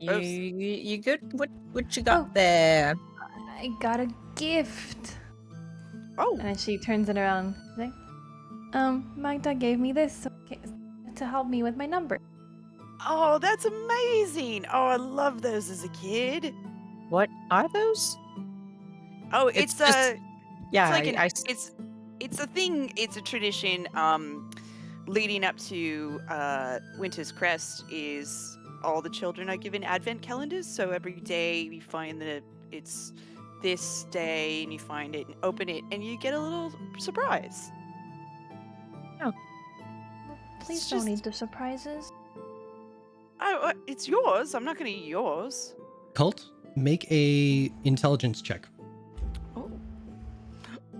You good? What you got there? I got a gift. Oh, And she turns it around. Like, Magda gave me this to help me with my number. oh, that's amazing. Oh, I love those as a kid. What are those? Oh, It's it's just- a Yeah, it's like it's a thing. It's a tradition. Leading up to Winter's Crest is all the children are given advent calendars. So every day we find that it's this day, and you find it and open it, and you get a little surprise. Please It's don't just- need the surprises. Oh, it's yours. I'm not going to eat yours. Cult, make a intelligence check.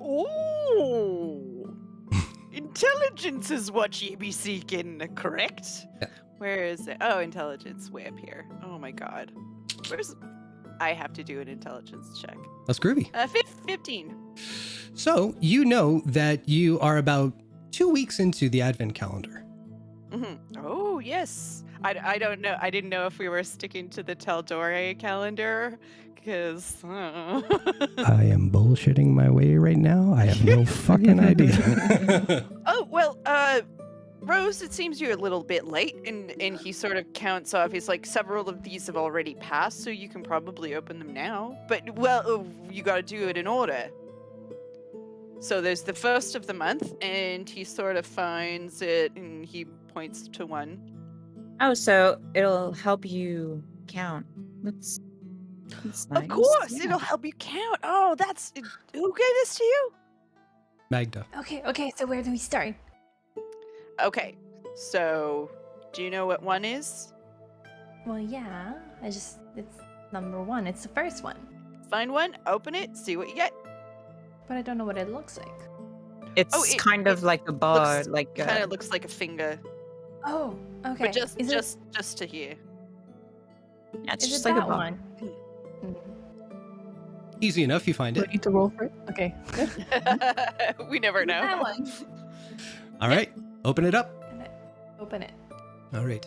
Oh, intelligence is what ye be seeking, correct? Yeah. Where is it? Oh, intelligence, way up here. Oh my god. Where's? I have to do an intelligence check. That's groovy. 15. So you know that you are about 2 weeks into the advent calendar. Oh yes. I don't know. I didn't know if we were sticking to the TAl'DOREI calendar, because. I am bullshitting my way right now. I have no fucking idea. Oh, well, Rose, it seems you're a little bit late, and he sort of counts off. He's like, several of these have already passed, so you can probably open them now. But, well, you gotta do it in order. So there's the first of the month, and he sort of finds it, and he points to one. Oh, so it'll help you count. That's nice. Of course, Yeah. it'll help you count. Oh, who gave this to you? Magda. Okay, so where do we start? Okay, so do you know what one is? Well, yeah, it's number 1. It's the first one. Find one, open it, see what you get. But I don't know what it looks like. It's Oh, it- kind of it like a bar, looks like Kind of looks like a finger, Oh, okay. but just is just to here. yeah, it's it, is just it like that a bar. one? Easy enough, you find Do I it. need to roll for it? Okay. We never know. That one. All right, open it up. And open it. All right.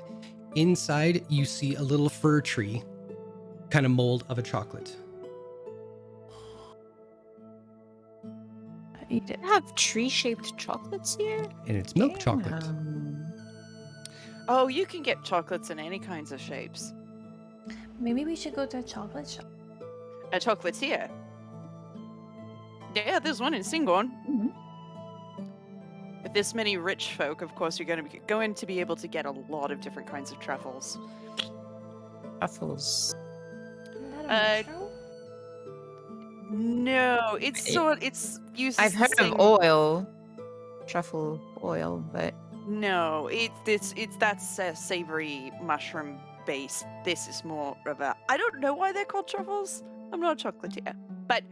Inside, you see a little fir tree, kind of mold of a chocolate. I eat it. They have tree-shaped chocolates here. And it's milk chocolate. Oh, you can get chocolates in any kinds of shapes. Maybe we should go to a chocolate shop. A chocolatier. Yeah, there's one in Singorn. Mhm. With this many rich folk, of course, you're going to be able to get a lot of different kinds of truffles. Truffles. Isn't that a mushroom? No, it's used. I've heard of oil, truffle oil, but No, it's that's a savory mushroom base. This is more of a. I don't know why they're called truffles. I'm not a chocolatier. But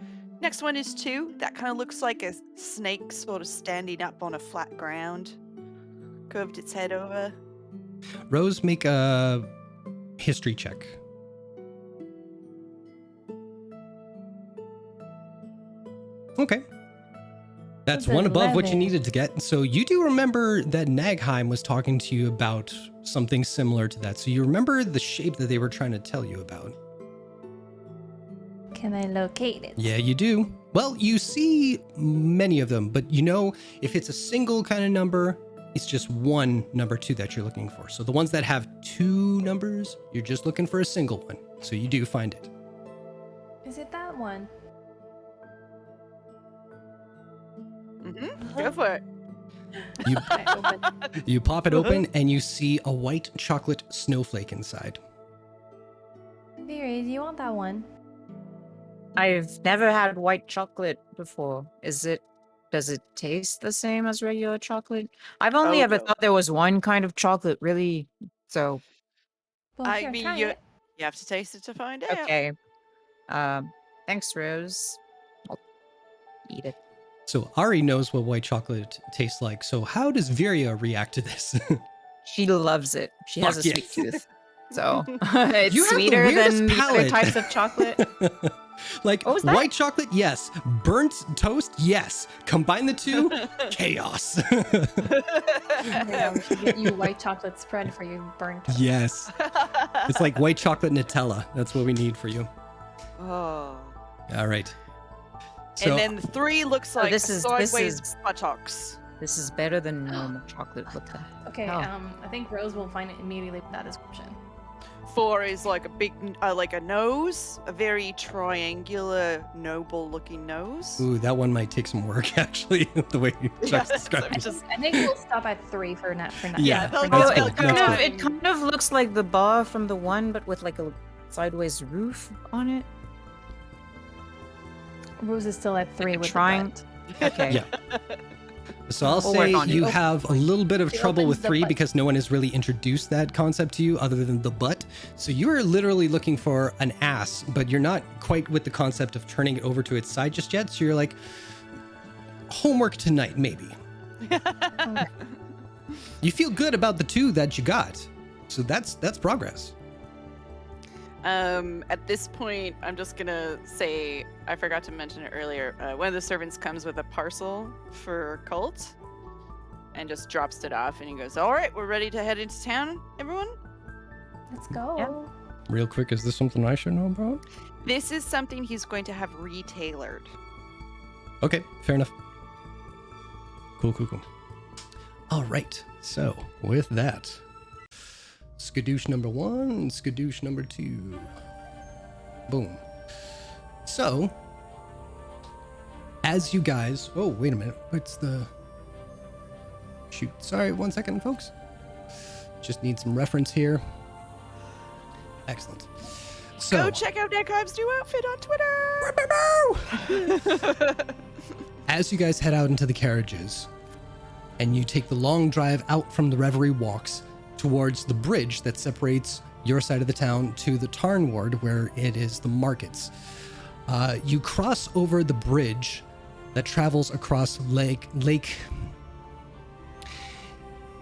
next one is 2. That kind of looks like a snake sort of standing up on a flat ground. Curved its head over. Rose, make a history check. Okay. That's That's one above what you 11. needed to get. So you do remember that Nagheim was talking to you about something similar to that. So you remember the shape that they were trying to tell you about. Can I locate it? Yeah, you do. Well, you see many of them, but you know if it's a single kind of number, it's just one number 2 that you're looking for. So the ones that have 2 numbers, you're just looking for a single one. So you do find it. Is it that one? Go for it. You I open. you pop it open and you see a white chocolate snowflake inside. Theory, do you want that one? I've never had white chocolate before. Does it taste the same as regular chocolate? I've only Oh, ever no. thought there was one kind of chocolate, really. So, Well, I here, mean, try you it. have to taste it to find out. okay. Thanks, Rose. I'll eat it. So Ari knows what white chocolate tastes like. So how does Viria react to this? She loves it. She has Fuck a yes. sweet tooth. So it's You have the sweeter weirdest than the other palate. types of chocolate. Like What was that? white chocolate, yes. Burnt toast, yes. Combine the two, chaos. Yeah, we should get you white chocolate spread for your burnt toast. Yes. It's like white chocolate Nutella. That's what we need for you. Oh. All right. So, And then 3 looks like this is- sideways buttocks. This is better than normal chocolate. What the? Okay, Oh. I think Rose will find it immediately with that description. 4 is like a big, like a nose, a very triangular, noble-looking nose. ooh, that one might take some work, actually, the way Chuck's Yeah, describing it. just- I think we'll stop at 3 for now. Yeah, for that's Oh, now. good, it kind, that's of, good. it kind of looks like the bar from the one, but with like a sideways roof on it. Rose is still at 3 with Trying- the butt. Okay. Yeah. So I'll We'll work say on it. you have a little bit of She trouble with opens the 3 butt. because no one has really introduced that concept to you other than the butt. So you're literally looking for an ass, but you're not quite with the concept of turning it over to its side just yet. So you're like, homework tonight, maybe. You feel good about the 2 that you got. So that's progress. At this point, I'm just gonna say, I forgot to mention it earlier. One of the servants comes with a parcel for Colt and just drops it off, and he goes, "All right, we're ready to head into town, everyone." Let's go. Yeah. Real quick, is this something I should know about? This is something he's going to have retailored. Okay, fair enough. Cool. All right, so with that, skadoosh number 1 and skadoosh number 2. Boom. So, as you guys... Oh, wait a minute. What's the... Shoot. Sorry, 1 second, folks. Just need some reference here. Excellent. So, Go check out Neckhive's new outfit on Twitter! as you guys head out into the carriages, and you take the long drive out from the Reverie Walks towards the bridge that separates your side of the town to the Tarn Ward, where it is the markets. You cross over the bridge that travels across Lake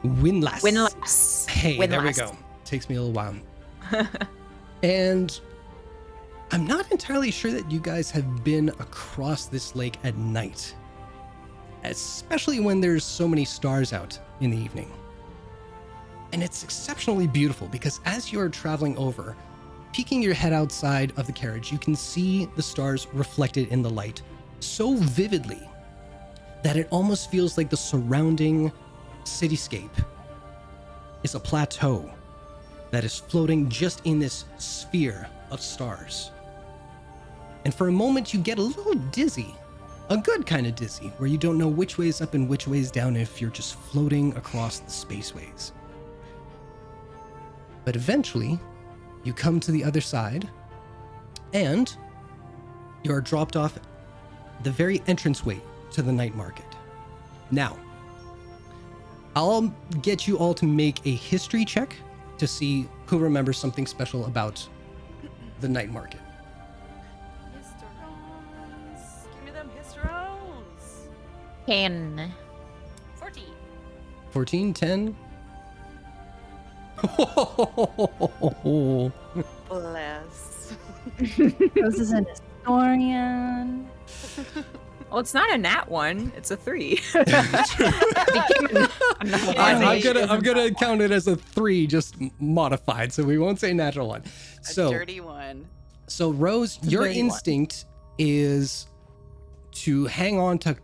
Windlass. Windlass. Hey, there we Windlass. go. Takes me a little while. And I'm not entirely sure that you guys have been across this lake at night, especially when there's so many stars out in the evening. And it's exceptionally beautiful because as you're traveling over, peeking your head outside of the carriage, you can see the stars reflected in the light so vividly that it almost feels like the surrounding cityscape is a plateau that is floating just in this sphere of stars. And for a moment, you get a little dizzy, a good kind of dizzy, where you don't know which way is up and which way is down if you're just floating across the spaceways. But eventually, you come to the other side, and you are dropped off the very entranceway to the night market. Now, I'll get you all to make a history check to see who remembers something special about the night market. Histerons! Give me them histerons! 10. 14. 14, 10. Bless. Rose is an historian. Well, it's not a nat 1. It's a 3. I'm gonna count it as a 3, just modified, so we won't say natural 1. A So, dirty one. so Rose, a your dirty one. instinct is to hang on to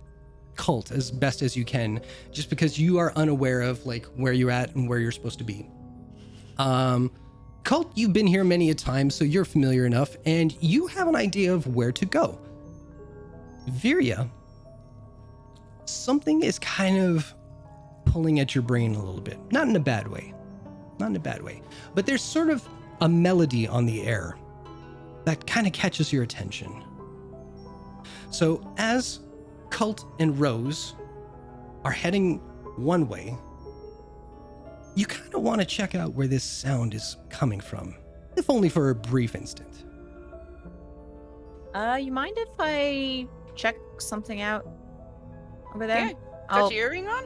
Cult as best as you can, just because you are unaware of like where you're at and where you're supposed to be. Cult, you've been here many a time, so you're familiar enough, and you have an idea of where to go. Viria, something is kind of pulling at your brain a little bit. Not in a bad way. Not in a bad way. But there's sort of a melody on the air that kind of catches your attention. So as Cult and Rose are heading one way, you kind of want to check out where this sound is coming from, if only for a brief instant. You mind if I check something out over there? Yeah. Got your earring on?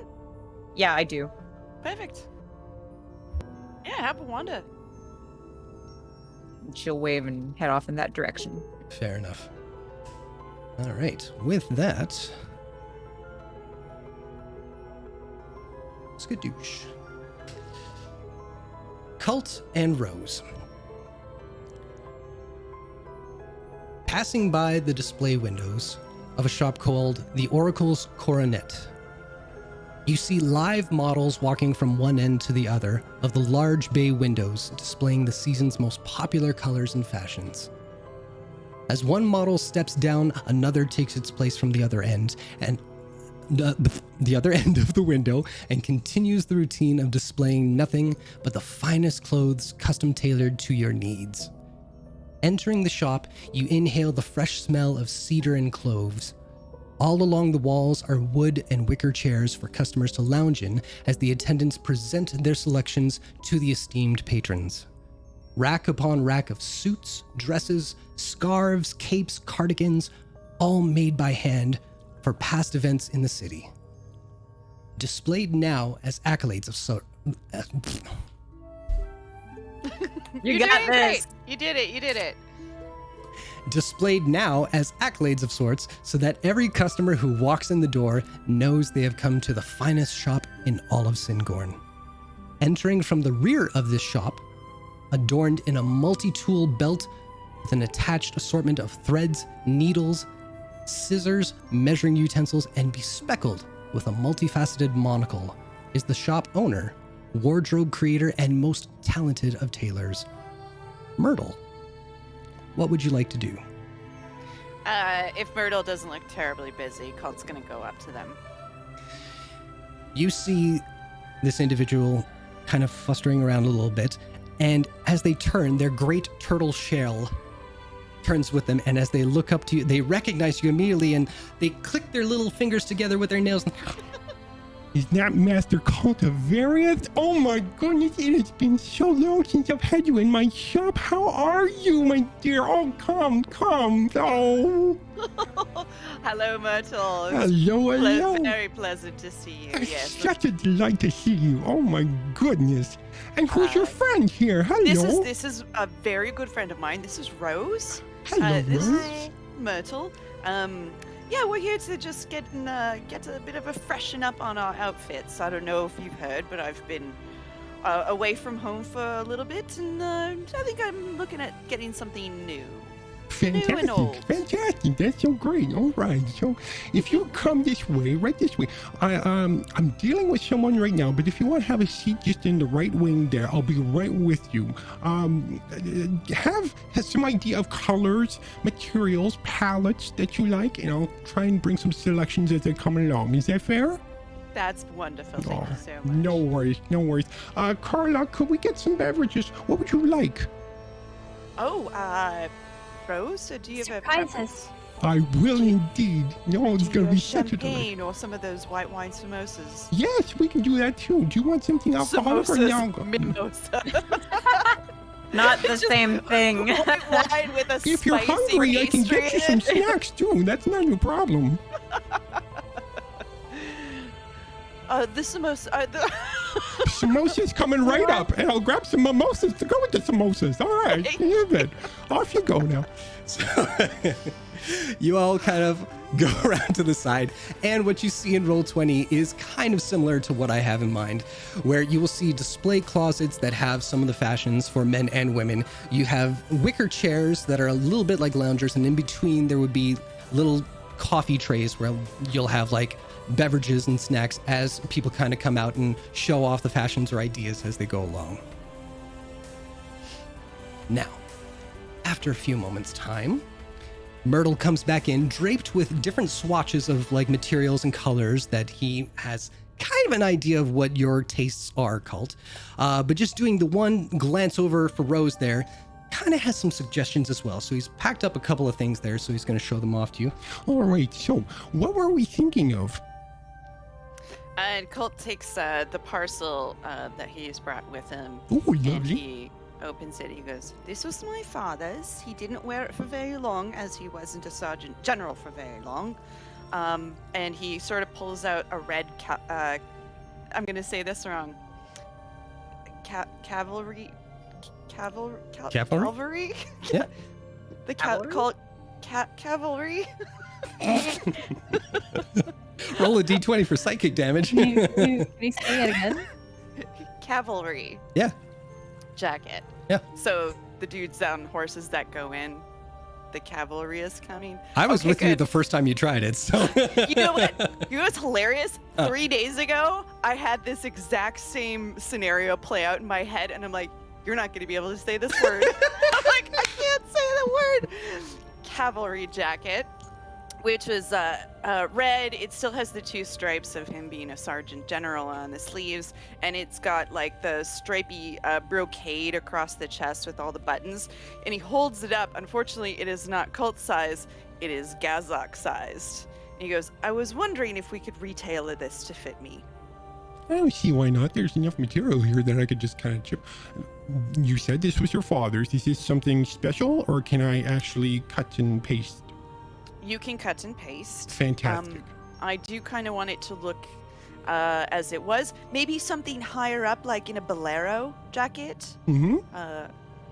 Yeah, I do. Perfect. Yeah, have a wander. She'll wave and head off in that direction. Fair enough. All right, with that, skadoosh. Cult and Rose. Passing by the display windows of a shop called the Oracle's Coronet, you see live models walking from one end to the other of the large bay windows displaying the season's most popular colors and fashions. As one model steps down, another takes its place from the other end, and the other end of the window, and continues the routine of displaying nothing but the finest clothes custom tailored to your needs. Entering the shop, you inhale the fresh smell of cedar and cloves. All along the walls are wood and wicker chairs for customers to lounge in as the attendants present their selections to the esteemed patrons. Rack upon rack of suits, dresses, scarves, capes, cardigans, all made by hand for past events in the city. Displayed now as accolades of You You're got doing this. great. You did it. You did it. Displayed now as accolades of sorts so that every customer who walks in the door knows they have come to the finest shop in all of Singorn. Entering from the rear of this shop, adorned in a multi-tool belt with an attached assortment of threads, needles, scissors, measuring utensils, and bespeckled with a multifaceted monocle, is the shop owner, wardrobe creator, and most talented of tailors, Myrtle. What would you like to do? If Myrtle doesn't look terribly busy, Cult's gonna go up to them. You see this individual kind of flustering around a little bit, and as they turn, their great turtle shell turns with them, and as they look up to you, they recognize you immediately, and they click their little fingers together with their nails. Is that Master Cultivarius? Oh my goodness, it has been so long since I've had you in my shop. How are you, my dear? Oh, come. Oh, Hello, Myrtle. hello. Very pleasant to see you. It's Yes. such a delight to see you. Oh my goodness. And who's your friend here? Hello. This is a very good friend of mine. This is Rose. Hello, This Rose. is Myrtle. Yeah, we're here to just get a bit of a freshen up on our outfits. I don't know if you've heard, but I've been away from home for a little bit, and I think I'm looking at getting something new. and old. Fantastic. That's so great. All right. So if you come this way, right this way, I'm dealing with someone right now, but if you want to have a seat just in the right wing there, I'll be right with you. Have some idea of colors, materials, palettes that you like, and I'll try and bring some selections as they come along. Is that fair? That's wonderful. Thank you so much. No worries. Carla, could we get some beverages? What would you like? Oh, Rose, do you have a Surprises. preference? I will indeed. No, it's Do going you to be have such a delight. champagne or some of those white wine samosas? Yes, we can do that too. Do you want something alcoholic or no? Mimosa. Not the same thing. White wine with a If you're spicy hungry, I can pastry get you in some it. snacks too. That's not a problem. The samosa. Samosas coming right up, and I'll grab some mimosas to go with the samosas. All right, you bet. Off you go now. So you all kind of go around to the side, and what you see in Roll20 is kind of similar to what I have in mind, where you will see display closets that have some of the fashions for men and women. You have wicker chairs that are a little bit like loungers, and in between there would be little coffee trays where you'll have like beverages and snacks as people kind of come out and show off the fashions or ideas as they go along. Now, after a few moments' time, Myrtle comes back in, draped with different swatches of like materials and colors that he has kind of an idea of what your tastes are, Cult. But just doing the one glance over for Rose there, kind of has some suggestions as well. So he's packed up a couple of things there, so he's going to show them off to you. All right, so what were we thinking of? And Colt takes the parcel that he's brought with him. Oh, And lovely. he opens it. He goes, "This was my father's. He didn't wear it for very long, as he wasn't a sergeant general for very long." And he sort of pulls out a red, I'm going to say this wrong. Cavalry? Cavalry? Yeah. The Cavalry? cavalry? Roll a d20 for psychic damage. Can you say it again? Cavalry. Yeah. Jacket. Yeah. So the dudes on horses that go in, the cavalry is coming. I was Okay, with you good. the first time you tried it, so. You know what? You know what's hilarious? 3 days ago, I had this exact same scenario play out in my head, and I'm like, "You're not going to be able to say this word." I'm like, "I can't say the word." Cavalry jacket, which was red. It still has the 2 stripes of him being a sergeant general on the sleeves, and it's got like the stripy brocade across the chest with all the buttons. And he holds it up. Unfortunately, it is not cult size. It is Gazok sized. And he goes, "I was wondering if we could retailor this to fit me." I don't see why not. There's enough material here that I could just kind of chip. You said this was your father's. Is this something special, or can I actually cut and paste? You can cut and paste. Fantastic. I do kind of want it to look as it was. Maybe something higher up, like in a bolero jacket. Mm-hmm.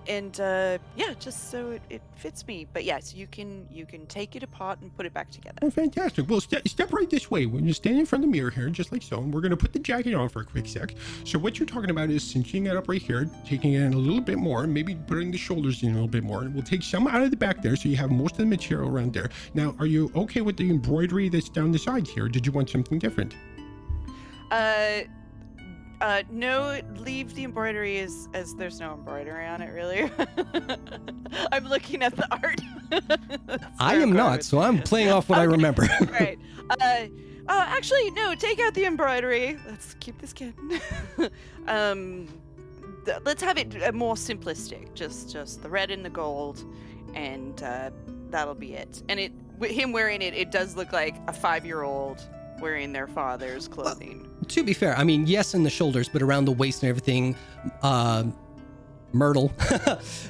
Yeah, just so it fits me. But yes, you can take it apart and put it back together. Oh, fantastic. Well, step right this way. When you stand in front of the mirror here, just like so, and we're going to put the jacket on for a quick sec. So what you're talking about is cinching it up right here, taking it in a little bit more, maybe putting the shoulders in a little bit more. And we'll take some out of the back there, so you have most of the material around there. Now, are you okay with the embroidery that's down the sides here? Did you want something different? No, leave the embroidery as there's no embroidery on it, really. I'm looking at the art. I am not, so I'm playing off what I remember. Right. Actually, no, take out the embroidery. Let's keep this kid. Let's have it more simplistic. Just the red and the gold, and that'll be it. And him wearing it, it does look like a 5-year-old wearing their father's clothing. To be fair, I mean, yes, in the shoulders, but around the waist and everything, Myrtle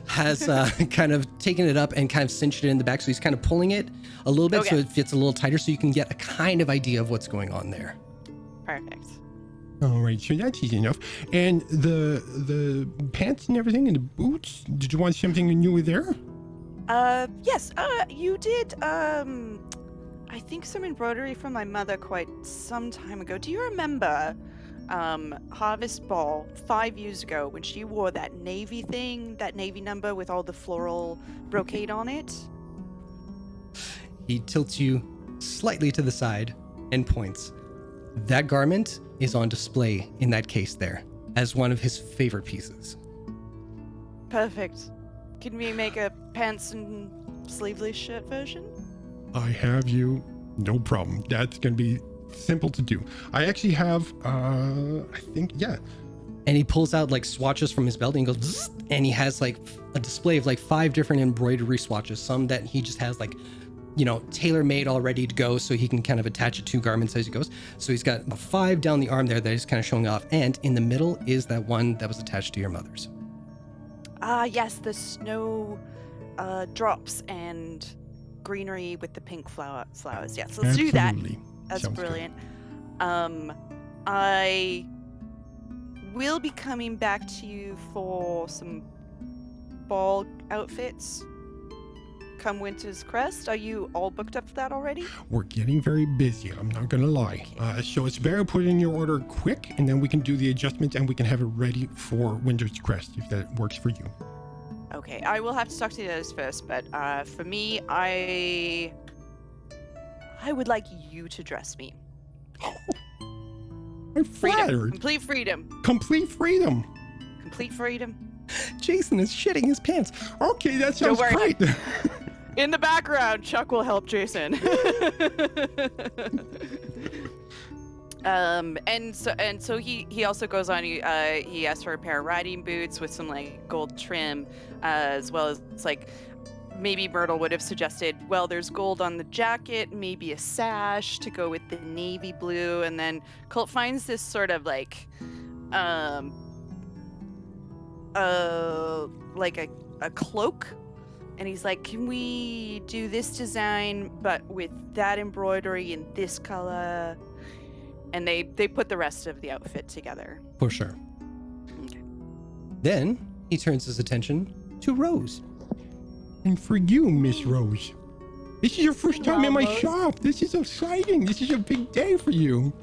has kind of taken it up and kind of cinched it in the back. So he's kind of pulling it a little bit so it fits a little tighter, so you can get a kind of idea of what's going on there. Perfect. All right, so that's easy enough. And the pants and everything and the boots, did you want something new there? Yes, you did, I think some embroidery from my mother quite some time ago. Do you remember Harvest Ball 5 years ago when she wore that navy thing, that navy number with all the floral brocade on it? He tilts you slightly to the side and points. That garment is on display in that case there as one of his favorite pieces. Perfect. Can we make a pants and sleeveless shirt version? I have you. No problem. That's going to be simple to do. I actually have, I think, yeah. And he pulls out like swatches from his belt and he goes, "Zzz," and he has like a display of like 5 different embroidery swatches. Some that he just has like, you know, tailor-made all ready to go so he can kind of attach it to garments as he goes. So he's got 5 down the arm there that he's kind of showing off. And in the middle is that one that was attached to your mother's. Yes, the snow drops and greenery with the pink flowers. Yes, let's do that. Absolutely. That's Sounds good. brilliant. I will be coming back to you for some ball outfits come Winter's Crest. Are you all booked up for that already? We're getting very busy. I'm not going to lie. So it's better put in your order quick, and then we can do the adjustments and we can have it ready for Winter's Crest if that works for you. Okay, I will have to talk to you guys first, but for me, I would like you to dress me. I'm Freedom. flattered. Complete freedom. Complete freedom. Complete freedom. Jason is shitting his pants. Okay, that sounds Don't worry. great. In the And so he also goes on. He asks for a pair of riding boots with some like gold trim, as well as like maybe Myrtle would have suggested. Well, there's gold on the jacket, maybe a sash to go with the navy blue, and then Colt finds this sort of like like a cloak. And he's like, can we do this design, but with that embroidery in this color? And they put the rest of the outfit together. For sure. Okay. Then he turns his attention to Rose. And for you, Miss Rose, this is your first time in my Rose. shop. This is exciting. This is a big day for you.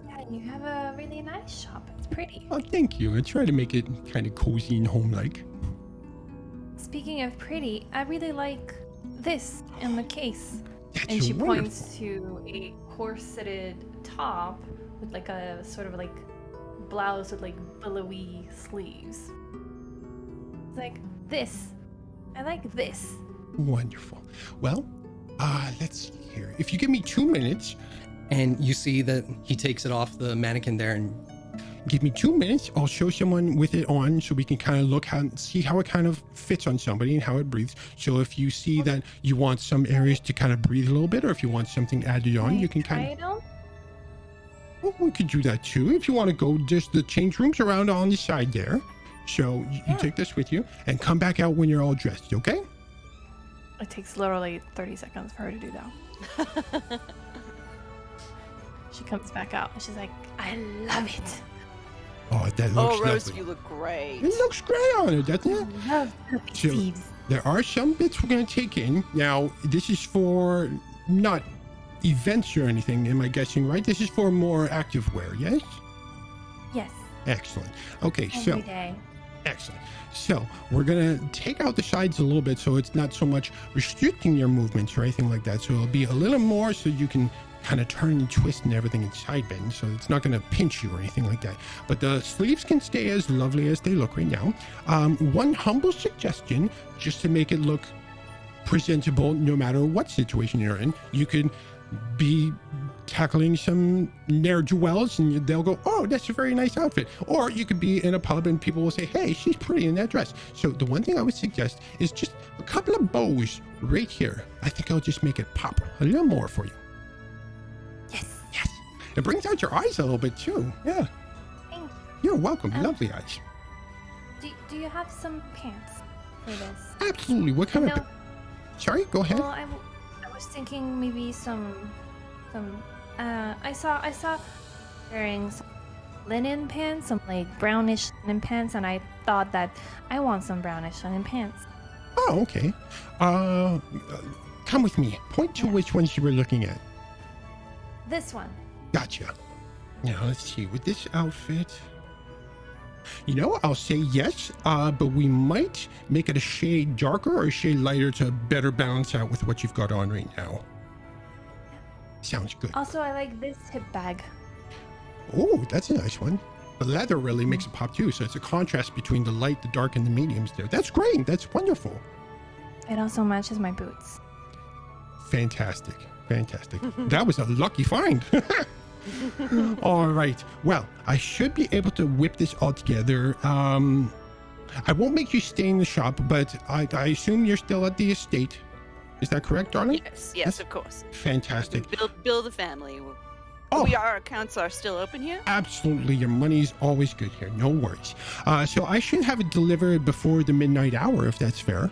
Yeah, you have a really nice shop. It's pretty. Oh, thank you. I try to make it kind of cozy and home-like. Speaking of pretty, I really like this in the case. That's And she wonderful. points to a corseted top with like a sort of like blouse with like billowy sleeves. It's like this. I like this. Wonderful. Well, let's see here. If you give me 2 minutes, And you see that he takes it off the mannequin there and give me 2 minutes, I'll show someone with it on so we can kind of look see how it kind of fits on somebody and how it breathes. So if you see that you want some areas to kind of breathe a little bit, or if you want something added on, you can kind of... Try it on? Well, we could do that too. If you want to go, just the change rooms around on the side there. So you take this with you and come back out when you're all dressed, okay? It takes literally 30 seconds for her to do that. She comes back out and she's like, I love it. Oh, that looks Oh, Rose, lovely. you look great. It looks great on it, doesn't it? I love puppy So- sleeves. There are some bits we're going to take in. Now, this is for not events or anything, am I guessing, right? This is for more active wear, yes? Yes, Excellent. Okay, every so... day. Excellent. So we're going to take out the sides a little bit so it's not so much restricting your movements or anything like that. So it'll be a little more so you can kind of turn and twist and everything and side bend. So it's not going to pinch you or anything like that. But the sleeves can stay as lovely as they look right now. One humble suggestion, just to make it look presentable no matter what situation you're in, you could be tackling some ne'er-do-wells and they'll go, oh, that's a very nice outfit. Or you could be in a pub and people will say, hey, she's pretty in that dress. So the one thing I would suggest is just a couple of bows right here. I think I'll just make it pop a little more for you. Yes. Yes. It brings out your eyes a little bit too. Yeah. Thank you. You're welcome. Lovely eyes. Do you have some pants for this? Absolutely. What kind No. of... Sorry, go ahead. Well, I was thinking maybe some I saw wearing some linen pants, some like brownish linen pants, and I thought that I want some brownish linen pants. Oh, okay. Come with me. Point to which ones you were looking at. This one. Gotcha. Now, let's see. With this outfit... You know, I'll say yes, but we might make it a shade darker or a shade lighter to better balance out with what you've got on right now. Sounds good. Also, I like this hip bag. Oh, that's a nice one. The leather really makes it pop too, so it's a contrast between the light, the dark, and the mediums there. That's great. That's wonderful. It also matches my boots. Fantastic. Fantastic. That was a lucky find. All right. Well, I should be able to whip this all together. I won't make you stay in the shop, but I assume you're still at the estate. Is that correct, darling? Yes, of course. Fantastic. Build a family. Oh. Our accounts are still open here. Absolutely. Your money's always good here. No worries. So I should have it delivered before the midnight hour, if that's fair.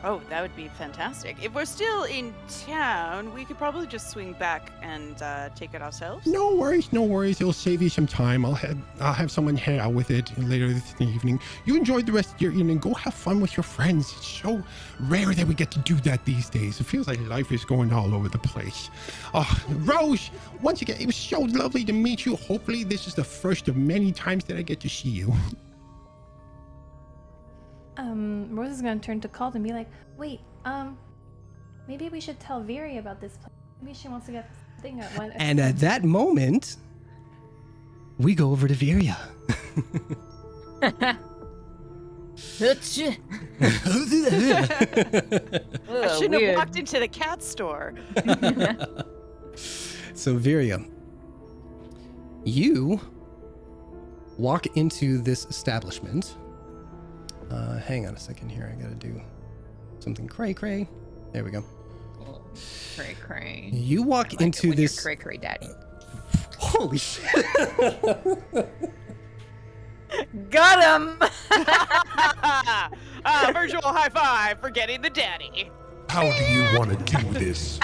Oh, that would be fantastic. If we're still in town, we could probably just swing back and take it ourselves. No worries, no worries. It'll save you some time. I'll have someone head out with it later this evening. You enjoy the rest of your evening. Go have fun with your friends. It's so rare that we get to do that these days. It feels like life is going all over the place. Oh, Rose, once again, it was so lovely to meet you. Hopefully this is the first of many times that I get to see you. Rose is gonna turn to Colt and be like, wait, maybe we should tell Viri about this place. Maybe she wants to get this thing at one. And at that moment, we go over to Viria. I shouldn't have walked into the cat store. So Viria, You walk into this establishment. Hang on a second here. I gotta do something cray. There we go. Oh, cray. You walk into this. Cray daddy. Holy shit! Got him. Virtual high five for getting the daddy. How do you want to do this?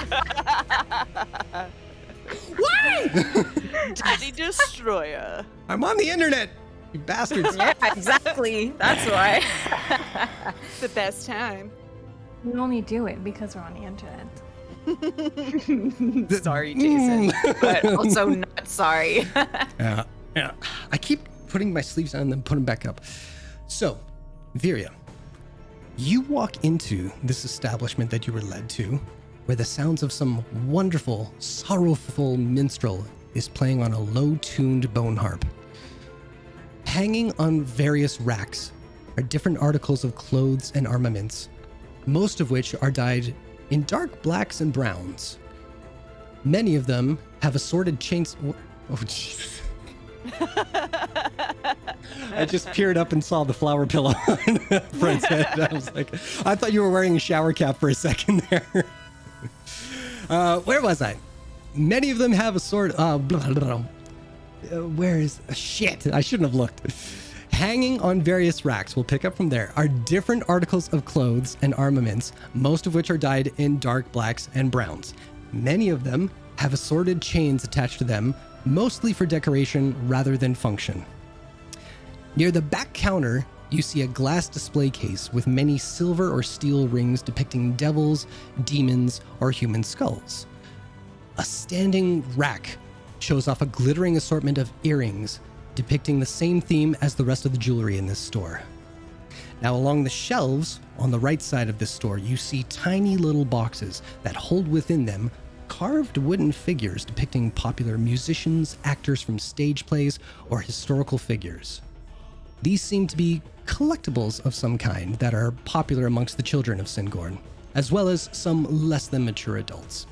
Daddy Destroyer. I'm on the internet, you bastards. Yeah, exactly. That's why. The best time. We only do it because we're on the internet. Sorry, Jason, but also not sorry. Yeah. I keep putting my sleeves on and then put them back up. So, Viria, you walk into this establishment that you were led to, where the sounds of some wonderful, sorrowful minstrel is playing on a low-tuned bone harp. Hanging on various racks are different articles of clothes and armaments, most of which are dyed in dark blacks and browns. Many of them have assorted chains. Oh, Jesus. I just peered up and saw the flower pillow on Fred's head. I was like, I thought you were wearing a shower cap for a second there. Where was I? Many of them have a sword. Where is shit? I shouldn't have looked. Hanging on various racks, we'll pick up from there, are different articles of clothes and armaments, most of which are dyed in dark blacks and browns. Many of them have assorted chains attached to them, mostly for decoration rather than function. Near the back counter, you see a glass display case with many silver or steel rings depicting devils, demons, or human skulls. A standing rack shows off a glittering assortment of earrings depicting the same theme as the rest of the jewelry in this store. Now, along the shelves on the right side of this store, you see tiny little boxes that hold within them carved wooden figures depicting popular musicians, actors from stage plays, or historical figures. These seem to be collectibles of some kind that are popular amongst the children of Singorn, as well as some less than mature adults.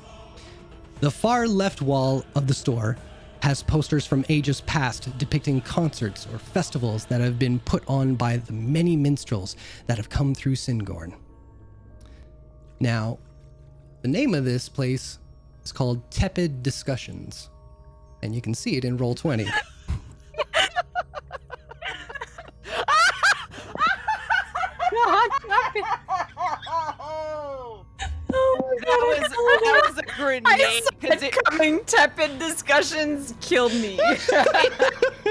The far left wall of the store has posters from ages past depicting concerts or festivals that have been put on by the many minstrels that have come through Singorn. Now, the name of this place is called Tepid Discussions, and you can see it in Roll20. That was a grenade. Because Coming tepid discussions killed me.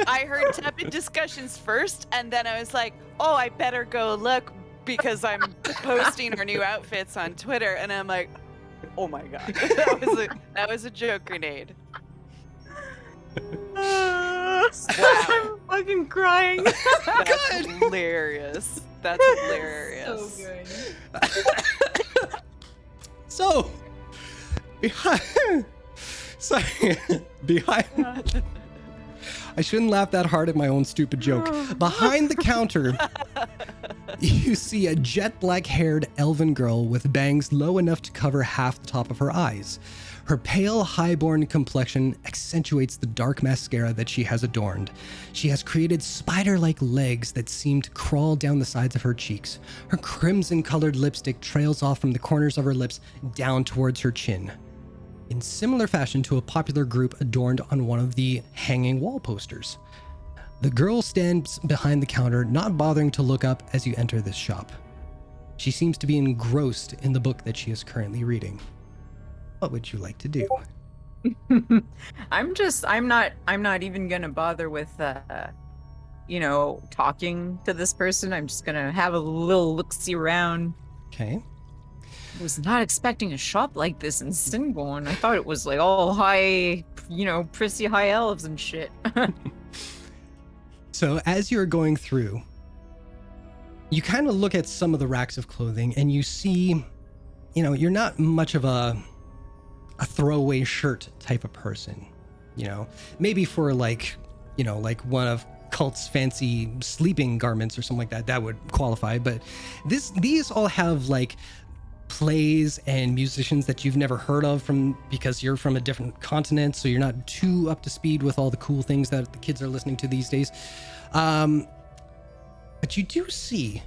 I heard tepid discussions first, and then I was like, oh, I better go look because I'm posting our new outfits on Twitter, and I'm like, oh my god, that was a joke grenade. Wow. I'm fucking crying. That's hilarious. That's hilarious. So good. So, behind. I shouldn't laugh that hard at my own stupid joke. Behind the counter, you see a jet black haired elven girl with bangs low enough to cover half the top of her eyes. Her pale, highborn complexion accentuates the dark mascara that she has adorned. She has created spider-like legs that seem to crawl down the sides of her cheeks. Her crimson-colored lipstick trails off from the corners of her lips down towards her chin, in similar fashion to a popular group adorned on one of the hanging wall posters. The girl stands behind the counter, not bothering to look up as you enter this shop. She seems to be engrossed in the book that she is currently reading. What would you like to do? I'm not even gonna bother with talking to this person. I'm just gonna have a little look-see around. Okay. I was not expecting a shop like this in Singorn. I thought it was like all high, prissy high elves and shit. So as you're going through, you kind of look at some of the racks of clothing and you see, you're not much of a throwaway shirt type of person, maybe for like one of Cult's fancy sleeping garments or something like that would qualify. But these all have like plays and musicians that you've never heard of because you're from a different continent, so you're not too up to speed with all the cool things that the kids are listening to these days. But you do see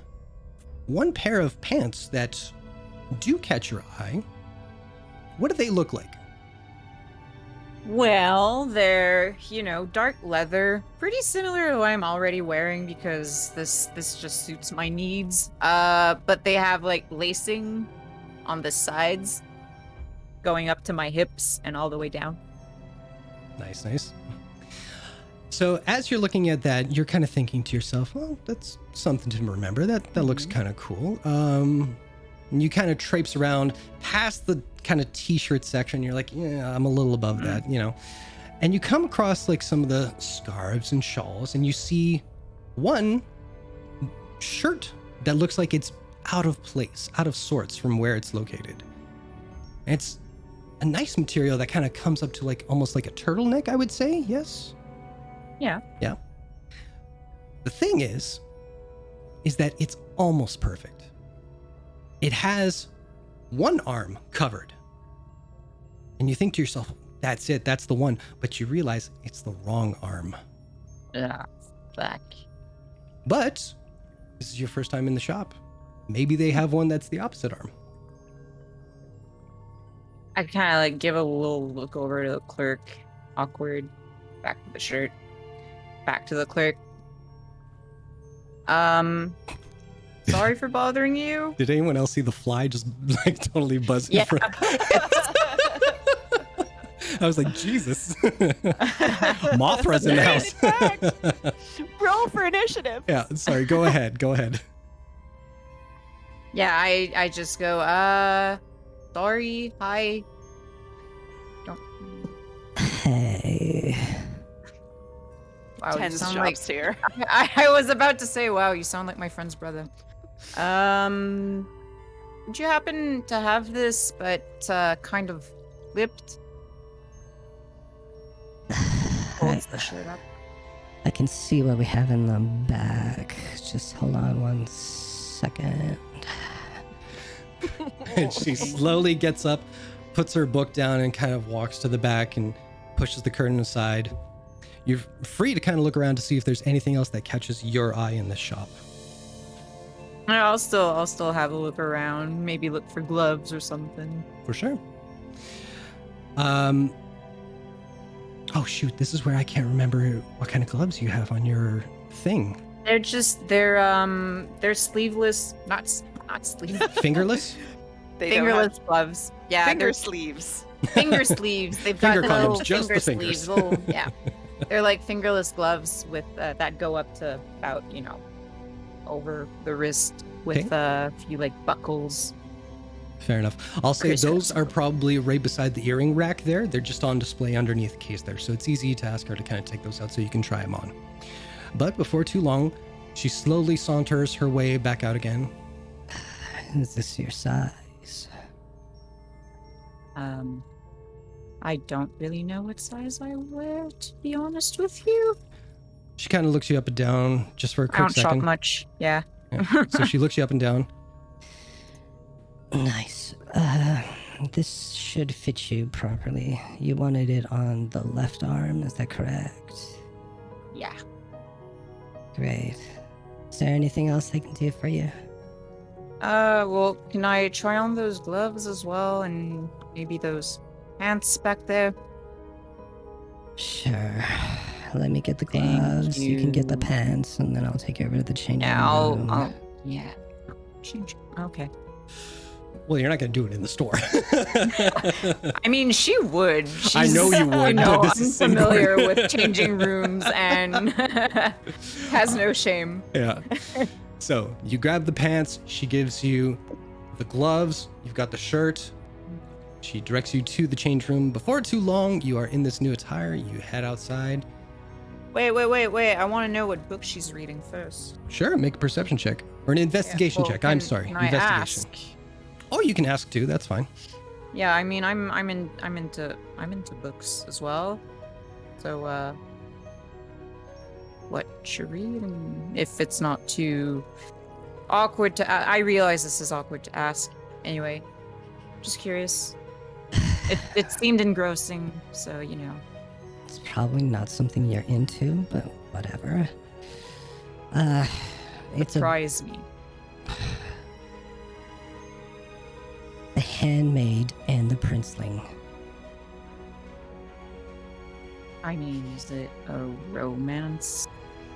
one pair of pants that do catch your eye. What do they look like? Well, they're, dark leather, pretty similar to what I'm already wearing because this just suits my needs. But they have like lacing on the sides going up to my hips and all the way down. Nice. So as you're looking at that, you're kind of thinking to yourself, well, that's something to remember. That looks kind of cool. And you kind of traipse around past the kind of t-shirt section. You're like, yeah, I'm a little above that, and you come across like some of the scarves and shawls, and you see one shirt that looks like it's out of place, out of sorts from where it's located. And it's a nice material that kind of comes up to like almost like a turtleneck, I would say. Yes. Yeah. The thing is that it's almost perfect. It has one arm covered. And you think to yourself, that's it, that's the one. But you realize it's the wrong arm. Yeah, fuck. But this is your first time in the shop. Maybe they have one that's the opposite arm. I kind of like give a little look over to the clerk. Awkward. Back to the shirt. Back to the clerk. Sorry for bothering you. Did anyone else see the fly just like totally buzz in front? I was like, Jesus. Mothra's in the house. Roll for initiative. Yeah, sorry, go ahead. Yeah, I just go, sorry, hi. Don't. Hey. Wow, you Ten's sound jobs like here. I was about to say, wow, you sound like my friend's brother. Would you happen to have this, but kind of flipped? Holds the shirt up. I can see what we have in the back. Just hold on 1 second. And she slowly gets up, puts her book down, and kind of walks to the back and pushes the curtain aside. You're free to kind of look around to see if there's anything else that catches your eye in this shop. I'll still have a look around. Maybe look for gloves or something. For sure. Oh shoot, this is where I can't remember what kind of gloves you have on your thing. They're sleeveless, not sleeveless. Fingerless? They don't Fingerless gloves. Yeah, finger they're sleeves. finger sleeves. They've Finger got condoms, little just finger the fingers. sleeves. Yeah, they're like fingerless gloves with that go up to about over the wrist with a few like buckles. Fair enough. I'll say those are probably right beside the earring rack there. They're just on display underneath the case there. So it's easy to ask her to kind of take those out so you can try them on. But before too long, she slowly saunters her way back out again. Is this your size? I don't really know what size I wear, to be honest with you. She kind of looks you up and down just for a I quick don't second. shop much. Yeah. So she looks you up and down. Nice. This should fit you properly. You wanted it on the left arm, is that correct? Yeah. Great. Is there anything else I can do for you? Well, can I try on those gloves as well, and maybe those pants back there? Sure. Let me get the Thank gloves. You can get the you. pants, and then I'll take you over to the changing Yeah, room. I'll yeah. Change. Okay. Well, you're not going to do it in the store. I mean, she would. I know you would, but this I'm is familiar Singapore. with changing rooms and has no shame. Yeah. So you grab the pants. She gives you the gloves. You've got the shirt. She directs you to the change room. Before too long, you are in this new attire. You head outside. Wait. I want to know what book she's reading first. Sure, make a perception check or an investigation Well, check. I'm can- sorry, can I investigation. ask? Oh, you can ask too. That's fine. Yeah, I mean, I'm into books as well. So, what should read? And if it's not too awkward to, I realize this is awkward to ask. Anyway, Just curious. It seemed engrossing, so you know. It's probably not something you're into, but whatever. It's Surprise me. The Handmaid and the Princeling. I mean, is it a romance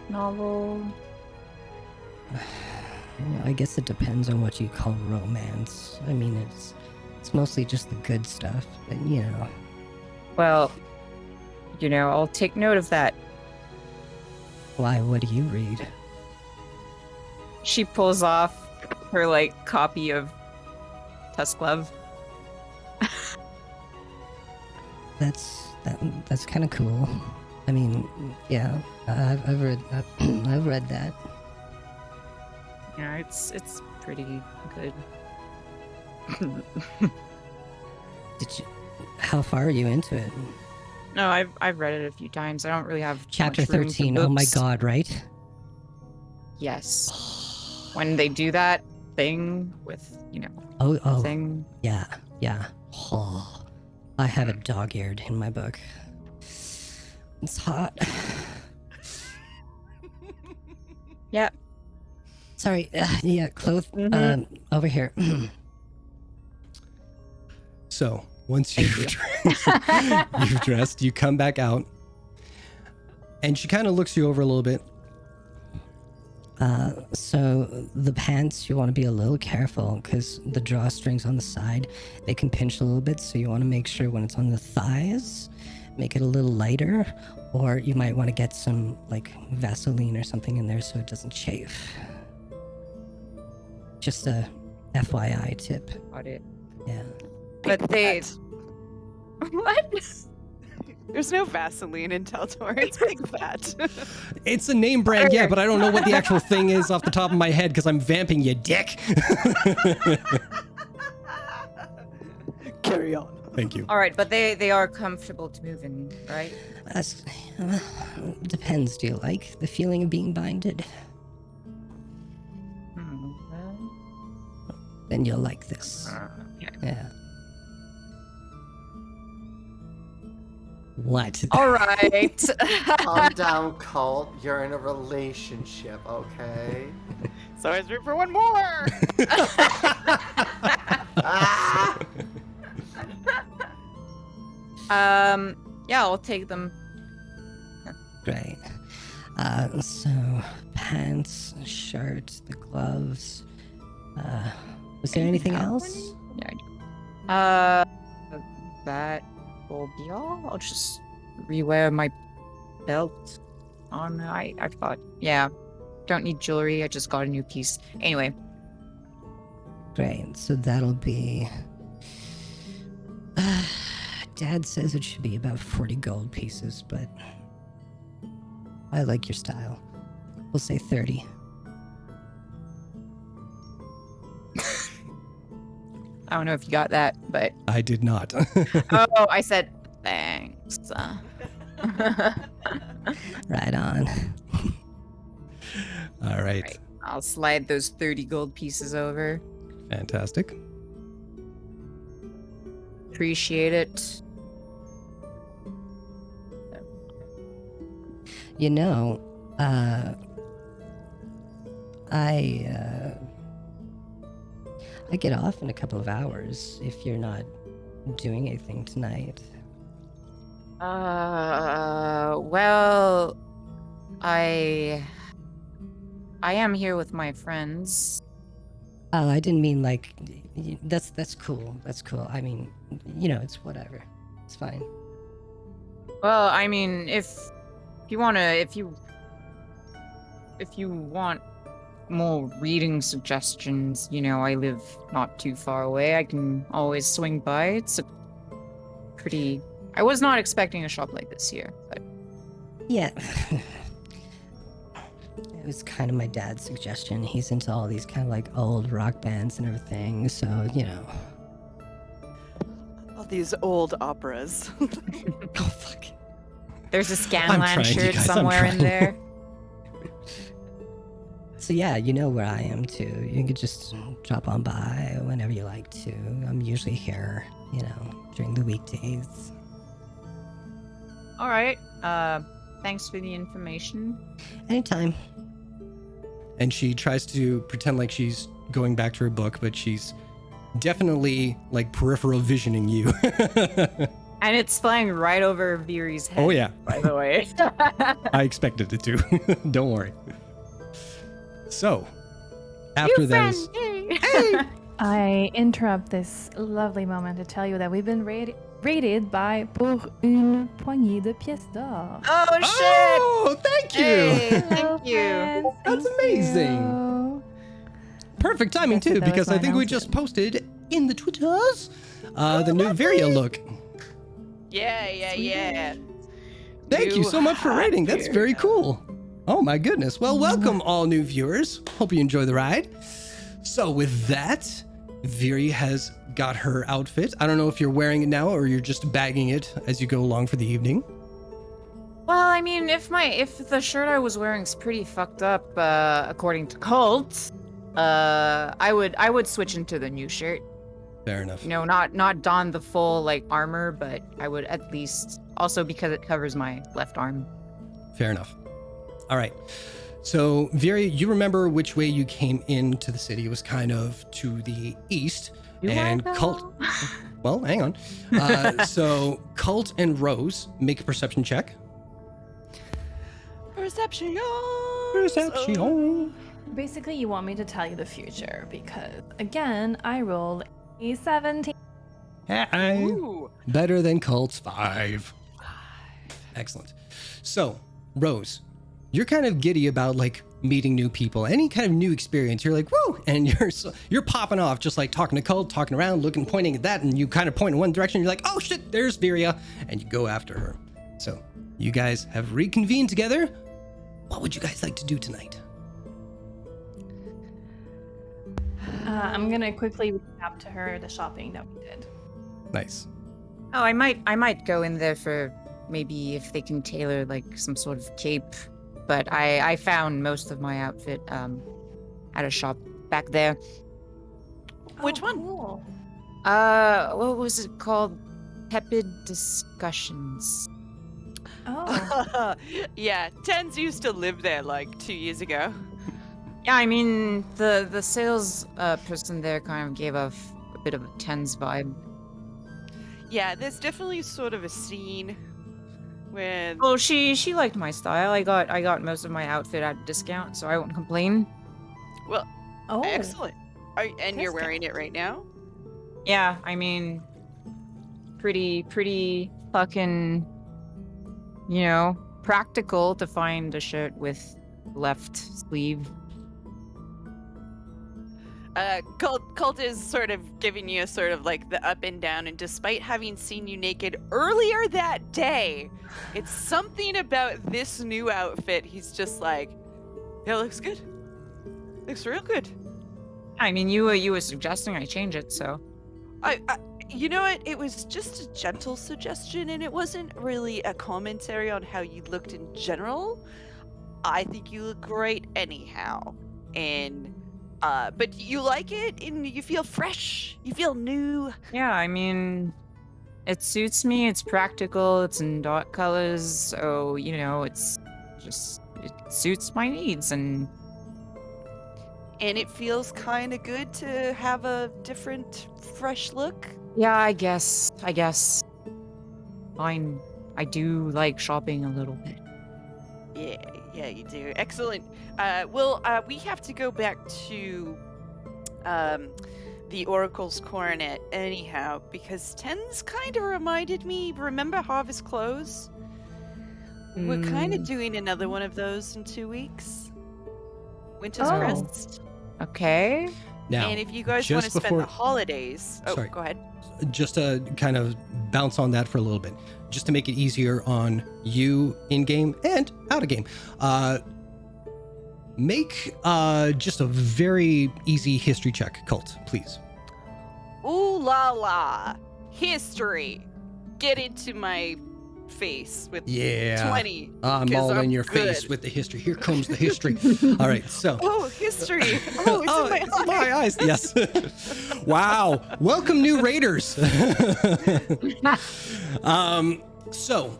novel? I guess it depends on what you call romance. I mean, it's mostly just the good stuff, but you know. Well, you know, I'll take note of that. Why? What do you read? She pulls off her like copy of Tusklove. That's kind of cool. I mean, yeah, I've read that. I've read that. Yeah, it's pretty good. Did you? How far are you into it? No, I've read it a few times. I don't really have Chapter much room for 13. Oh my books. god, right? Yes. When they do that thing with, you know, Oh, thing. yeah. Oh, I have it dog-eared in my book. It's hot. Yeah. Sorry. Yeah, Cloth. Over here. So once you've dressed, you come back out, and she kind of looks you over a little bit. So the pants, you want to be a little careful because the drawstrings on the side, they can pinch a little bit. So you want to make sure when it's on the thighs, make it a little lighter, or you might want to get some like Vaseline or something in there so it doesn't chafe. Just a FYI tip. Got it. Yeah. But they. What? There's no Vaseline in Taldore. It's Big Fat. It's a name brand, yeah, but I don't know what the actual thing is off the top of my head because I'm vamping you, dick. Carry on. Thank you. All right, but they are comfortable to move in, right? That's, depends. Do you like the feeling of being binded? Well, Then you'll like this. Yeah. What? all right. Calm down, Colt. You're in a relationship, okay? So I was room for one more. Ah! Yeah, I'll take them. Great. So pants, shirt, the gloves. Was there anything else? Yeah, I do. That will be all. I'll just rewear my belt on. I thought, yeah, don't need jewelry. I just got a new piece. Anyway, Great. So that'll be. Dad says it should be about 40 gold pieces, but I like your style. We'll say 30. I don't know if you got that, but I did not. oh, I said thanks. Right on. All right. Right. I'll slide those 30 gold pieces over. Fantastic. Appreciate it. You know, I get off in a couple of hours if you're not doing anything tonight. Well, I am here with my friends. Oh, I didn't mean like that's cool. That's cool. I mean, you know, it's whatever. It's fine. Well, I mean, if you want more reading suggestions, you know, I live not too far away. I can always swing by. It's a pretty. I was not expecting a shop like this here, but Yeah. It was kind of my dad's suggestion. He's into all these kind of like old rock bands and everything, so, you know. All these old operas. Oh, fuck. there's a I'm Scanlan trying, you shirt guys, I'm somewhere in trying. there. So yeah, you know where I am too. You could just drop on by whenever you like to. I'm usually here, during the weekdays. All right. Thanks for the information. Anytime. And she tries to pretend like she's going back to her book, but she's definitely like peripheral visioning you. And it's flying right over Viri's head. Oh yeah, By the way. I expected it to. Don't worry. So, after those, I interrupt this lovely moment to tell you that we've been rated by pour une poignée de pièces d'or. Oh shit! oh, thank you. Hey, Hello, thank you. friends. That's Thank amazing. you. Perfect timing That's it, too, that was because my I think we announcement. just posted in the Twitters the new Viria look. Yeah. Thank you so much for rating. That's very cool. Oh my goodness. Well, welcome all new viewers. Hope you enjoy the ride. So with that, Viri has got her outfit. I don't know if you're wearing it now or you're just bagging it as you go along for the evening. Well, I mean, if the shirt I was wearing is pretty fucked up, according to Cult, I would switch into the new shirt. Fair enough. Not don the full like armor, but I would at least also because it covers my left arm. Fair enough. All right. So, Viri, you remember which way you came into the city. It was kind of to the east. Do and I, though? Cult. Well, hang on. So, Cult and Rose make a perception check. Perception. Perception. Basically, you want me to tell you the future because, again, I rolled a 17. Hey. Ooh. Better than Cult's 5. Excellent. So, Rose, you're kind of giddy about like meeting new people, any kind of new experience. You're like, whoa, and you're popping off, just like talking to Cult, talking around, looking, pointing at that, and you kind of point in one direction. You're like, oh shit, there's Viria, and you go after her. So, you guys have reconvened together. What would you guys like to do tonight? I'm gonna quickly recap to her the shopping that we did. Nice. Oh, I might go in there for maybe if they can tailor like some sort of cape. But I found most of my outfit at a shop back there. Which one? Cool. What was it called? Tepid Discussions. Oh, Yeah, Tens used to live there like 2 years ago. Yeah, I mean the sales person there kind of gave off a bit of a Tens vibe. Yeah, there's definitely sort of a scene where Well, she liked my style. I got most of my outfit at a discount, so I won't complain. oh, excellent. And you're wearing it right now? Yeah, I mean, pretty fucking, practical to find a shirt with left sleeve. Cult is sort of giving you a sort of like the up and down, and despite having seen you naked earlier that day, it's something about this new outfit. He's just like, yeah, looks good. Looks real good. I mean, you were suggesting I change it, so. I you know what? It was just a gentle suggestion, and it wasn't really a commentary on how you looked in general. I think you look great anyhow, and but you like it, and you feel fresh. You feel new. Yeah, I mean, it suits me. It's practical. It's in dark colors, so it suits my needs, and And it feels kind of good to have a different, fresh look. yeah, I guess. Fine. I do like shopping a little bit. Yeah, you do. Excellent. We have to go back to the Oracle's Coronet anyhow, because Tens kind of reminded me, remember Harvest Close? We're kind of doing another one of those in 2 weeks. Winter's Oh. Crest. Okay. Now, And if you guys want to just spend the before- holidays... Oh, Sorry. go ahead. just to kind of bounce on that for a little bit, just to make it easier on you in game and out of game. Make just a very easy history check, Cult, please. Ooh la la. History. Get into my face with Yeah. 20. I'm 'cause all in I'm your face good. with the history. Here comes the history. All right, so. Oh, history. Oh, it's in my it's in eye. my eyes. Yes. Wow. Welcome, new raiders. So,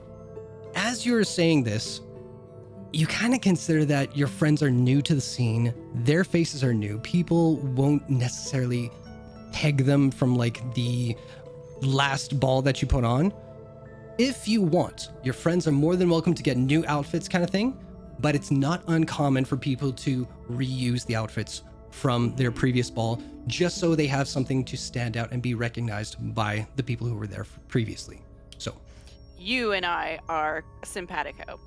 as you're saying this, you kind of consider that your friends are new to the scene. Their faces are new. People won't necessarily peg them from like the last ball that you put on. If you want, your friends are more than welcome to get new outfits kind of thing, but it's not uncommon for people to reuse the outfits from their previous ball just so they have something to stand out and be recognized by the people who were there previously. So You and I are simpatico.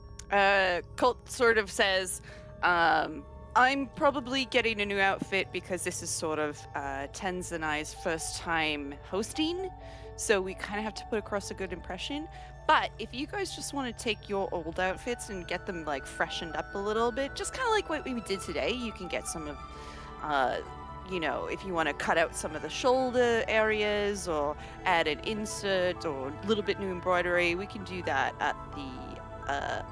Colt sort of says, I'm probably getting a new outfit because this is sort of Tenz and I's first time hosting, so we kind of have to put across a good impression. But if you guys just want to take your old outfits and get them like freshened up a little bit, just kind of like what we did today, you can get some of, if you want to cut out some of the shoulder areas or add an insert or a little bit new embroidery, we can do that at the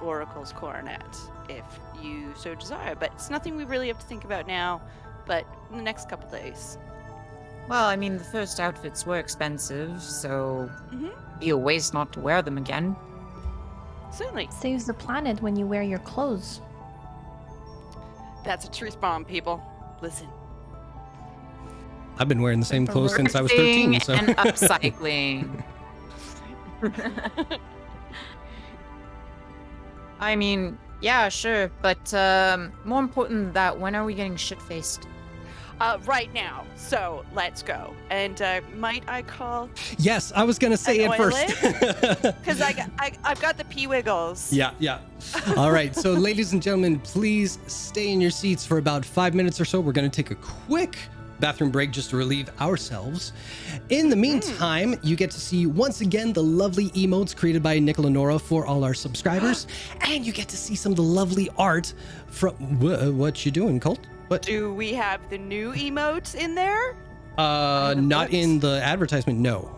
Oracle's Coronet if you so desire. But it's nothing we really have to think about now, but in the next couple days. Well, I mean, the first outfits were expensive, so Mhm. be a waste not to wear them again. Certainly. Saves the planet when you wear your clothes. That's a truth bomb, people. Listen. I've been wearing the same clothes since I was 13. So And upcycling. I mean, yeah, sure, but more important than that, when are we getting shit-faced? Right now. So let's go. And might I call? yes, I was gonna say An it first. Because I've got the pee wiggles. Yeah. All right. So, ladies and gentlemen, please stay in your seats for about 5 minutes or so. We're going to take a quick bathroom break just to relieve ourselves. In the meantime, you get to see once again the lovely emotes created by Nicola Nora for all our subscribers, and you get to see some of the lovely art from what you doing, Colt? What? Do we have the new emotes in there? Not in the advertisement, no.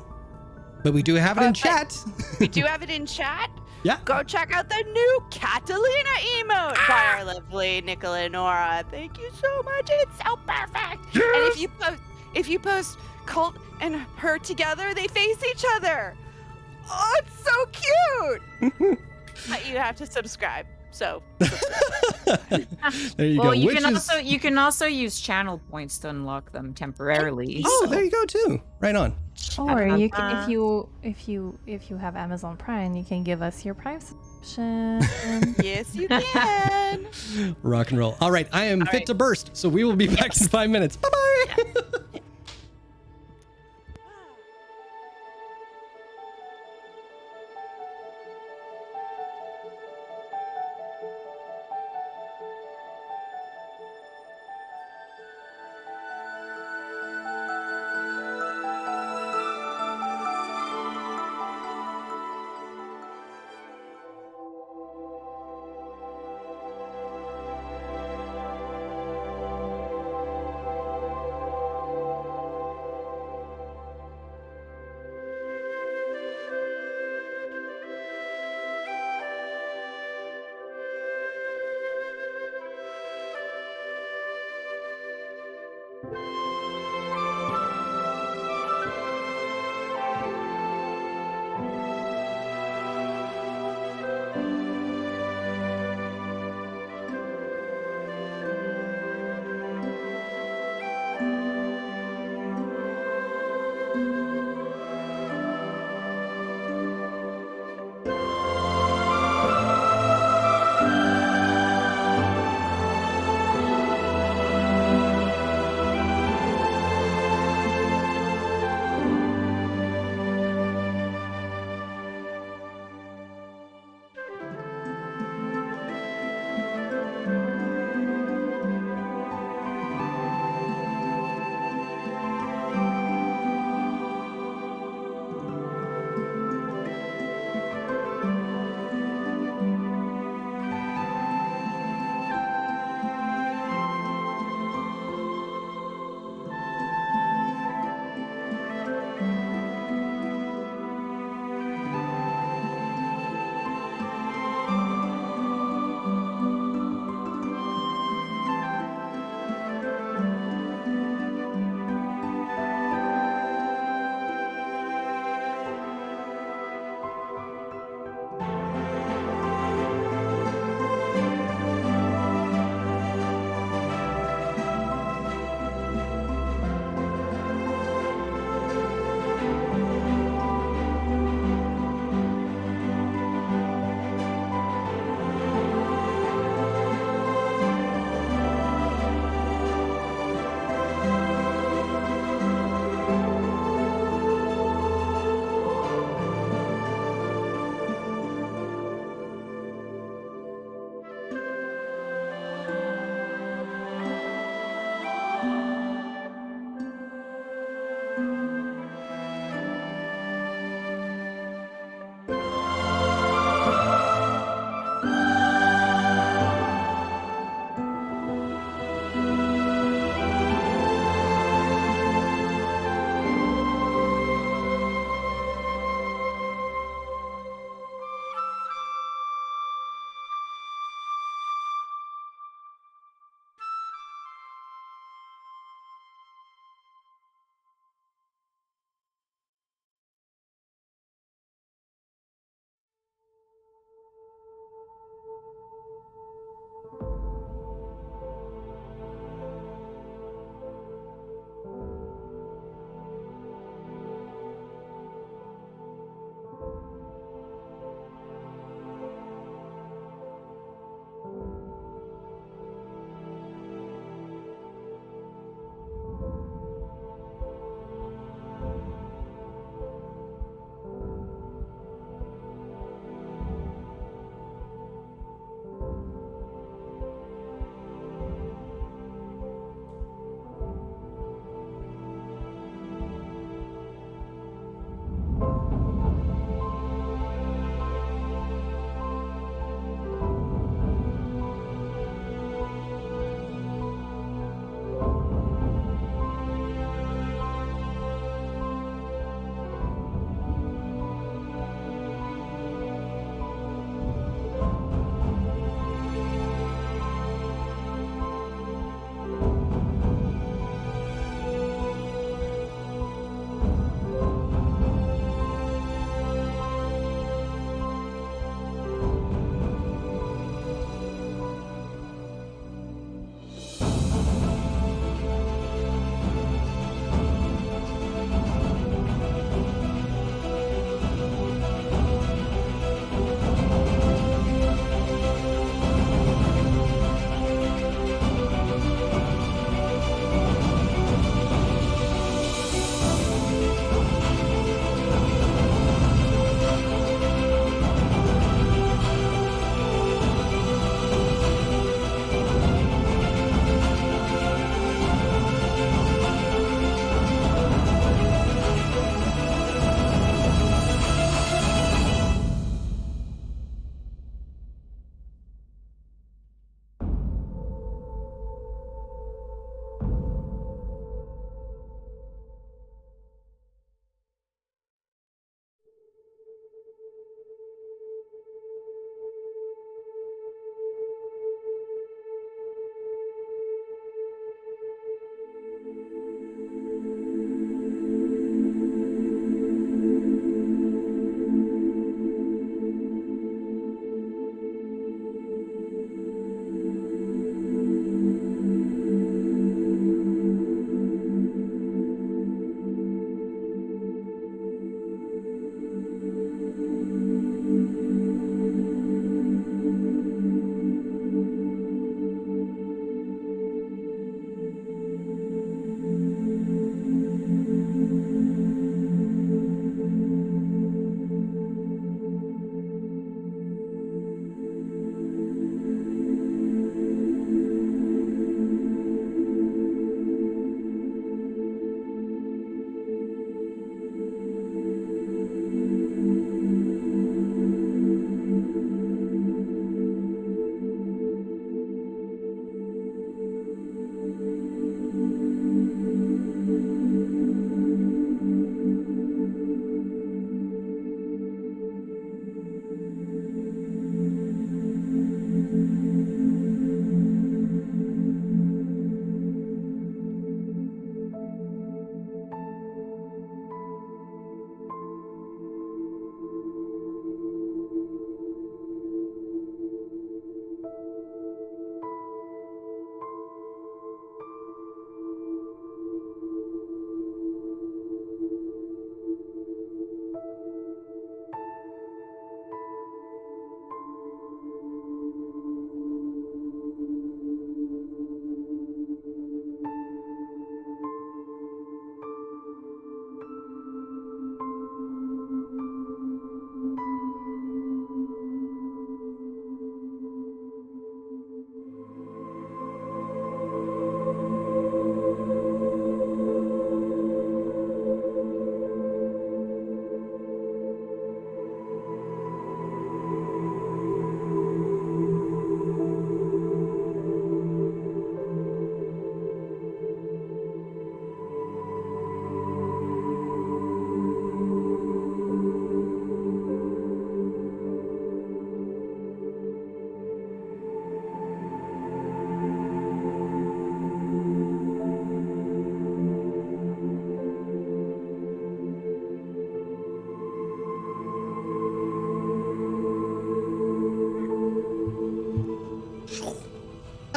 But we do have it in But chat. We do have it in chat. Yeah. Go check out the new Catalina emote by our lovely Nicola Nora. Thank you so much. It's so perfect. And if you post Colt and her together, they face each other. Oh, it's so cute. But you have to subscribe. So There you Well, go. you can also use channel points to unlock them temporarily. Oh, so- there you go too. Right on. Or you can, if you have Amazon Prime, you can give us your Prime subscription. yes, you can. Rock and roll. All right, I am All fit right. to burst, so we will be back in 5 minutes. Bye bye.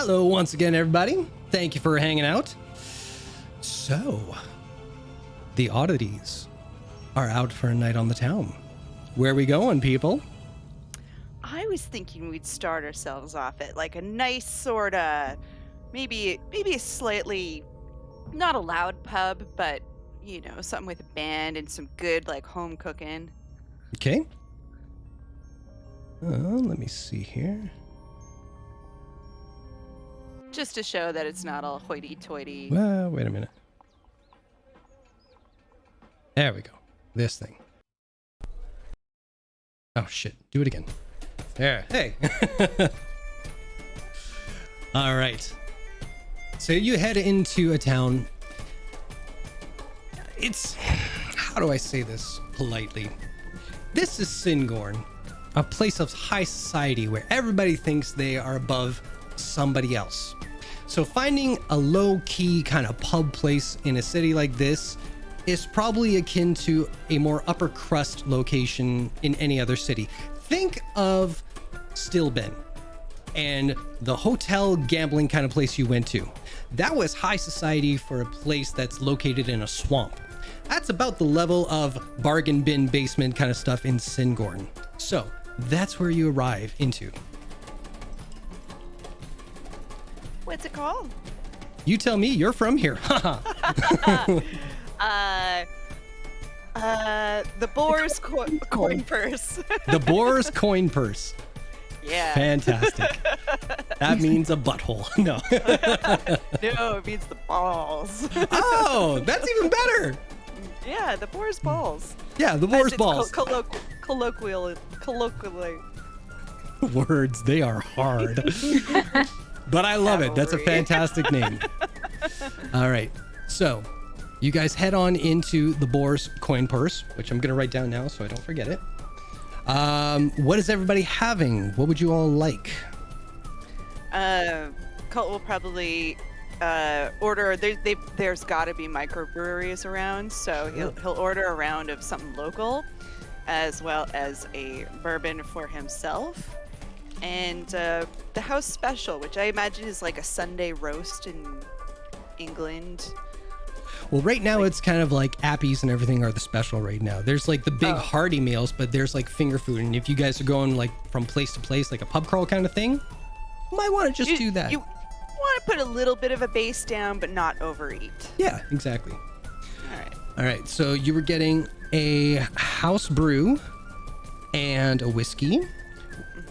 Hello once again, everybody. Thank you for hanging out. So, the Oddities are out for a night on the town. Where are we going, people? I was thinking we'd start ourselves off at like a nice sort of, maybe a slightly, not a loud pub, but you know, something with a band and some good like home cooking. Okay. Let me see here. Just to show that it's not all hoity-toity. Well, wait a minute. There we go. This thing. Oh, shit. Do it again. There. Hey. All right. So you head into a town. It's... How do I say this politely? This is Singorn, a place of high society where everybody thinks they are above somebody else. So finding a low-key kind of pub place in a city like this is probably akin to a more upper crust location in any other city. Think of Stillben and the hotel gambling kind of place you went to. That was high society for a place that's located in a swamp. That's about the level of bargain bin basement kind of stuff in Singorn. So that's where you arrive into. What's it called? You tell me, you're from here. The Boar's coin purse. The Boar's coin purse. Yeah. Fantastic. That means a butthole. No. No, it means the balls. Oh, that's even better. Yeah, the Boar's balls. Yeah, the Boar's balls. Colloquially. Words, they are hard. But I love it. That's a fantastic name. All right. So you guys head on into the Boar's coin purse, which I'm going to write down now so I don't forget it. What is everybody having? What would you all like? Colt will probably order. There's got to be microbreweries around, so he'll order a round of something local, as well as a bourbon for himself, and the house special, which I imagine is like a Sunday roast in England. Well, right now it's kind of like Appies and everything are the special right now. There's like the big hearty meals, but there's like finger food. And if you guys are going like from place to place, like a pub crawl kind of thing, you might want to just do that. You want to put a little bit of a base down, but not overeat. Yeah, exactly. All right. All right. So you were getting a house brew and a whiskey.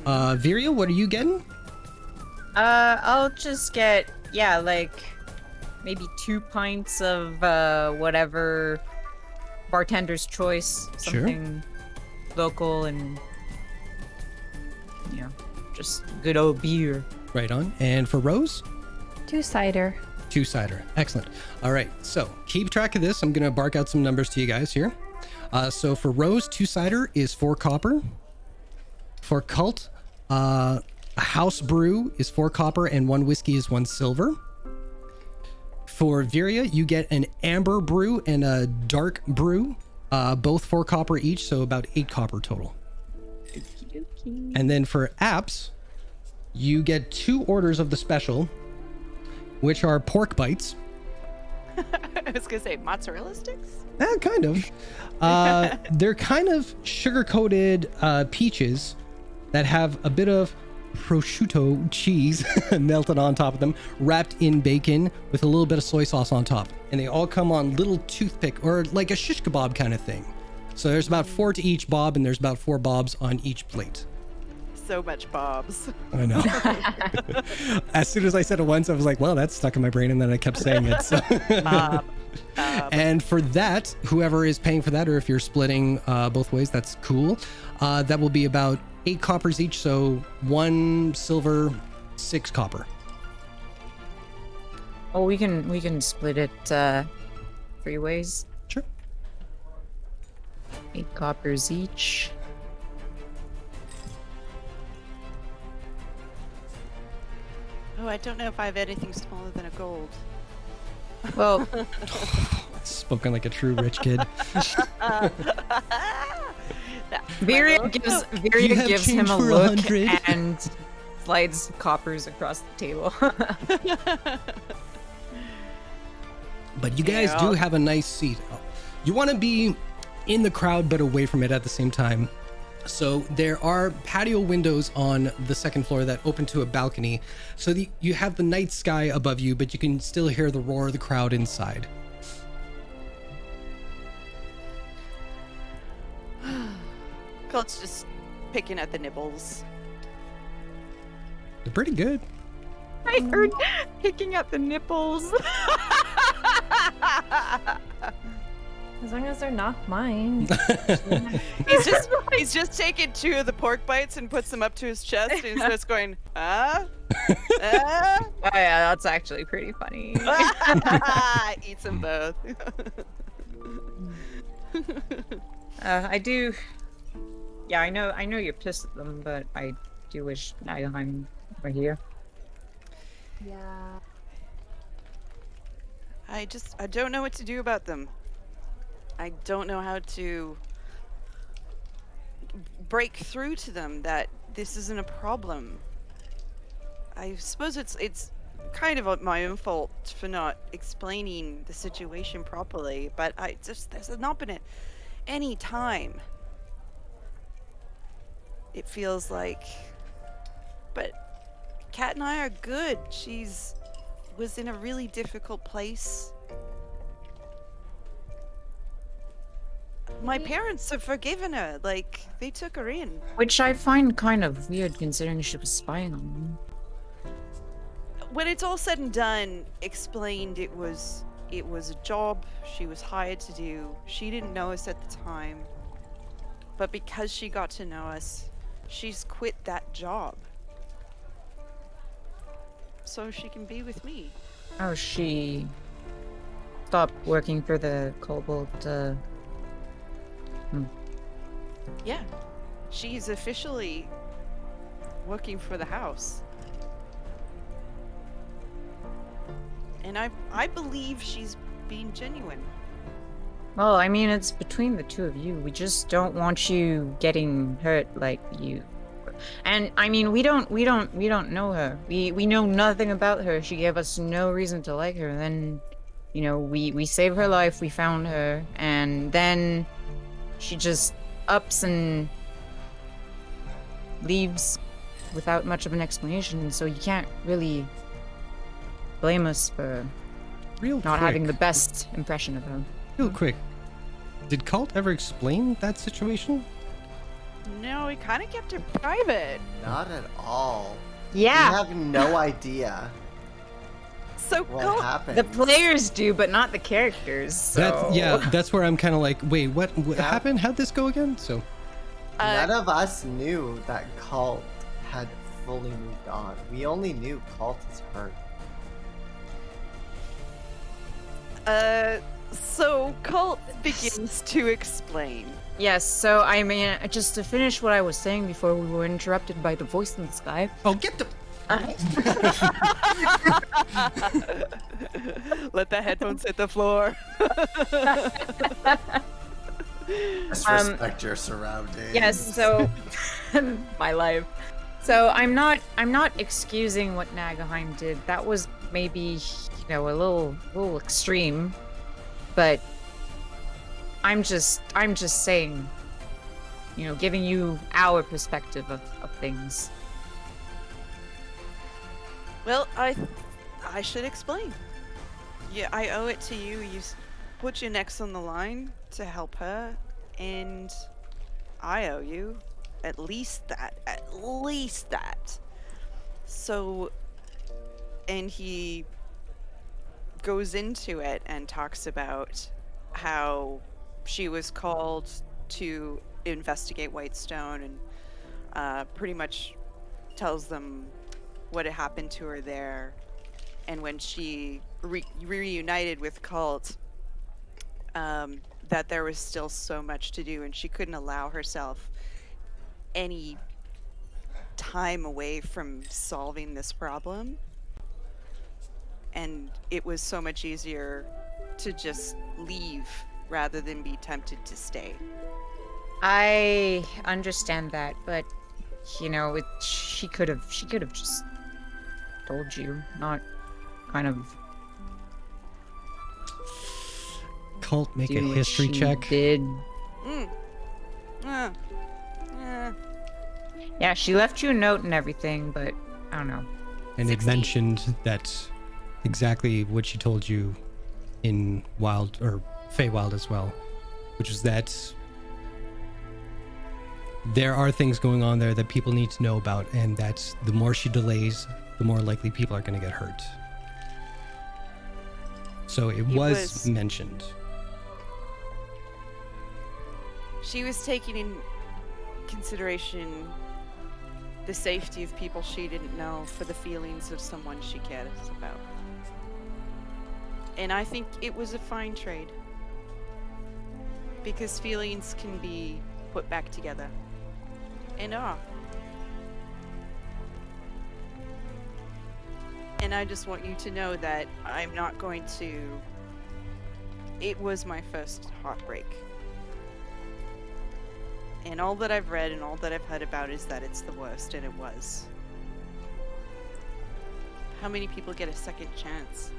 Viria, what are you getting? I'll just get, like maybe 2 pints of whatever bartender's choice, something local and just good old beer. Right on. And for Rose? 2 cider. 2 cider. Excellent. All right. So keep track of this. I'm going to bark out some numbers to you guys here. So for Rose, 2 cider is 4 copper. For Cult, a house brew is 4 copper and 1 whiskey is 1 silver. For Viria, you get an amber brew and a dark brew, both 4 copper each, so about 8 copper total. And then for Apps, you get 2 orders of the special, which are pork bites. I was gonna say mozzarella sticks. Kind of. They're kind of sugar-coated peaches that have a bit of prosciutto cheese melted on top of them, wrapped in bacon with a little bit of soy sauce on top. And they all come on little toothpick or like a shish kebab kind of thing. So there's about 4 to each bob and there's about 4 bobs on each plate. So much bobs. I know. As soon as I said it once, I was like, well, that's stuck in my brain. And then I kept saying it. So. Bob. And for that, whoever is paying for that, or if you're splitting both ways, that's cool. That will be about 8 coppers each, so 1 silver, 6 copper. Oh, we can split it 3 ways. Sure. 8 coppers each. Oh, I don't know if I have anything smaller than a gold. Well, Spoken like a true rich kid. Viria gives him a look 100? and Slides coppers across the table. But you guys do have a nice seat. You want to be in the crowd but away from it at the same time. So there are patio windows on the second floor that open to a balcony. So you have the night sky above you, but you can still hear the roar of the crowd inside. Colt's just picking at the nibbles. They're pretty good. I heard picking at the nipples. As long as they're not mine. He's just taking 2 of the pork bites and puts them up to his chest and he's just going, ah? Ah? Oh yeah, that's actually pretty funny. Eats them both. I do. Yeah, I know you're pissed at them, but I do wish Nagaheim were here. Yeah. I don't know what to do about them. I don't know how to break through to them that this isn't a problem. I suppose it's kind of my own fault for not explaining the situation properly, but there's not been any time. It feels like, but Kat and I are good. She's was in a really difficult place. My parents have forgiven her. Like, they took her in. Which I find kind of weird considering she was spying on them. When it's all said and done, explained it was a job she was hired to do. She didn't know us at the time. But because she got to know us, she's quit that job. So she can be with me. Oh, she stopped working for the Kobold, Yeah. She's officially working for the house. And I believe she's being genuine. Well, I mean, it's between the two of you. We just don't want you getting hurt like you. And I mean, we don't know her. We know nothing about her. She gave us no reason to like her. Then, you know, we saved her life. We found her, and then she just ups and leaves without much of an explanation. So you can't really blame us for not having the best impression of her. Real quick, did Cult ever explain that situation? No, we kind of kept it private. Not at all. Yeah. We have no idea So what happened. The players do, but not the characters. So. That's where I'm kind of like, wait, what happened? How'd this go again? So, None of us knew that Cult had fully moved on. We only knew Cult is hurt. So Colt begins to explain. Yes, so I mean, just to finish what I was saying before we were interrupted by the voice in the sky. oh, get the. Let the headphones hit the floor. Just respect your surroundings. Yes, so my life. So I'm not excusing what Nagaheim did. That was maybe, a little extreme, but I'm just saying, giving you our perspective of things. Well, I should explain. Yeah, I owe it to you. You put your necks on the line to help her, and I owe you at least that. So, and he goes into it and talks about how she was called to investigate Whitestone, and pretty much tells them what had happened to her there, and when she reunited with Cult, that there was still so much to do, and she couldn't allow herself any time away from solving this problem, and it was so much easier to just leave rather than be tempted to stay. I understand that, but you know, she could have just told you, not kind of Cult, make a do what history she check. Did. Mm. Yeah, she left you a note and everything, but I don't know. And it 16. mentioned that exactly what she told you in Wild or Feywild as well, which is that there are things going on there that people need to know about, and that the more she delays, the more likely people are going to get hurt. So it was mentioned. She was taking in consideration the safety of people she didn't know for the feelings of someone she cares about. And I think it was a fine trade. Because feelings can be put back together. And are. And I just want you to know that I'm not going to... It was my first heartbreak. And all that I've read and all that I've heard about is that it's the worst, and it was. How many people get a second chance?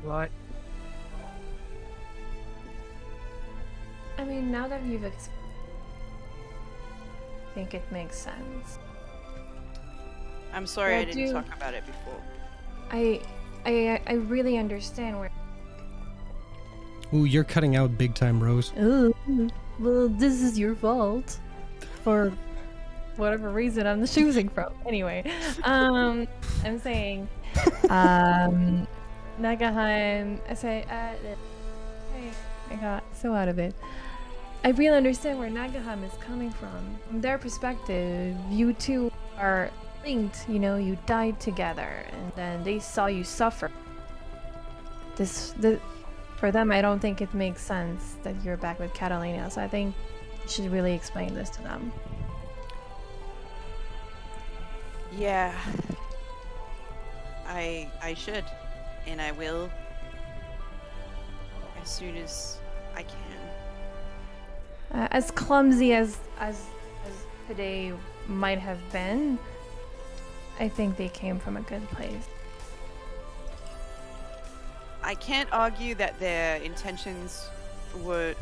What? I mean, now that you've I think it makes sense. I'm sorry Yeah, I didn't talk about it before. I really understand where. Ooh, you're cutting out big time, Rose. Oh, well, this is your fault for whatever reason I'm choosing from. Anyway, I'm saying, Nagaheim. I say, hey, I got so out of it. I really understand where Nagaheim is coming from. From their perspective, you two are linked. You know, you died together, and then they saw you suffer. For them, I don't think it makes sense that you're back with Catalina, so I think you should really explain this to them. Yeah. I should. And I will. As soon as I can. As clumsy as today might have been, I think they came from a good place. I can't argue that their intentions were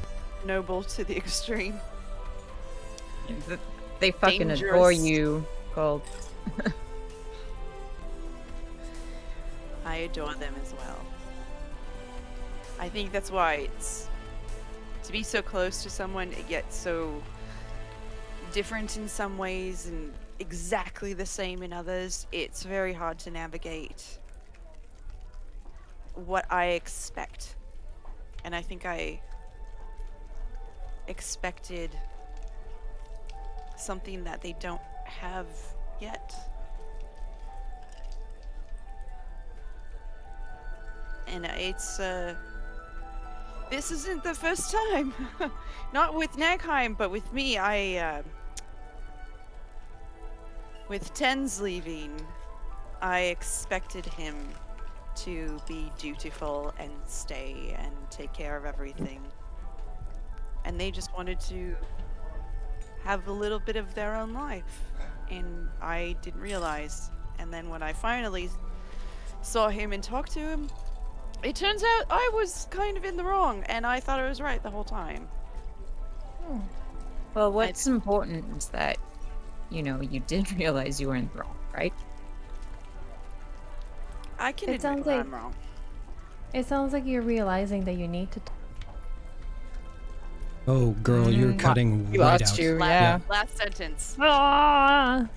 noble to the extreme. They fucking Dangerous. adore you, Gold. I adore them as well. I think that's why it's to be so close to someone yet so different in some ways and exactly the same in others. It's very hard to navigate what I expect. And I think I expected something that they don't have yet. And it's this isn't the first time. Not with Nagheim, but with me. With Tens leaving, I expected him to be dutiful and stay and take care of everything. And they just wanted to have a little bit of their own life. And I didn't realize. And then when I finally saw him and talked to him, it turns out I was kind of in the wrong, and I thought I was right the whole time. Well, what's important is that, you know, you did realize you were in the wrong, right? I can It admit sounds when like- I'm wrong. It sounds like you're realizing that you need to. Oh, girl, you're cutting We right lost out. you, Last, yeah. last sentence. Ah!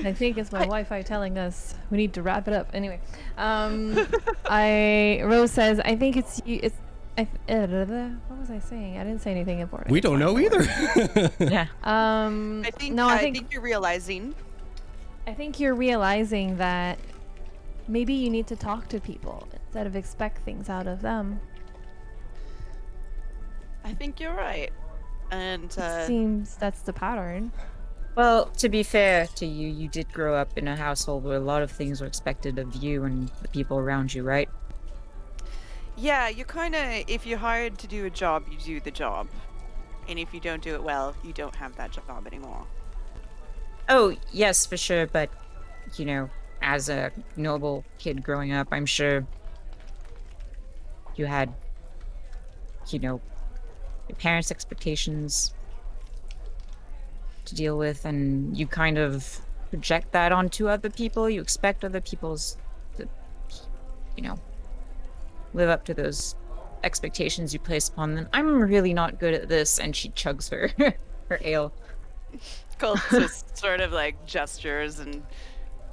I think it's my Wi-Fi telling us we need to wrap it up. Anyway, Rose says, I think it's you. What was I saying? I didn't say anything important. We don't know either. Yeah. I think no, I think you're realizing. I think you're realizing that maybe you need to talk to people instead of expect things out of them. I think you're right. And It seems that's the pattern. Well, to be fair to you, you did grow up in a household where a lot of things were expected of you and the people around you, right? yeah, you kind of, if you're hired to do a job, you do the job. And if you don't do it well, you don't have that job anymore. Oh, yes, for sure. But, you know, as a noble kid growing up, I'm sure you had, you know, your parents' expectations to deal with, and you kind of project that onto other people. You expect other people's to, you know, live up to those expectations you place upon them. I'm really not good at this, and she chugs her her ale. Colt just sort of like gestures and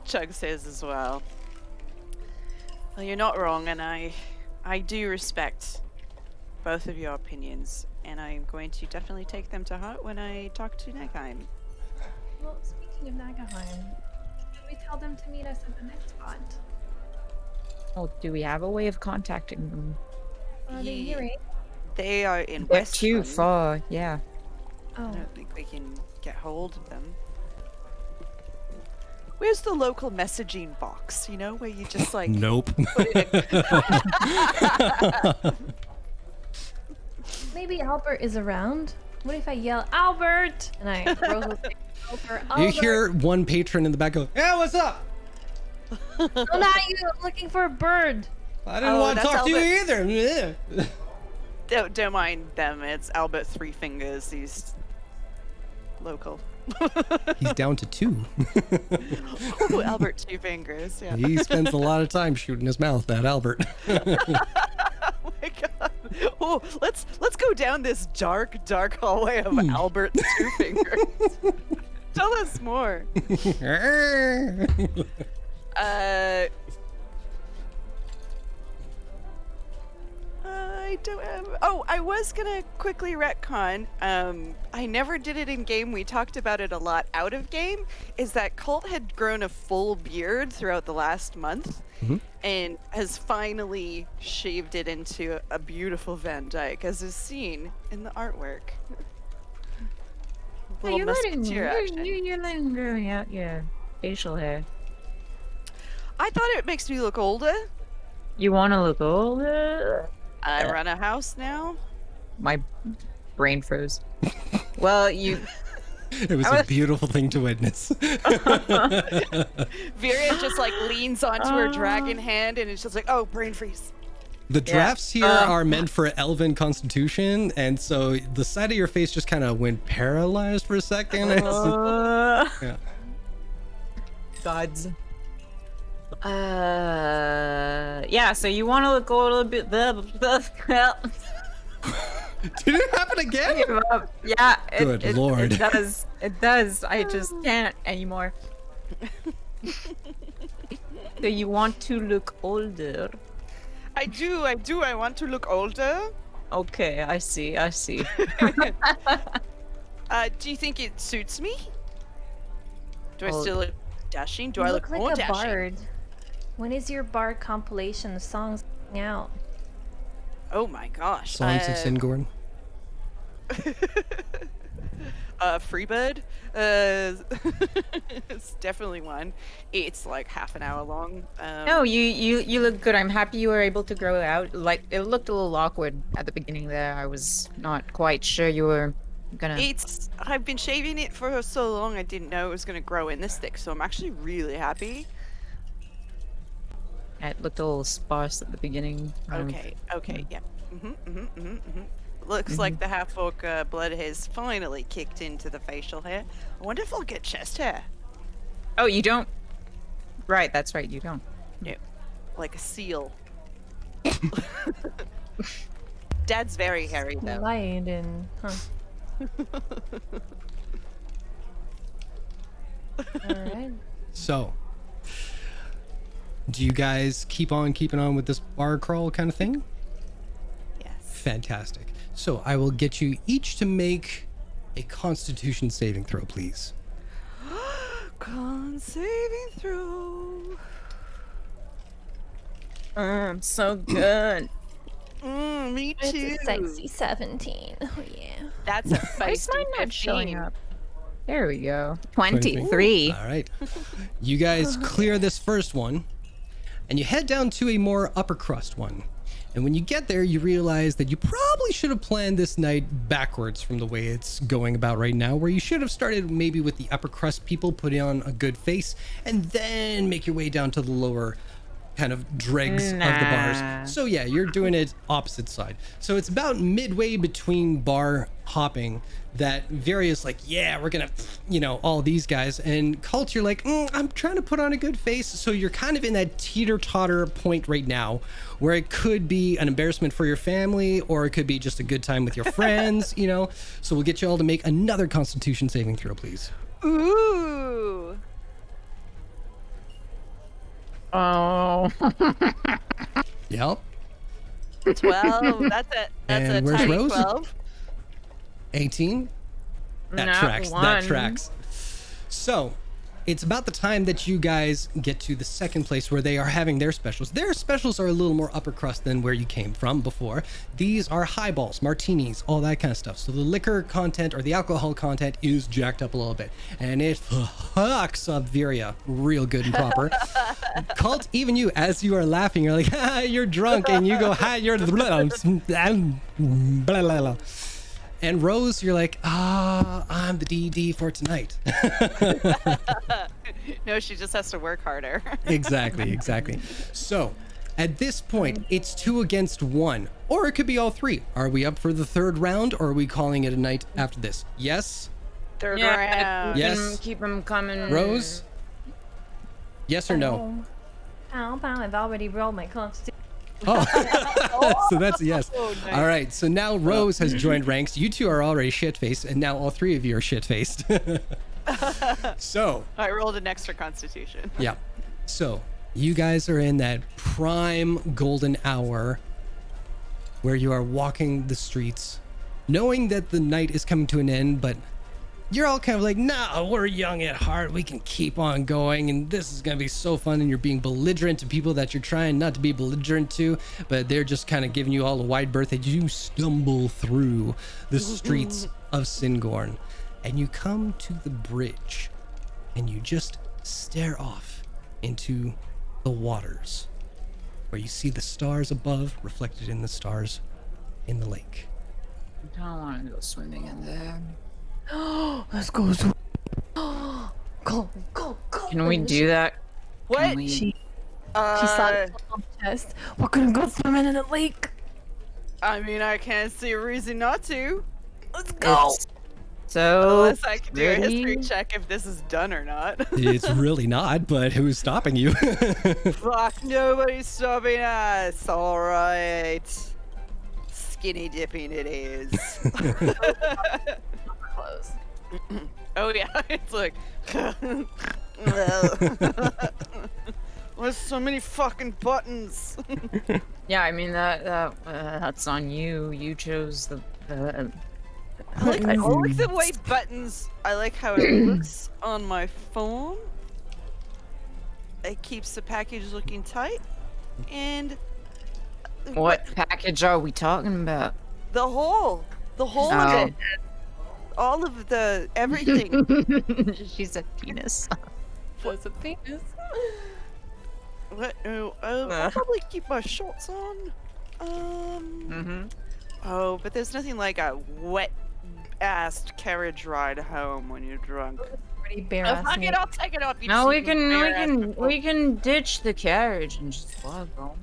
chugs his as well. Well, you're not wrong, and I do respect both of your opinions, and I'm going to definitely take them to heart when I talk to Nagheim. Well, speaking of Nagaheim, should we tell them to meet us at the next spot? Oh, do we have a way of contacting them? Are they here, right? They are in They're West. too far, yeah. I Oh, don't think we can get hold of them. Where's the local messaging box? You know, where you just like Nope. put it in maybe Albert is around. What if I yell Albert and I throw his over Albert? You hear one patron in the back go, "Yeah, what's up? Oh, not you! I'm looking for a bird. I didn't Oh, want to that's talk to you either." Don't mind them. It's Albert Three Fingers. He's local. He's down to 2. Ooh, Albert Two Fingers. Yeah. He spends a lot of time shooting his mouth at Albert. Oh my god. Oh, let's go down this dark hallway of Albert Two Fingers. Tell us more. I don't have. Oh, I was gonna quickly retcon. I never did it in game. We talked about it a lot out of game. Is that Colt had grown a full beard throughout the last month, and has finally shaved it into a beautiful Van Dyke, as is seen in the artwork. Hey, you're letting musketeer action. you're letting growing out your facial hair. I thought it makes me look older. You want to look older? I run a house now. My brain froze. Well, you. It was a beautiful thing to witness. Viria just like leans onto her dragon hand, and it's just like, oh, brain freeze. The drafts here are meant for elven constitution, and so the side of your face just kind of went paralyzed for a second. Yeah. Gods. Yeah, so you want to look a little bit. Did it happen again? Give up. Yeah, Good lord. It does. It does. I just can't anymore. So you want to look older? I do. I want to look older. Okay, I see. Do you think it suits me? Do I Oh. still look dashing? Do You I look look like more a dashing? bard. When is your bard compilation of songs coming out? Oh my gosh. Songs of Singorn. Freebird. It's definitely one. It's like half an hour long. No, you look good. I'm happy you were able to grow it out. Like, it looked a little awkward at the beginning there. I was not quite sure you were gonna. I've been shaving it for so long. I didn't know it was gonna grow in this thick. So I'm actually really happy. It looked a little sparse at the beginning. Okay. Yeah. Looks like the half-orc blood has finally kicked into the facial hair. I wonder if I'll get chest hair. Oh, you don't? Right, that's right, you don't. No, like a seal. Dad's very hairy though. Light and Alright. So, do you guys keep on keeping on with this bar crawl kind of thing? Yes. Fantastic. So I will get you each to make a Constitution saving throw, please. Con saving throw. I'm so good. Me It's too. a sexy 17. Oh yeah. That's a Why is feisty mine not showing 15. up? There we go. 23. All right. You guys clear this first one, and you head down to a more upper crust one. And when you get there, you realize that you probably should have planned this night backwards from the way it's going about right now, where you should have started maybe with the upper crust people, putting on a good face, and then make your way down to the lower kind of dregs of the bars. So yeah, you're doing it opposite side. So it's about midway between bar hopping that Various like, yeah, we're gonna, you know, all these guys, and Cult, you're like, I'm trying to put on a good face. So you're kind of in that teeter-totter point right now where it could be an embarrassment for your family, or it could be just a good time with your friends, you know. So we'll get you all to make another Constitution saving throw, please. Ooh. Oh. Yep. 12. That's it. That's And a where's tiny Rose? 12. 18. That Not tracks. That one. tracks. So it's about the time that you guys get to the second place where they are having their specials. Their specials are a little more upper crust than where you came from before. These are highballs, martinis, all that kind of stuff. So the liquor content or the alcohol content is jacked up a little bit, and it fucks up Viria real good and proper. Cult, even you, as you are laughing, you're like, you're drunk, and you go, you're blah, blah, blah, blah. And Rose, you're like, I'm the DD for tonight. No, she just has to work harder. Exactly. So at this point, it's 2 against 1, or it could be all 3. Are we up for the third round, or are we calling it a night after this? Yes? Third Yeah, round. Yes. Keep them coming. Rose? Yes or no? I've already rolled my constitution. Oh, so that's a yes. Oh, nice. All right, so now Rose has joined ranks. You two are already shit-faced, and now all 3 of you are shit-faced. So, I rolled an extra constitution. yeah. So, you guys are in that prime golden hour where you are walking the streets, knowing that the night is coming to an end, but you're all kind of like, nah, we're young at heart. We can keep on going, and this is going to be so fun. And you're being belligerent to people that you're trying not to be belligerent to, but they're just kind of giving you all a wide berth as you stumble through the streets of Singorn. And you come to the bridge, and you just stare off into the waters, where you see the stars above reflected in the stars in the lake. I don't want to go swimming in there. Let's go. Go. Can we do that? What? Can we- She saw it on the chest. We're gonna go swimming in the lake. I mean, I can't see a reason not to. Let's go. It's so Unless I can do a history pretty. check if this is done or not. It's really not, but who's stopping you? Fuck, nobody's stopping us. All right. Skinny dipping it is. Close. Oh yeah, it's like. There's so many fucking buttons. Yeah, I mean that's on you. You chose the. I like the way buttons. I like how it looks on my phone. It keeps the package looking tight, and What package are we talking about? the whole of Oh. it, all of the everything. She said penis. Was a penis. What? I'll probably keep my shorts on. Oh, but there's nothing like a wet ass carriage ride home when you're drunk. Pretty bare Oh, ass. fuck it, I'll take it off. You've No, we seen can bare ass before. we can ditch the carriage and just walk home.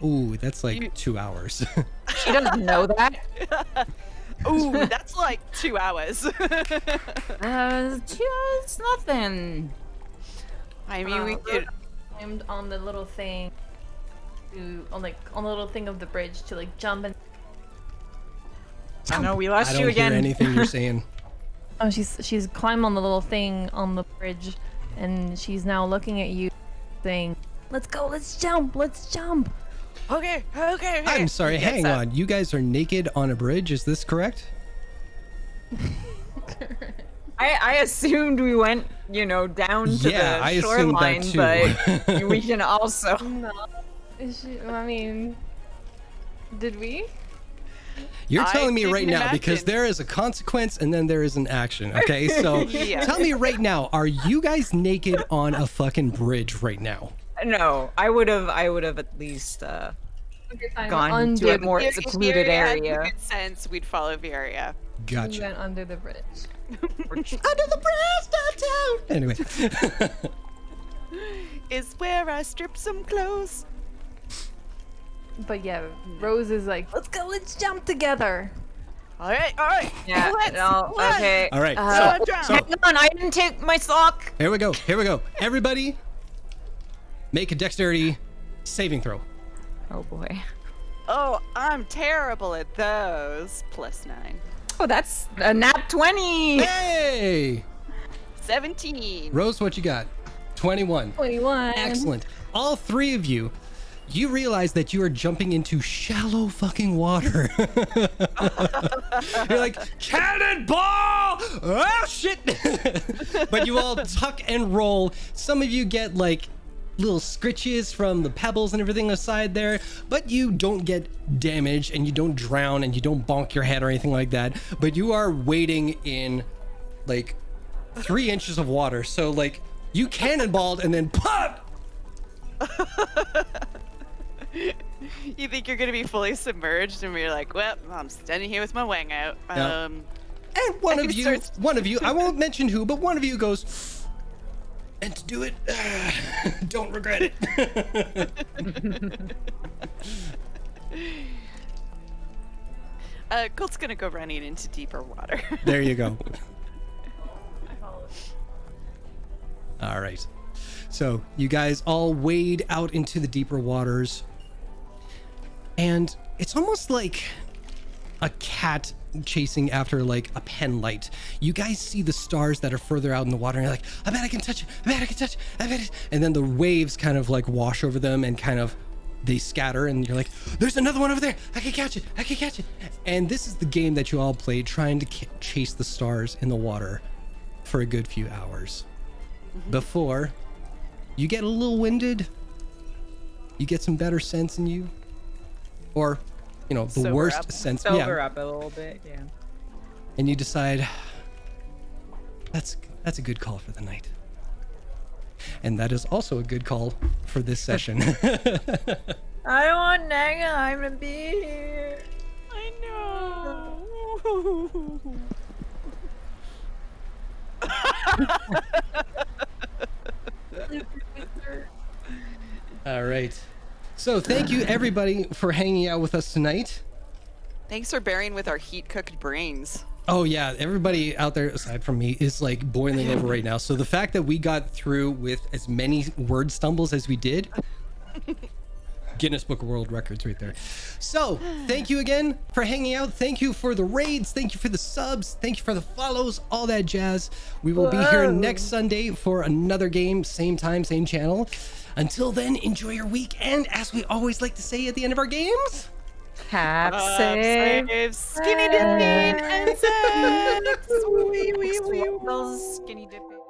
Ooh, that's like 2 hours. She doesn't know that. Ooh, that's like 2 hours. It's nothing. I mean, we could. Climbed on the little thing. On the little thing of the bridge to like jump and. I know we I lost don't you hear again. anything you're saying. Oh, she's climbed on the little thing on the bridge, and she's now looking at you, saying, "Let's go, let's jump." Okay. I'm sorry, Yes, hang on. You guys are naked on a bridge, is this correct? I assumed we went, down to Yeah, the I assumed that shoreline, too. but we can also. No, I mean, did we? You're I telling me right didn't now because imagine. there is a consequence and then there is an action, okay? So Yeah. tell me right now, are you guys naked on a fucking bridge right now? No, I would have at least Okay, fine. We're gone to under a more If secluded Viria had area. good sense, we'd follow Viria. We Gotcha. went under the bridge. Under the bridge downtown. Anyway. Is where I strip some clothes. But yeah, Rose is like, let's jump together. All right. Yeah, Let's no, run. okay. All right. Drown. So Hang on, I didn't take my sock. here we go. Everybody, make a dexterity saving throw. Oh boy. Oh, I'm terrible at those. +9. Oh, that's a nat 20. Hey, 17. Rose, what you got? 21. 21. Excellent. All three of you, you realize that you are jumping into shallow fucking water. You're like, cannonball! Oh, shit! But you all tuck and roll. Some of you get like little scritches from the pebbles and everything aside there, but you don't get damaged and you don't drown and you don't bonk your head or anything like that. But you are wading in like 3 inches of water. So like you cannonballed and then pop! You think you're gonna be fully submerged, and we're like, well, I'm standing here with my wang out. Yeah. And one of you, I won't mention who, but one of you goes, and to do it, don't regret it. Colt's gonna go running into deeper water. There you go. All right. So you guys all wade out into the deeper waters. And it's almost like a cat chasing after like a pen light. You guys see the stars that are further out in the water and you're like, I bet I can touch it. I bet I can touch it. I bet it. And then the waves kind of like wash over them and kind of they scatter and you're like, there's another one over there. I can catch it. I can catch it. And this is the game that you all played, trying to chase the stars in the water for a good few hours before you get a little winded. You get some better sense in you. Or, you know, the Sober worst up. sense. Sober up a little bit, yeah. And you decide that's a good call for the night. And that is also a good call for this session. I don't want Nagheim to be here. I know. All right. So thank you everybody for hanging out with us tonight. Thanks for bearing with our heat-cooked brains. Oh yeah, everybody out there aside from me is like boiling over right now. So the fact that we got through with as many word stumbles as we did, Guinness Book of World Records right there. So thank you again for hanging out. Thank you for the raids. Thank you for the subs. Thank you for the follows, all that jazz. We will be here next Sunday for another game, same time, same channel. Until then, enjoy your week. And as we always like to say at the end of our games, Have safe. Skinny dipping and sex. Skinny dipping.